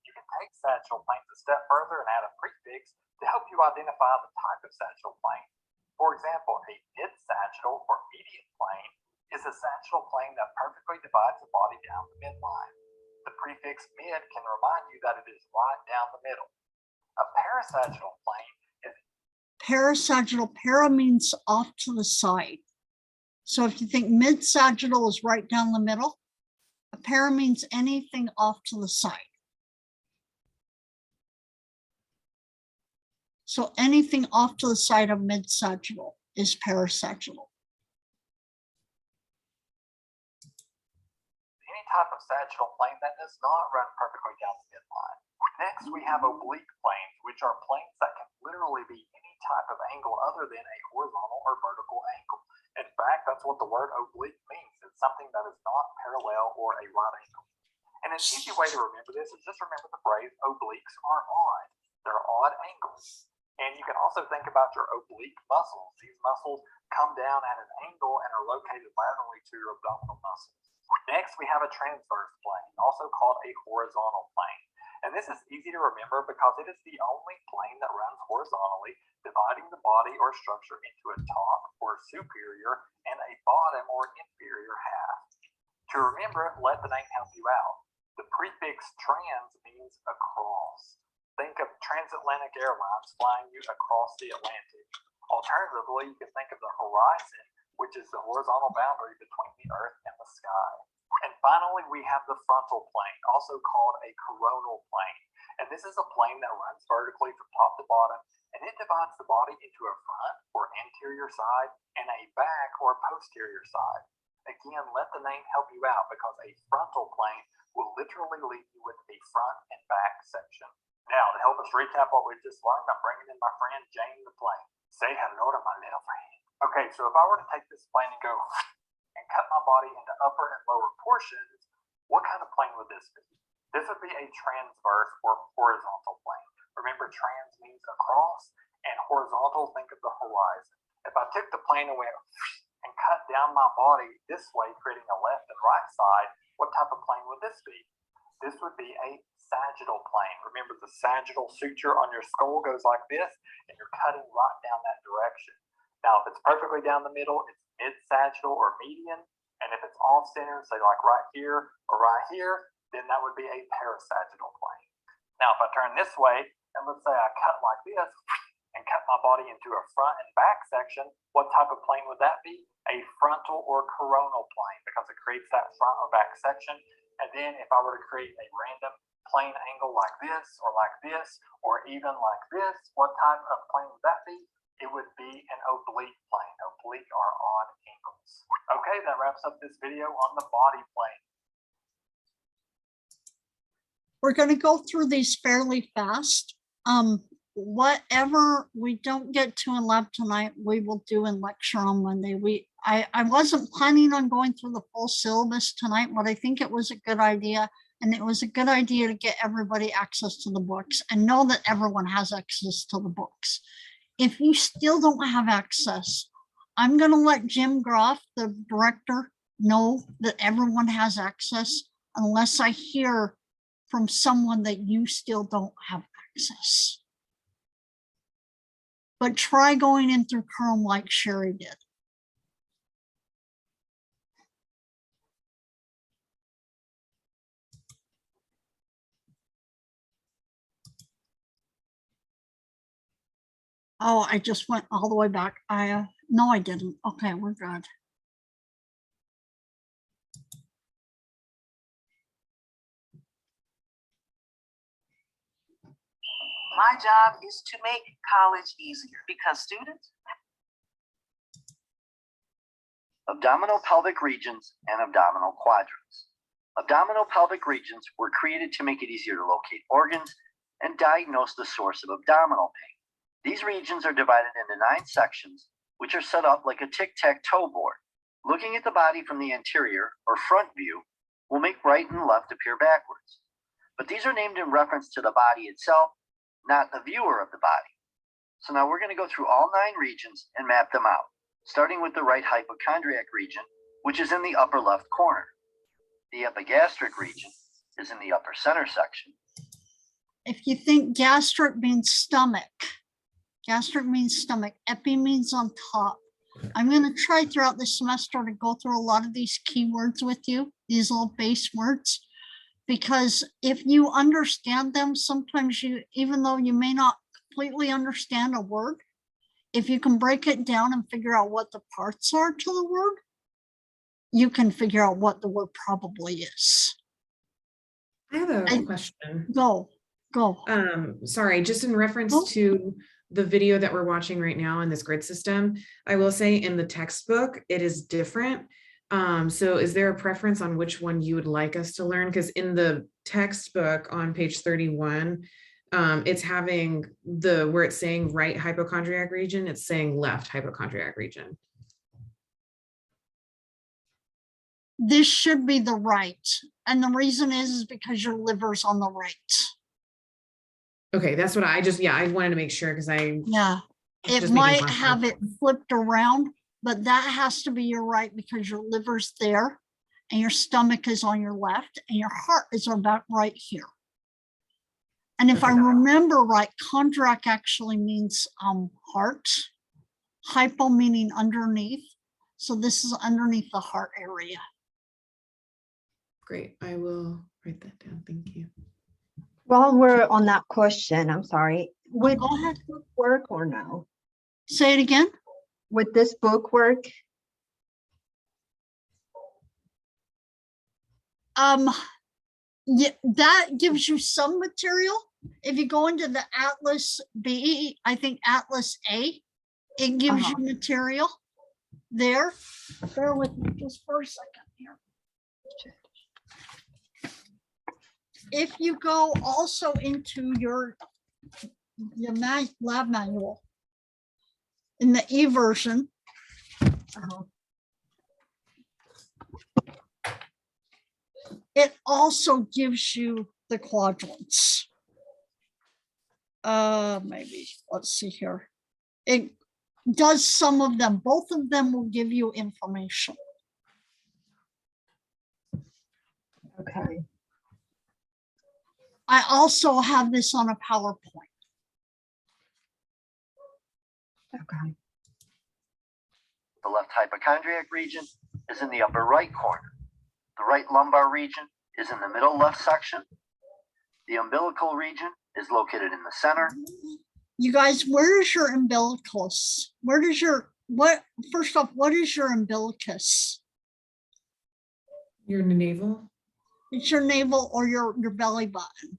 You can take sagittal planes a step further and add a prefix to help you identify the type of sagittal plane. For example, a mid-sagittal or median plane is a sagittal plane that perfectly divides the body down the midline. The prefix mid can remind you that it is right down the middle. A parasagittal plane is Parasagittal, para means off to the side. So if you think mid-sagittal is right down the middle, a para means anything off to the side. So anything off to the side of mid-sagittal is parasagittal. any type of sagittal plane that does not run perfectly down the midline. Next, we have oblique planes, which are planes that can literally be any type of angle other than a horizontal or vertical angle. In fact, that's what the word oblique means. It's something that is not parallel or a right angle. And an easy way to remember this is just remember the phrase obliques are odd. They're odd angles. And you can also think about your oblique muscles. These muscles come down at an angle and are located laterally to your abdominal muscles. Next, we have a transverse plane, also called a horizontal plane. And this is easy to remember because it is the only plane that runs horizontally, dividing the body or structure into a top or superior and a bottom or inferior half. To remember it, let the name help you out. The prefix trans means across. Think of transatlantic airlines flying you across the Atlantic. Alternatively, you can think of the horizon, which is the horizontal boundary between the earth and the sky. And finally, we have the frontal plane, also called a coronal plane. And this is a plane that runs vertically from top to bottom, and it divides the body into a front or anterior side and a back or posterior side. Again, let the name help you out because a frontal plane will literally leave you with a front and back section. Now, to help us recap what we've just learned, I'm bringing in my friend Jane the plane. Say hello to my little friend. Okay, so if I were to take this plane and go and cut my body into upper and lower portions, what kind of plane would this be? This would be a transverse or horizontal plane. Remember, trans means across, and horizontal, think of the horizon. If I took the plane and went and cut down my body this way, creating a left and right side, what type of plane would this be? This would be a sagittal plane. Remember, the sagittal suture on your skull goes like this, and you're cutting right down that direction. Now, if it's perfectly down the middle, it's mid-sagittal or median, and if it's off-center, say like right here or right here, then that would be a parasagittal plane. Now, if I turn this way, and let's say I cut like this, and cut my body into a front and back section, what type of plane would that be? A frontal or coronal plane, because it creates that front or back section. And then if I were to create a random plane angle like this, or even like this, what type of plane would that be? It would be an oblique plane. Oblique are odd angles. Okay, that wraps up this video on the body plane. We're going to go through these fairly fast. Whatever we don't get to in lab tonight, we will do in lecture on Monday. I wasn't planning on going through the full syllabus tonight, but I think it was a good idea. And it was a good idea to get everybody access to the books and know that everyone has access to the books. If you still don't have access, I'm going to let Jim Groff, the director, know that everyone has access unless I hear from someone that you still don't have access. But try going in through Chrome like Sherry did. Oh, I just went all the way back. No, I didn't. Okay, we're good. My job is to make college easier because students. Abdominal pelvic regions and abdominal quadrants. Abdominal pelvic regions were created to make it easier to locate organs and diagnose the source of abdominal pain. These regions are divided into 9 sections, which are set up like a tic-tac-toe board. Looking at the body from the anterior or front view will make right and left appear backwards. but these are named in reference to the body itself, not the viewer of the body. So now we're going to go through all 9 regions and map them out, starting with the right hypochondriac region, which is in the upper left corner. The epigastric region is in the upper center section. If you think gastric means stomach, epi means on top. I'm going to try throughout the semester to go through a lot of these keywords with you, these little base words, because if you understand them, sometimes you, even though you may not completely understand a word, if you can break it down and figure out what the parts are to the word, you can figure out what the word probably is. I have a question. Go. Sorry, just in reference to the video that we're watching right now in this grid system, I will say in the textbook, it is different. So is there a preference on which one you would like us to learn? Because in the textbook on page 31, it's having where it's saying right hypochondriac region, it's saying left hypochondriac region. This should be the right. And the reason is because your liver's on the right. Okay, that's what I wanted to make sure because it might have it flipped around, but that has to be your right because your liver's there and your stomach is on your left and your heart is about right here. And if I remember right, chondriac actually means heart, hypo meaning underneath. So this is underneath the heart area. Great, I will write that down, thank you. While we're on that question, I'm sorry, would Go ahead. this book work or no? Say it again. Would this book work? Yeah, that gives you some material. If you go into the Atlas B, I think Atlas A, it gives you material there. Bear with me just for a second here. If you go also into your lab manual in the E version, it also gives you the quadrants. Maybe, let's see here. It does some of them. Both of them will give you information. Okay. I also have this on a PowerPoint. Okay. The left hypochondriac region is in the upper right corner. The right lumbar region is in the middle left section. The umbilical region is located in the center. You guys, where is your umbilicus? Where does your, first off, what is your umbilicus? Your navel? It's your navel or your belly button.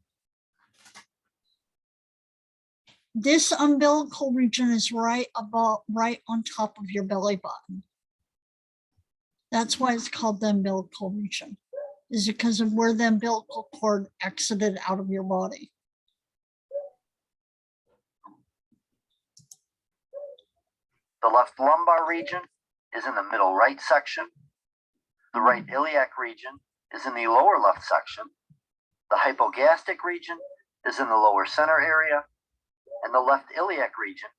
This umbilical region is right on top of your belly button. That's why it's called the umbilical region, is because of where the umbilical cord exited out of your body. The left lumbar region is in the middle right section. The right iliac region is in the lower left section. The hypogastric region is in the lower center area. And the left iliac region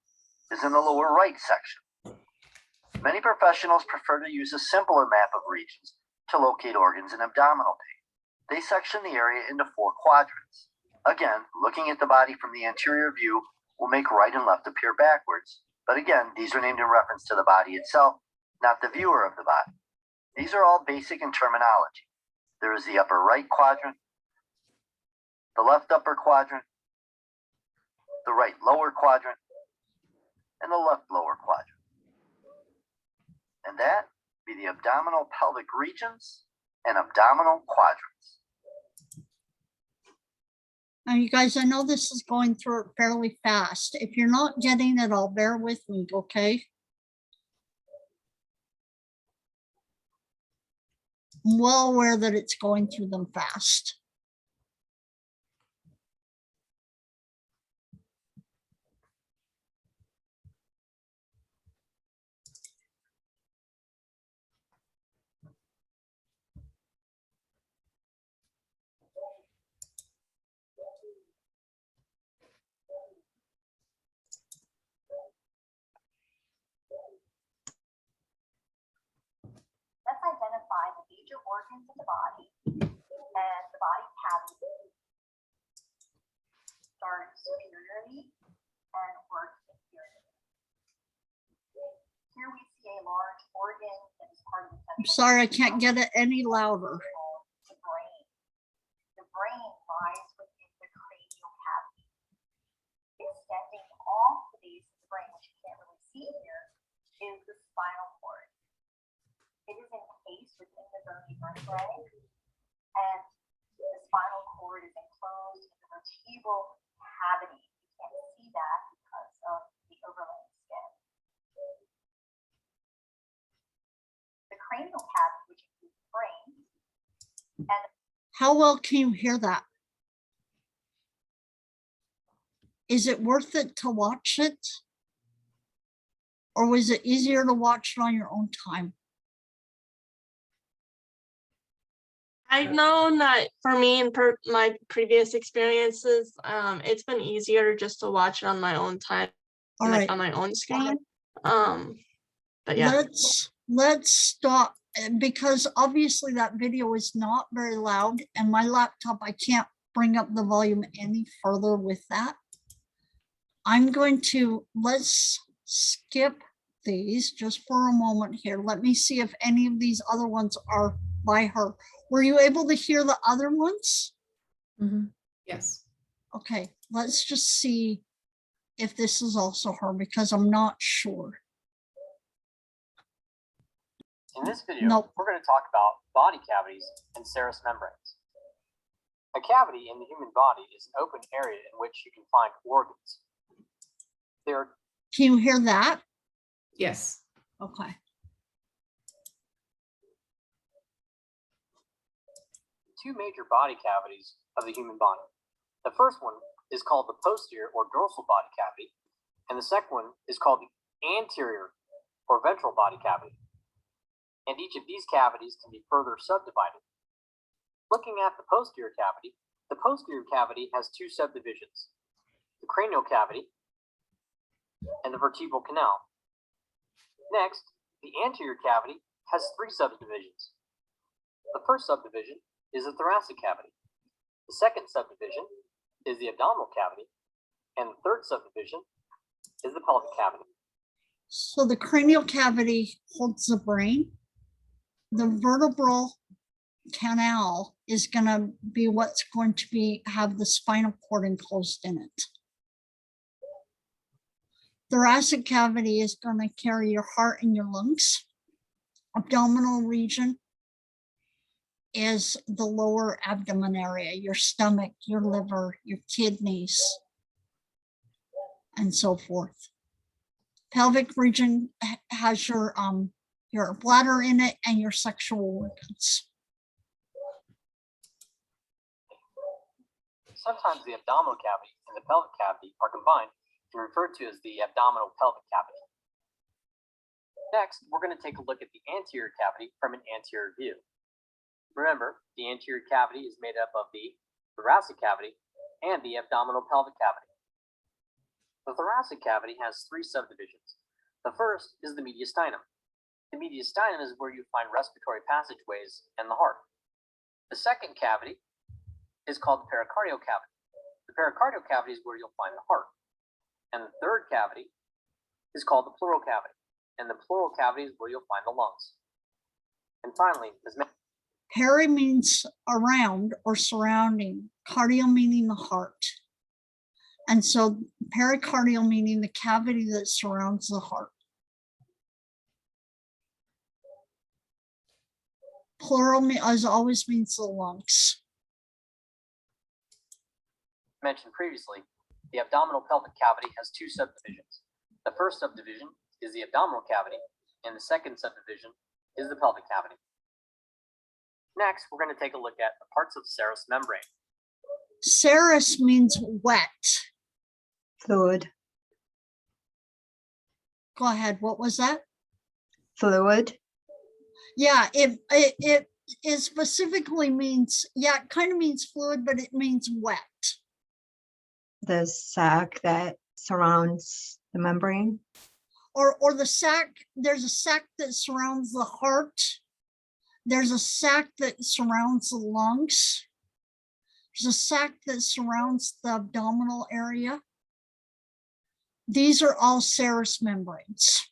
is in the lower right section. Many professionals prefer to use a simpler map of regions to locate organs in abdominal pain. They section the area into 4 quadrants. Again, looking at the body from the anterior view will make right and left appear backwards. But again, these are named in reference to the body itself, not the viewer of the body. These are all basic in terminology. There is the upper right quadrant, the left upper quadrant, the right lower quadrant, and the left lower quadrant. And that be the abdominal pelvic regions and abdominal quadrants. Now, you guys, I know this is going through it fairly fast. If you're not getting it all, bear with me, okay? I'm well aware that it's going through them fast. major organs of the body, and the body cavity start superiorly and work inferiorly. Here we see a large organ that is part of the I'm sorry, I can't get it any louder. the brain. The brain lies within the cranial cavity. Extending off the base of the brain, which you can't really see here, is the spinal cord. It is encased within the bony vertebrae, and the spinal cord is enclosed in the vertebral cavity. You can't see that because of the overlaying skin. The cranial cavity, which includes the brain, and How well can you hear that? Is it worth it to watch it? Or was it easier to watch it on your own time? I've known that for me and my previous experiences, it's been easier just to watch it on my own time, All like right. on my own screen. But yeah. Let's stop because obviously that video is not very loud and my laptop, I can't bring up the volume any further with that. I'm going to, let's skip these just for a moment here. Let me see if any of these other ones are by her. Were you able to hear the other ones? Yes. Okay, let's just see if this is also her because I'm not sure. In this video, Nope. we're going to talk about body cavities and serous membranes. A cavity in the human body is an open area in which you can find organs. There are Can you hear that? Yes. Okay. two major body cavities of the human body. The first one is called the posterior or dorsal body cavity, and the second one is called the anterior or ventral body cavity. And each of these cavities can be further subdivided. Looking at the posterior cavity has two subdivisions, the cranial cavity and the vertebral canal. Next, the anterior cavity has three subdivisions. The first subdivision is the thoracic cavity. The second subdivision is the abdominal cavity, and the third subdivision is the pelvic cavity. So the cranial cavity holds the brain. The vertebral canal is going to be what's going to be have the spinal cord enclosed in it. Thoracic cavity is going to carry your heart and your lungs. Abdominal region is the lower abdomen area, your stomach, your liver, your kidneys, and so forth. Pelvic region has your bladder in it and your sexual organs. Sometimes the abdominal cavity and the pelvic cavity are combined and referred to as the abdominal pelvic cavity. Next, we're going to take a look at the anterior cavity from an anterior view. Remember, the anterior cavity is made up of the thoracic cavity and the abdominal pelvic cavity. The thoracic cavity has three subdivisions. The first is the mediastinum. The mediastinum is where you find respiratory passageways and the heart. The second cavity is called the pericardial cavity. The pericardial cavity is where you'll find the heart. And the third cavity is called the pleural cavity. And the pleural cavity is where you'll find the lungs. And finally, as mentioned, Peri means around or surrounding, cardial meaning the heart. And so pericardial meaning the cavity that surrounds the heart. Pleural as always means the lungs. mentioned previously, the abdominal pelvic cavity has two subdivisions. The first subdivision is the abdominal cavity, and the second subdivision is the pelvic cavity. Next, we're going to take a look at the parts of the serous membrane. Serous means wet. Fluid. Go ahead. What was that? Fluid. Yeah, it specifically means, yeah, it kind of means fluid, but it means wet. The sac that surrounds the membrane. Or the sac, there's a sac that surrounds the heart there's a sac that surrounds the lungs. There's a sac that surrounds the abdominal area. These are all serous membranes.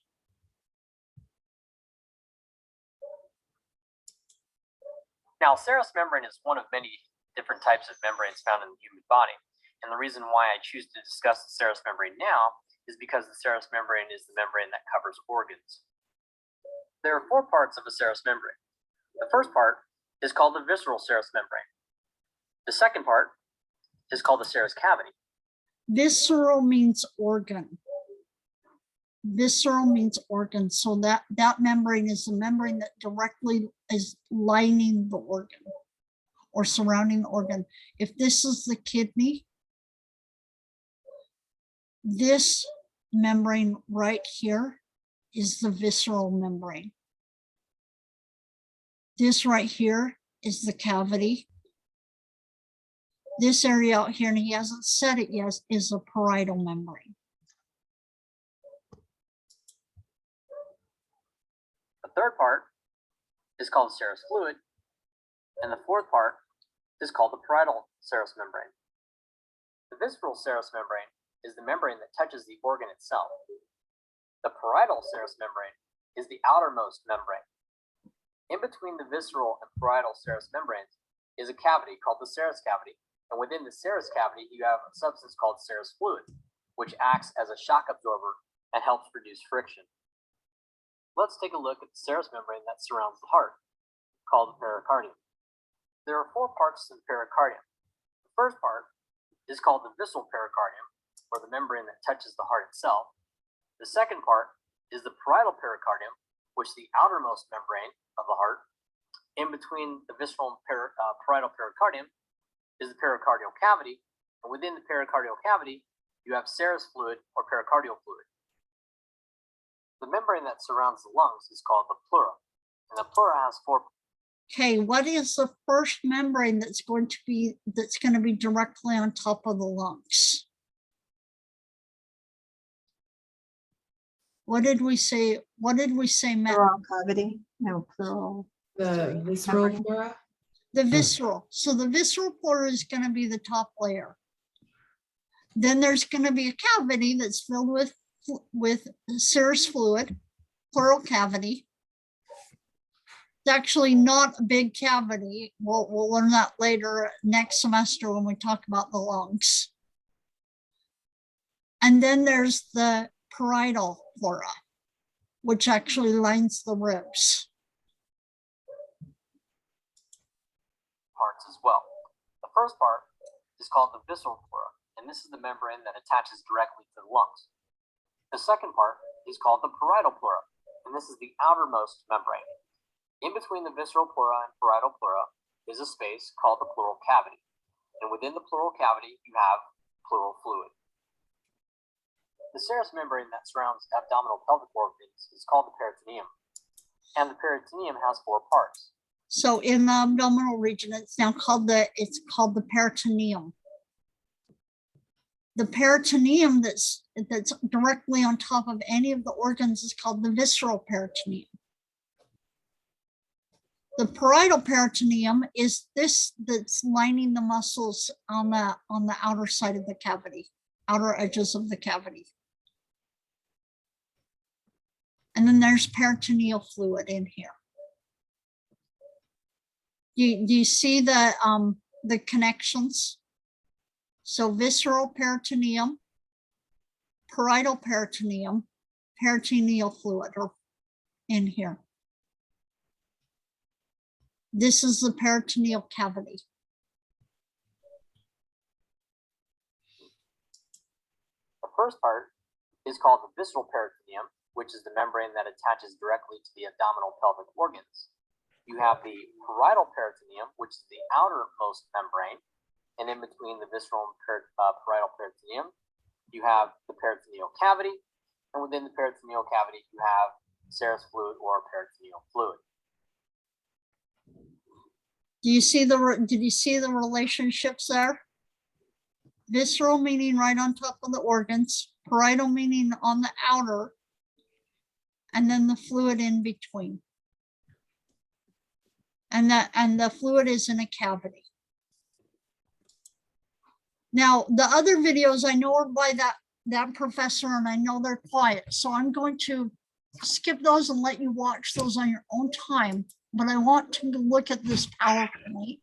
Now, serous membrane is one of many different types of membranes found in the human body. And the reason why I choose to discuss the serous membrane now is because the serous membrane is the membrane that covers organs. There are 4 parts of a serous membrane. The first part is called the visceral serous membrane. The second part is called the serous cavity. Visceral means organ. Visceral means organ. So that membrane is the membrane that directly is lining the organ or surrounding the organ. If this is the kidney, this membrane right here is the visceral membrane. This right here is the cavity. This area out here, and he hasn't said it yet, is a parietal membrane. The third part is called the serous fluid, and the fourth part is called the parietal serous membrane. The visceral serous membrane is the membrane that touches the organ itself. The parietal serous membrane is the outermost membrane. In between the visceral and parietal serous membranes is a cavity called the serous cavity, and within the serous cavity you have a substance called serous fluid, which acts as a shock absorber and helps reduce friction. Let's take a look at the serous membrane that surrounds the heart, called the pericardium. There are 4 parts to the pericardium. The first part is called the visceral pericardium, or the membrane that touches the heart itself. The second part is the parietal pericardium, which is the outermost membrane of the heart. In between the visceral and parietal pericardium is the pericardial cavity, and within the pericardial cavity, you have serous fluid or pericardial fluid. The membrane that surrounds the lungs is called the pleura, and the pleura has 4. Okay, what is the first membrane that's going to be directly on top of the lungs? What did we say? What did we say, Matt? Pleural cavity, no plural. The visceral flora. The visceral. So the visceral pleura is going to be the top layer. Then there's going to be a cavity that's filled with serous fluid, pleural cavity. It's actually not a big cavity. We'll learn that later next semester when we talk about the lungs. And then there's the parietal pleura, which actually lines the ribs. Parts as well. The first part is called the visceral pleura, and this is the membrane that attaches directly to the lungs. The second part is called the parietal pleura, and this is the outermost membrane. In between the visceral pleura and parietal pleura is a space called the pleural cavity, and within the pleural cavity you have pleural fluid. The serous membrane that surrounds abdominal pelvic organs is called the peritoneum, and the peritoneum has 4 parts. So in the abdominal region, it's now called the peritoneum. The peritoneum that's directly on top of any of the organs is called the visceral peritoneum. The parietal peritoneum is this that's lining the muscles on the outer side of the cavity, outer edges of the cavity. And then there's peritoneal fluid in here. Do you see the connections? So visceral peritoneum, parietal peritoneum, peritoneal fluid are in here. This is the peritoneal cavity. The first part is called the visceral peritoneum, which is the membrane that attaches directly to the abdominal pelvic organs. You have the parietal peritoneum, which is the outermost membrane, and in between the visceral and parietal peritoneum, you have the peritoneal cavity, and within the peritoneal cavity, you have serous fluid or peritoneal fluid. Did you see the relationships there? Visceral meaning right on top of the organs, parietal meaning on the outer, and then the fluid in between. And the fluid is in a cavity. Now, the other videos I know are by that professor, and I know they're quiet. So I'm going to skip those and let you watch those on your own time. But I want to look at this PowerPoint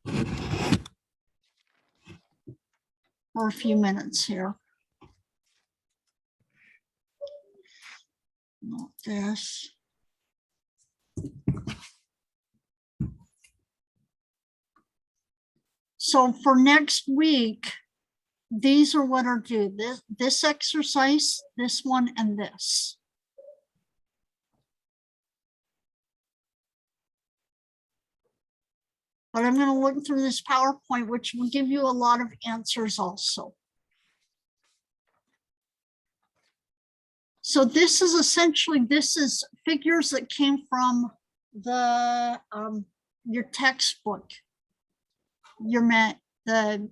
for a few minutes here. Not this. So for next week, these are what are due. This exercise, this one, and this. But I'm going to look through this PowerPoint, which will give you a lot of answers also. So this is essentially, this is figures that came from the your textbook, the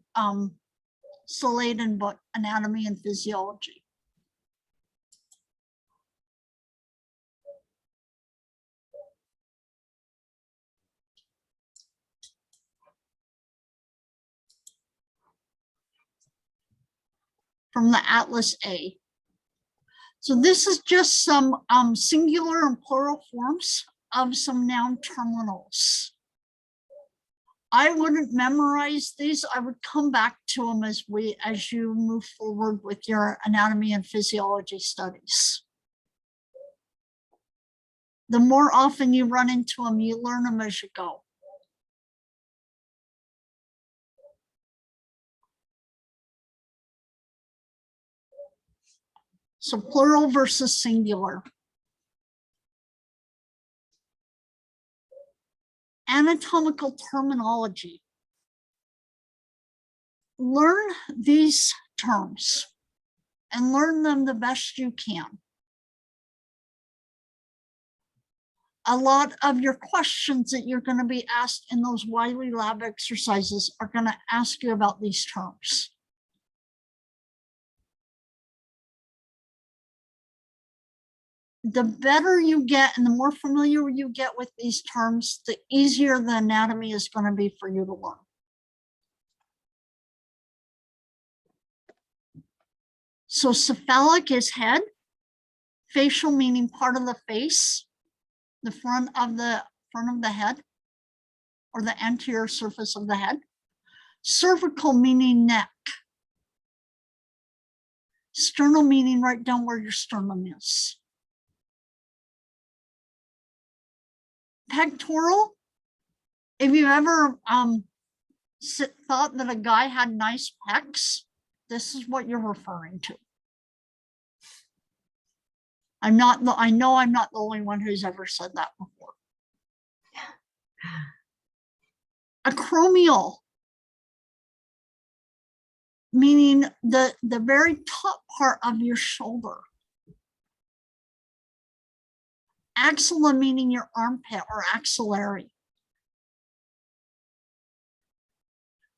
Sladen book, Anatomy and Physiology. From the Atlas A. So this is just some singular and plural forms of some noun terminals. I wouldn't memorize these. I would come back to them as you move forward with your anatomy and physiology studies. The more often you run into them, you learn them as you go. So plural versus singular. Anatomical terminology. Learn these terms and learn them the best you can. A lot of your questions that you're going to be asked in those Wiley lab exercises are going to ask you about these terms. The better you get and the more familiar you get with these terms, the easier the anatomy is going to be for you to learn. So cephalic is head, facial meaning part of the face, the front of the head, or the anterior surface of the head. Cervical meaning neck. Sternal meaning right down where your sternum is. Pectoral, if you ever thought that a guy had nice pecs, this is what you're referring to. I know I'm not the only one who's ever said that before. Acromial, meaning the very top part of your shoulder. Axilla meaning your armpit or axillary.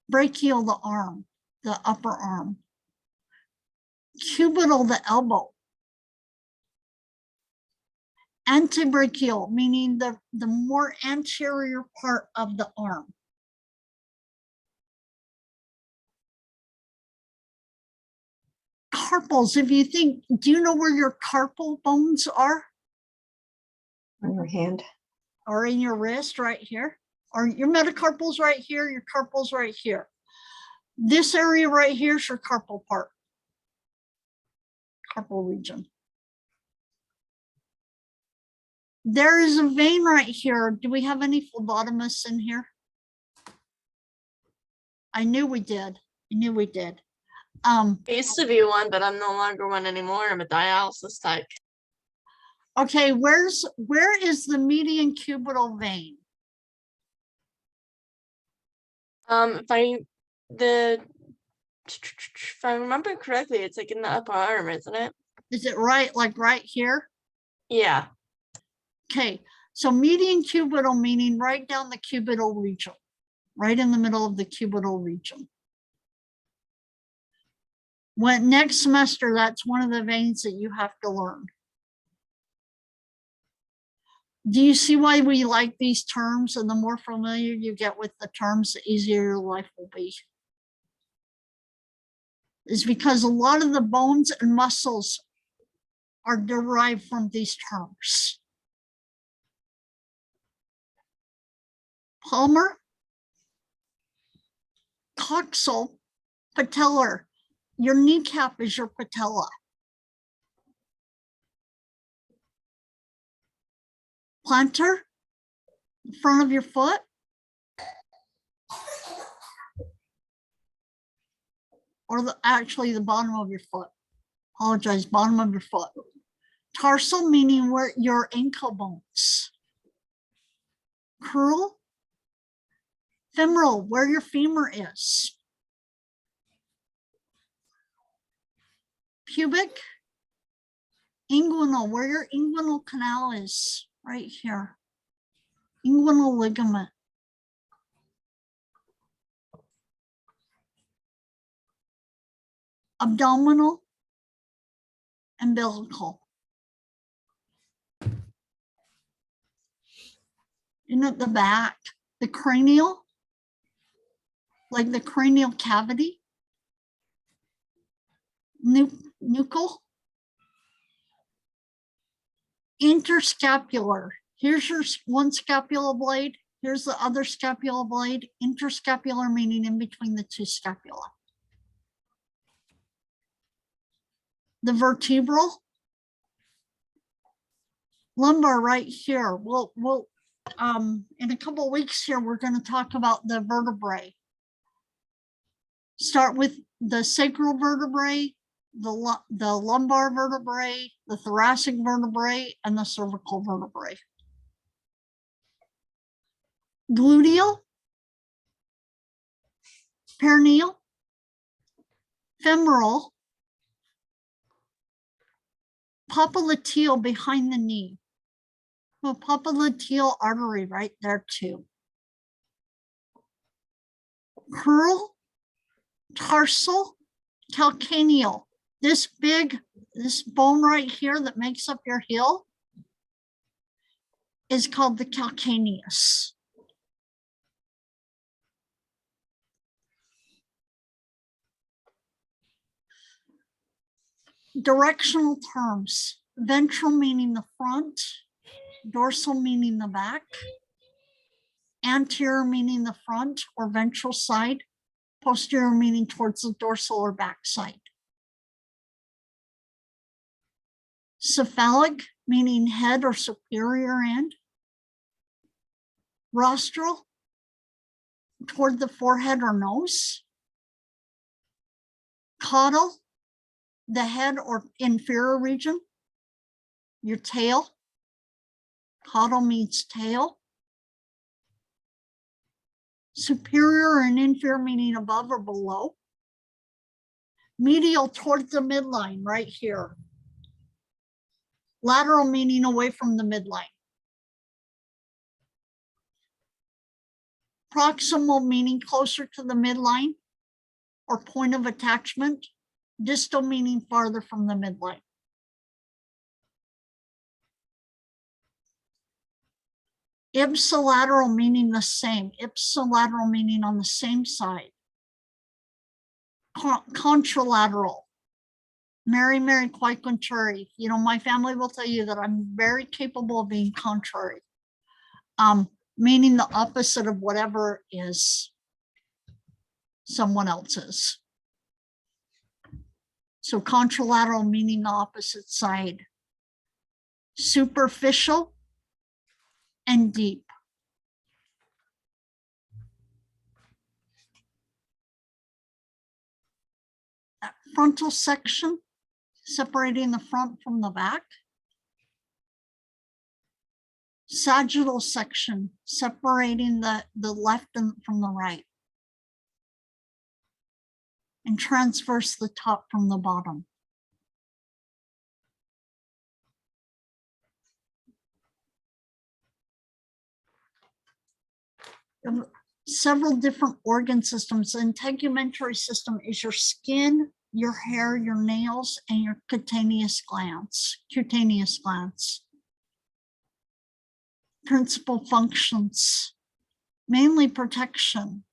Brachial, the arm, the upper arm. Cubital, the elbow. Antebrachial, meaning the more anterior part of the arm. Carpals, if you think, do you know where your carpal bones are? On your hand. Or in your wrist right here? Or your metacarpals right here, your carpals right here. This area right here is your carpal part. Carpal region. There is a vein right here. Do we have any phlebotomists in here? I knew we did. I knew we did. I used to be one, but I'm no longer one anymore. I'm a dialysis tech. Okay, where is the median cubital vein? If I remember correctly, it's like in the upper arm, isn't it? Is it right here? Yeah. Okay, so median cubital meaning right down the cubital region, right in the middle of the cubital region. When next semester, that's one of the veins that you have to learn. Do you see why we like these terms? And the more familiar you get with the terms, the easier your life will be. Is because a lot of the bones and muscles are derived from these terms. Palmar, coxal, patellar. Your kneecap is your patella. Plantar, the front of your foot. Or actually the bottom of your foot. Apologize, bottom of your foot. Tarsal, meaning where your ankle bones. Crural, femoral, where your femur is. Pubic, inguinal, where your inguinal canal is, right here. Inguinal ligament. Abdominal, umbilical. And at the back, the cranial, like the cranial cavity. Nuchal. Interscapular. Here's your one scapula blade. Here's the other scapula blade. Interscapular meaning in between the two scapula. The vertebral. Lumbar right here. We'll in a couple of weeks here, we're going to talk about the vertebrae. Start with the sacral vertebrae, the lumbar vertebrae, the thoracic vertebrae, and the cervical vertebrae. Gluteal, perineal, femoral, popliteal behind the knee. Well, popliteal artery right there too. Crural, tarsal, calcaneal. This bone right here that makes up your heel is called the calcaneus. Directional terms. Ventral meaning the front, dorsal meaning the back, anterior meaning the front or ventral side, posterior meaning towards the dorsal or back side. Cephalic meaning head or superior end. Rostral, toward the forehead or nose. Caudal, the head or inferior region. Your tail. Caudal means tail. Superior and inferior meaning above or below. Medial towards the midline right here. Lateral meaning away from the midline. Proximal meaning closer to the midline or point of attachment. Distal meaning farther from the midline. Ipsilateral meaning the same. Ipsilateral meaning on the same side. Contralateral. Mary, quite contrary. You know, my family will tell you that I'm very capable of being contrary. Meaning the opposite of whatever is someone else's. So contralateral meaning the opposite side. Superficial and deep. That frontal section, separating the front from the back. Sagittal section, separating the left from the right. And transverse the top from the bottom. Several different organ systems. The integumentary system is your skin, your hair, your nails, and your cutaneous glands. principal functions, mainly protection.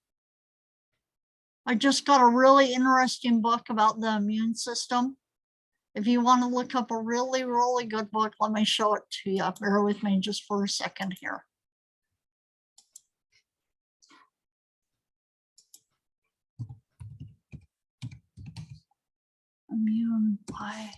I just got a really interesting book about the immune system. If you want to look up a really, really good book, let me show it to you. Bear with me just for a second here. Immune by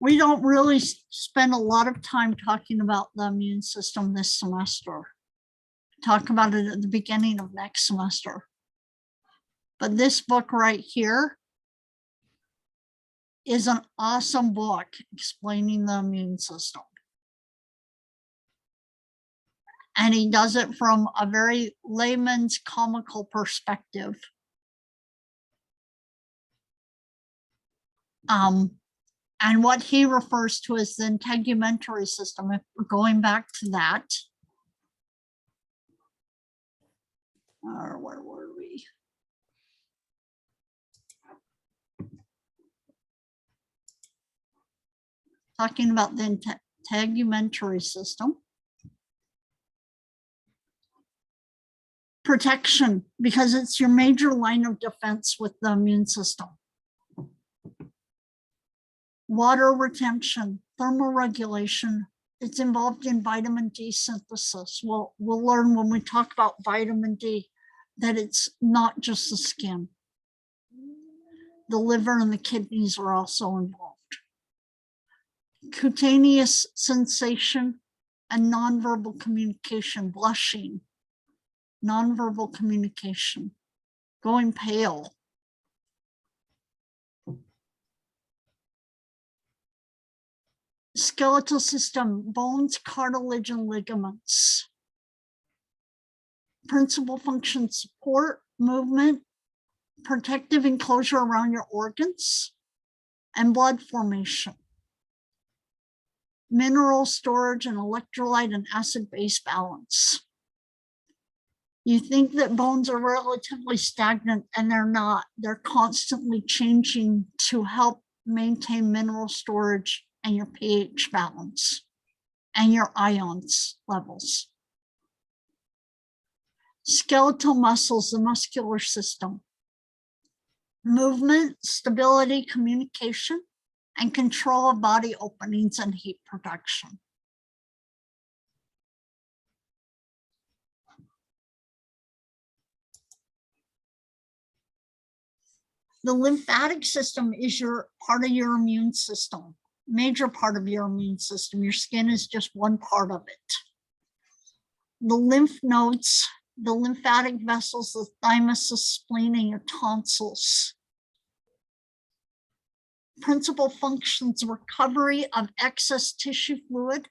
we don't really spend a lot of time talking about the immune system this semester. Talk about it at the beginning of next semester. But this book right here is an awesome book explaining the immune system. And he does it from a very layman's comical perspective. And what he refers to as the integumentary system, if we're going back to that, or where were we? Talking about the integumentary system. Protection, because it's your major line of defense with the immune system. Water retention, thermoregulation, it's involved in vitamin D synthesis. We'll learn when we talk about vitamin D that it's not just the skin. The liver and the kidneys are also involved. Cutaneous sensation and nonverbal communication, blushing, nonverbal communication, going pale. Skeletal system, bones, cartilage, and ligaments. Principal function, support, movement, protective enclosure around your organs, and blood formation. Mineral storage and electrolyte and acid-base balance. You think that bones are relatively stagnant, and they're not. They're constantly changing to help maintain mineral storage and your pH balance and your ions levels. Skeletal muscles, the muscular system. Movement, stability, communication, and control of body openings and heat production. The lymphatic system is your part of your immune system, major part of your immune system. Your skin is just one part of it. The lymph nodes, the lymphatic vessels, the thymus, the spleen, and your tonsils. Principal functions: recovery of excess tissue fluid,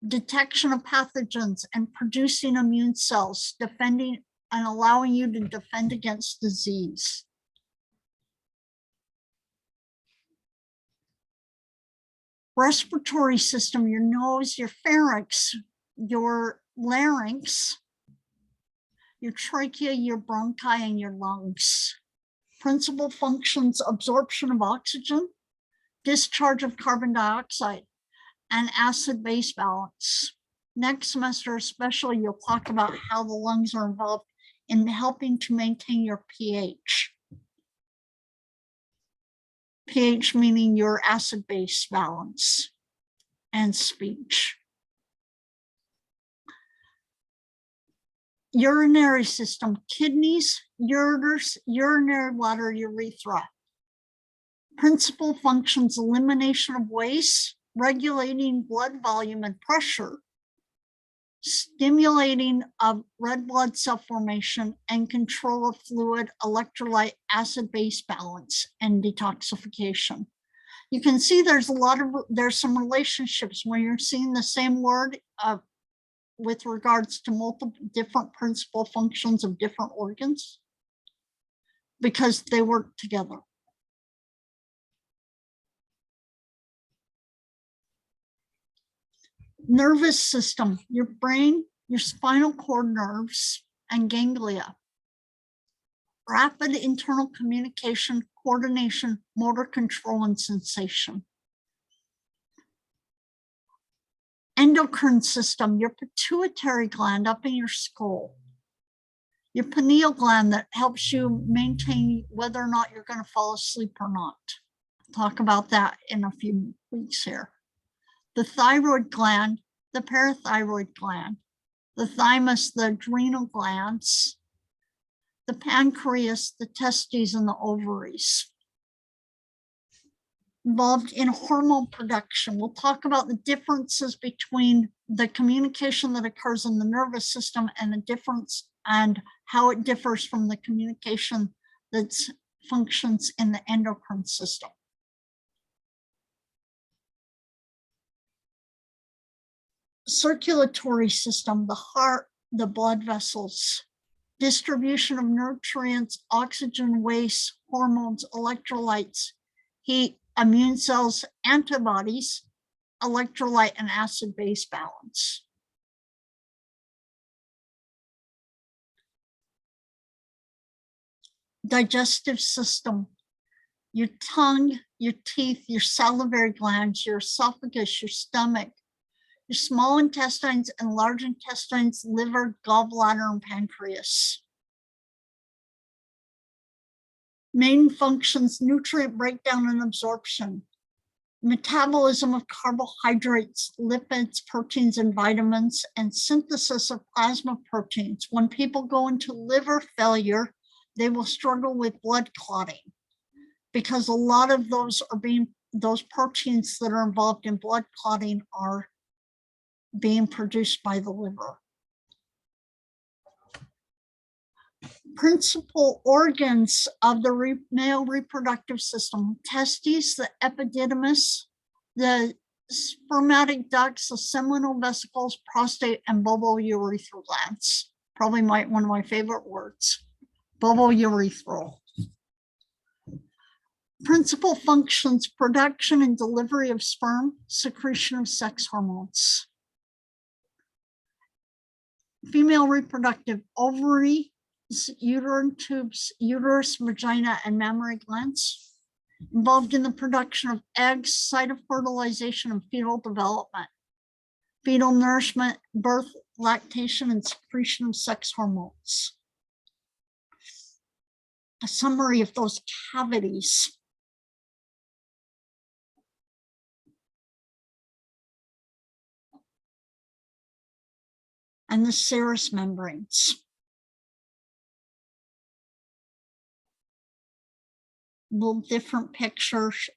detection of pathogens, and producing immune cells, defending and allowing you to defend against disease. Respiratory system, your nose, your pharynx, your larynx, your trachea, your bronchi, and your lungs. Principal functions: absorption of oxygen, discharge of carbon dioxide, and acid-base balance. Next semester especially, you'll talk about how the lungs are involved in helping to maintain your pH. pH meaning your acid-base balance and speech. Urinary system: kidneys, ureters, urinary bladder, urethra. Principal functions: elimination of waste, regulating blood volume and pressure, stimulating of red blood cell formation, and control of fluid, electrolyte, acid-base balance, and detoxification. You can see there's some relationships when you're seeing the same word with regards to multiple different principal functions of different organs, because they work together. Nervous system: your brain, your spinal cord nerves, and ganglia. rapid internal communication, coordination, motor control, and sensation. Endocrine system, your pituitary gland up in your skull. Your pineal gland that helps you maintain whether or not you're going to fall asleep or not. I'll talk about that in a few weeks here. The thyroid gland, the parathyroid gland, the thymus, the adrenal glands, the pancreas, the testes, and the ovaries. Involved in hormone production. We'll talk about the differences between the communication that occurs in the nervous system and the difference and how it differs from the communication that functions in the endocrine system. Circulatory system, the heart, the blood vessels, distribution of nutrients, oxygen, waste, hormones, electrolytes, heat, immune cells, antibodies, electrolyte and acid-base balance. Digestive system, your tongue, your teeth, your salivary glands, your esophagus, your stomach, your small intestines and large intestines, liver, gallbladder, and pancreas. Main functions, nutrient breakdown and absorption, metabolism of carbohydrates, lipids, proteins, and vitamins, and synthesis of plasma proteins. When people go into liver failure, they will struggle with blood clotting because a lot of those proteins that are involved in blood clotting are being produced by the liver. Principal organs of the male reproductive system: testes, the epididymis, the spermatic ducts, the seminal vesicles, prostate, and bulbourethral glands. Probably one of my favorite words, bulbourethral. Principal functions: production and delivery of sperm, secretion of sex hormones. Female reproductive: ovary, uterine tubes, uterus, vagina, and mammary glands. Involved in the production of eggs, site of fertilization, and fetal development. Fetal nourishment, birth, lactation, and secretion of sex hormones. A summary of those cavities. And the serous membranes. Little different pictures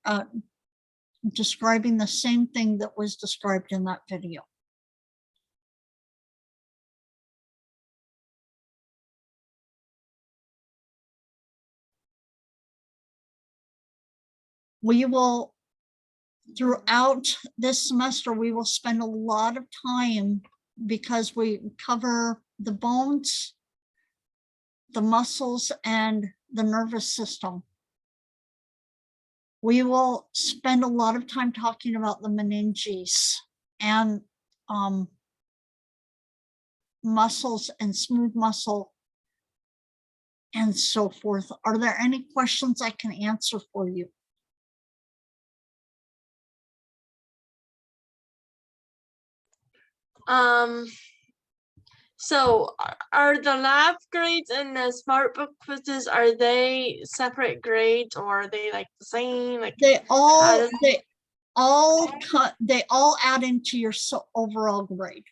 describing the same thing that was described in that video. We will, throughout this semester, we will spend a lot of time because we cover the bones, the muscles, and the nervous system. We will spend a lot of time talking about the meninges and muscles and smooth muscle and so forth. Are there any questions I can answer for you? So are the lab grades and the smart book quizzes, are they separate grades or are they like the same? Like they all add into your overall grade.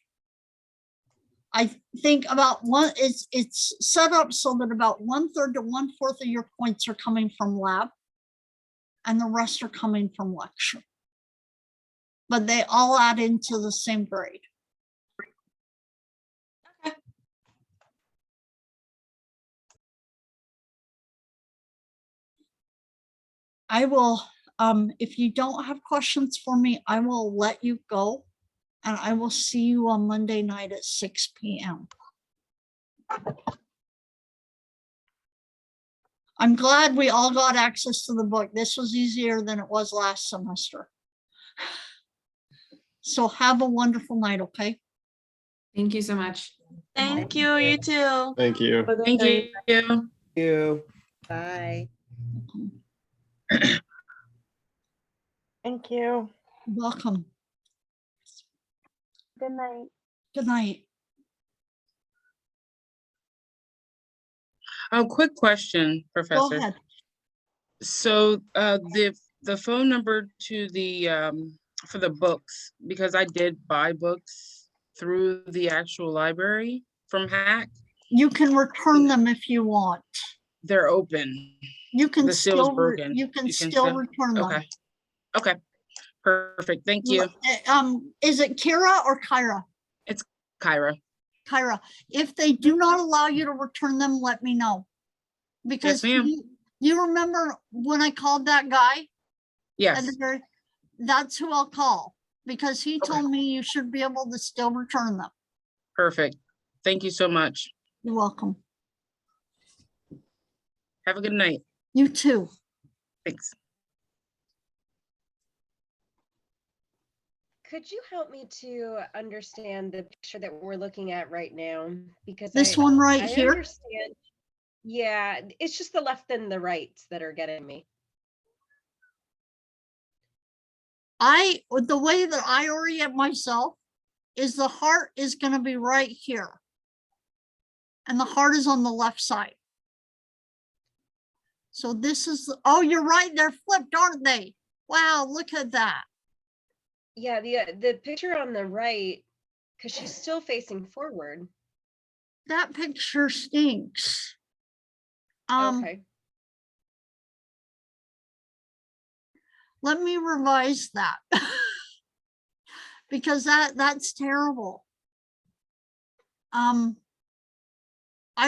I think about it's set up so that about 1/3 to 1/4 of your points are coming from lab and the rest are coming from lecture. But they all add into the same grade. Okay. I will, if you don't have questions for me, I will let you go. And I will see you on Monday night at 6 p.m. I'm glad we all got access to the book. This was easier than it was last semester. So have a wonderful night, okay? Thank you so much. Thank you, you too. Thank you. Thank you. You. Bye. Thank you. Welcome. Good night. Good night. Quick question, Go Professor. ahead. So the phone number to the for the books, because I did buy books through the actual library from Hack. You can return them if you want. They're open. You can The seal's still broken. you can still still return them. Okay. Okay. Perfect. Thank you. Is it Kira or Kyra? It's Kyra. Kyra, if they do not allow you to return them, let me know. Because ma'am. you remember when I called that guy? Yes. That's who I'll call, because he told me you should be able to still return them. Perfect. Thank you so much. You're welcome. Have a good night. You too. Thanks. Could you help me to understand the picture that we're looking at right now? Because This one right I here? understand. Yeah, it's just the left and the right that are getting me. The way that I orient myself is the heart is going to be right here. And the heart is on the left side. So this is, oh, you're right. They're flipped, aren't they? Wow, look at that. Yeah, the picture on the right, because she's still facing forward. That picture stinks. Okay. Let me revise that. Because that's terrible. I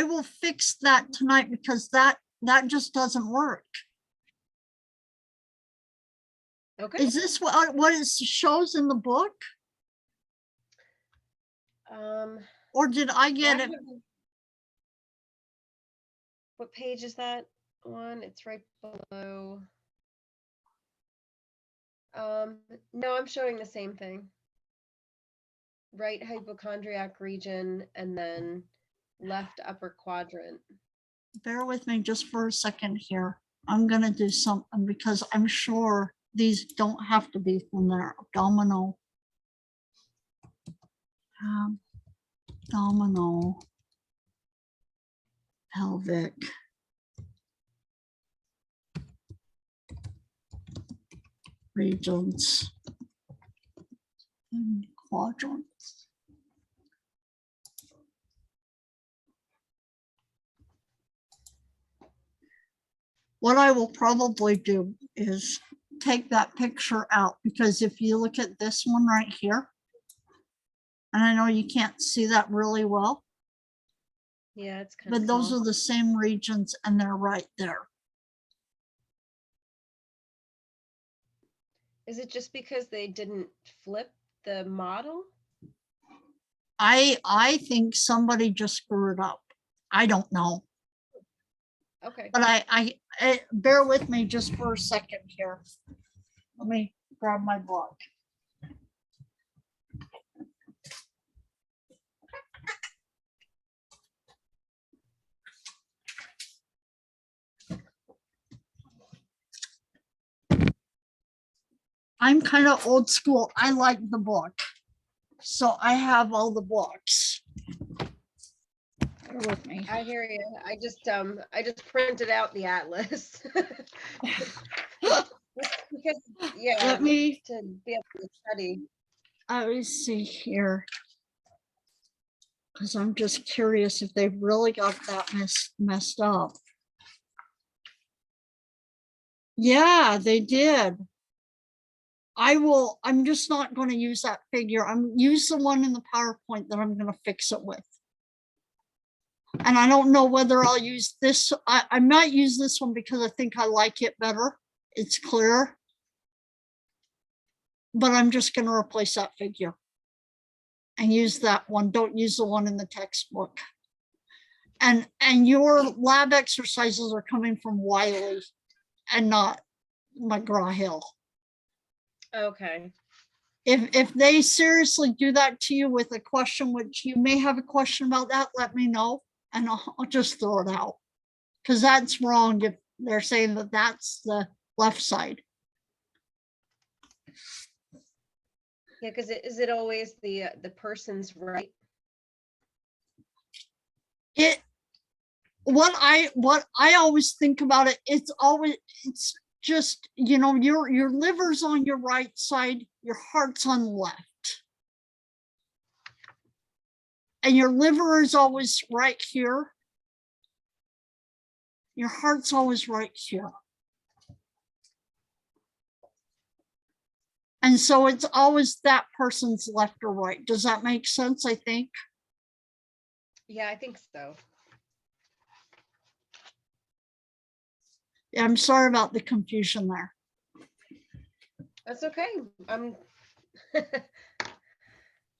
will fix that tonight, because that just doesn't work. Okay. Is this what it shows in the book? Or did I get it? What page is that on? It's right below. No, I'm showing the same thing. Right hypochondriac region and then left upper quadrant. Bear with me just for a second here. I'm gonna do something, because I'm sure these don't have to be from there. Abdominal. Abdominal. Pelvic. Regions. And quadrants. What I will probably do is take that picture out, because if you look at this one right here, and I know you can't see that really well, Yeah, it's kind of but those are the same regions and they're right there. Is it just because they didn't flip the model? I think somebody just screwed up. I don't know. Okay. But I bear with me just for a second here. Let me grab my book. I'm kind of old school. I like the book. So I have all the books. Bear with me. I hear you. I just printed out the atlas. Because yeah, Let me to be able to study. Let me see here. Because I'm just curious if they really got that messed up. Yeah, they did. I'm just not going to use that figure. Use the one in the PowerPoint that I'm going to fix it with. And I don't know whether I'll use this. I might use this one because I think I like it better. It's clear. But I'm just going to replace that figure and use that one. Don't use the one in the textbook. And your lab exercises are coming from Wiley and not McGraw-Hill. Okay. If they seriously do that to you with a question, which you may have a question about that, let me know and I'll just throw it out. Because that's wrong if they're saying that that's the left side. Yeah, because is it always the person's right? What I always think about it, it's just, you know, your liver's on your right side, your heart's on the left. And your liver is always right here. Your heart's always right here. And so it's always that person's left or right. Does that make sense, I think? Yeah, I think so. Yeah, I'm sorry about the confusion there. That's okay.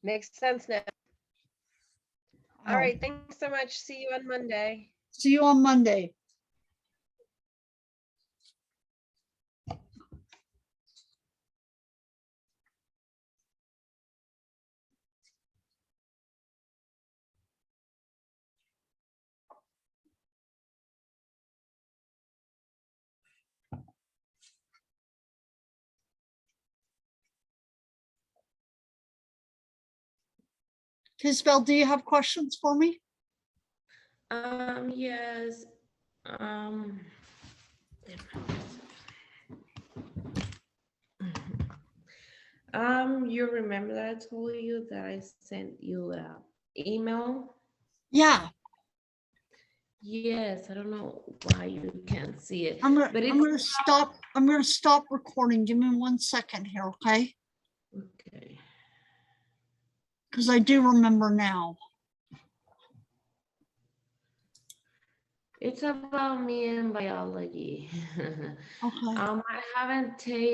Makes sense now. All right, thanks so much. See you on Monday. See you on Monday. Tisbel, do you have questions for me? Yes. You remember that I told you that I sent you a email? Yeah. Yes, I don't know why you can't see it. I'm but gonna stop recording. Give me 1 second here, okay? Okay. Because I do remember now. It's about me and biology. Okay. I haven't taken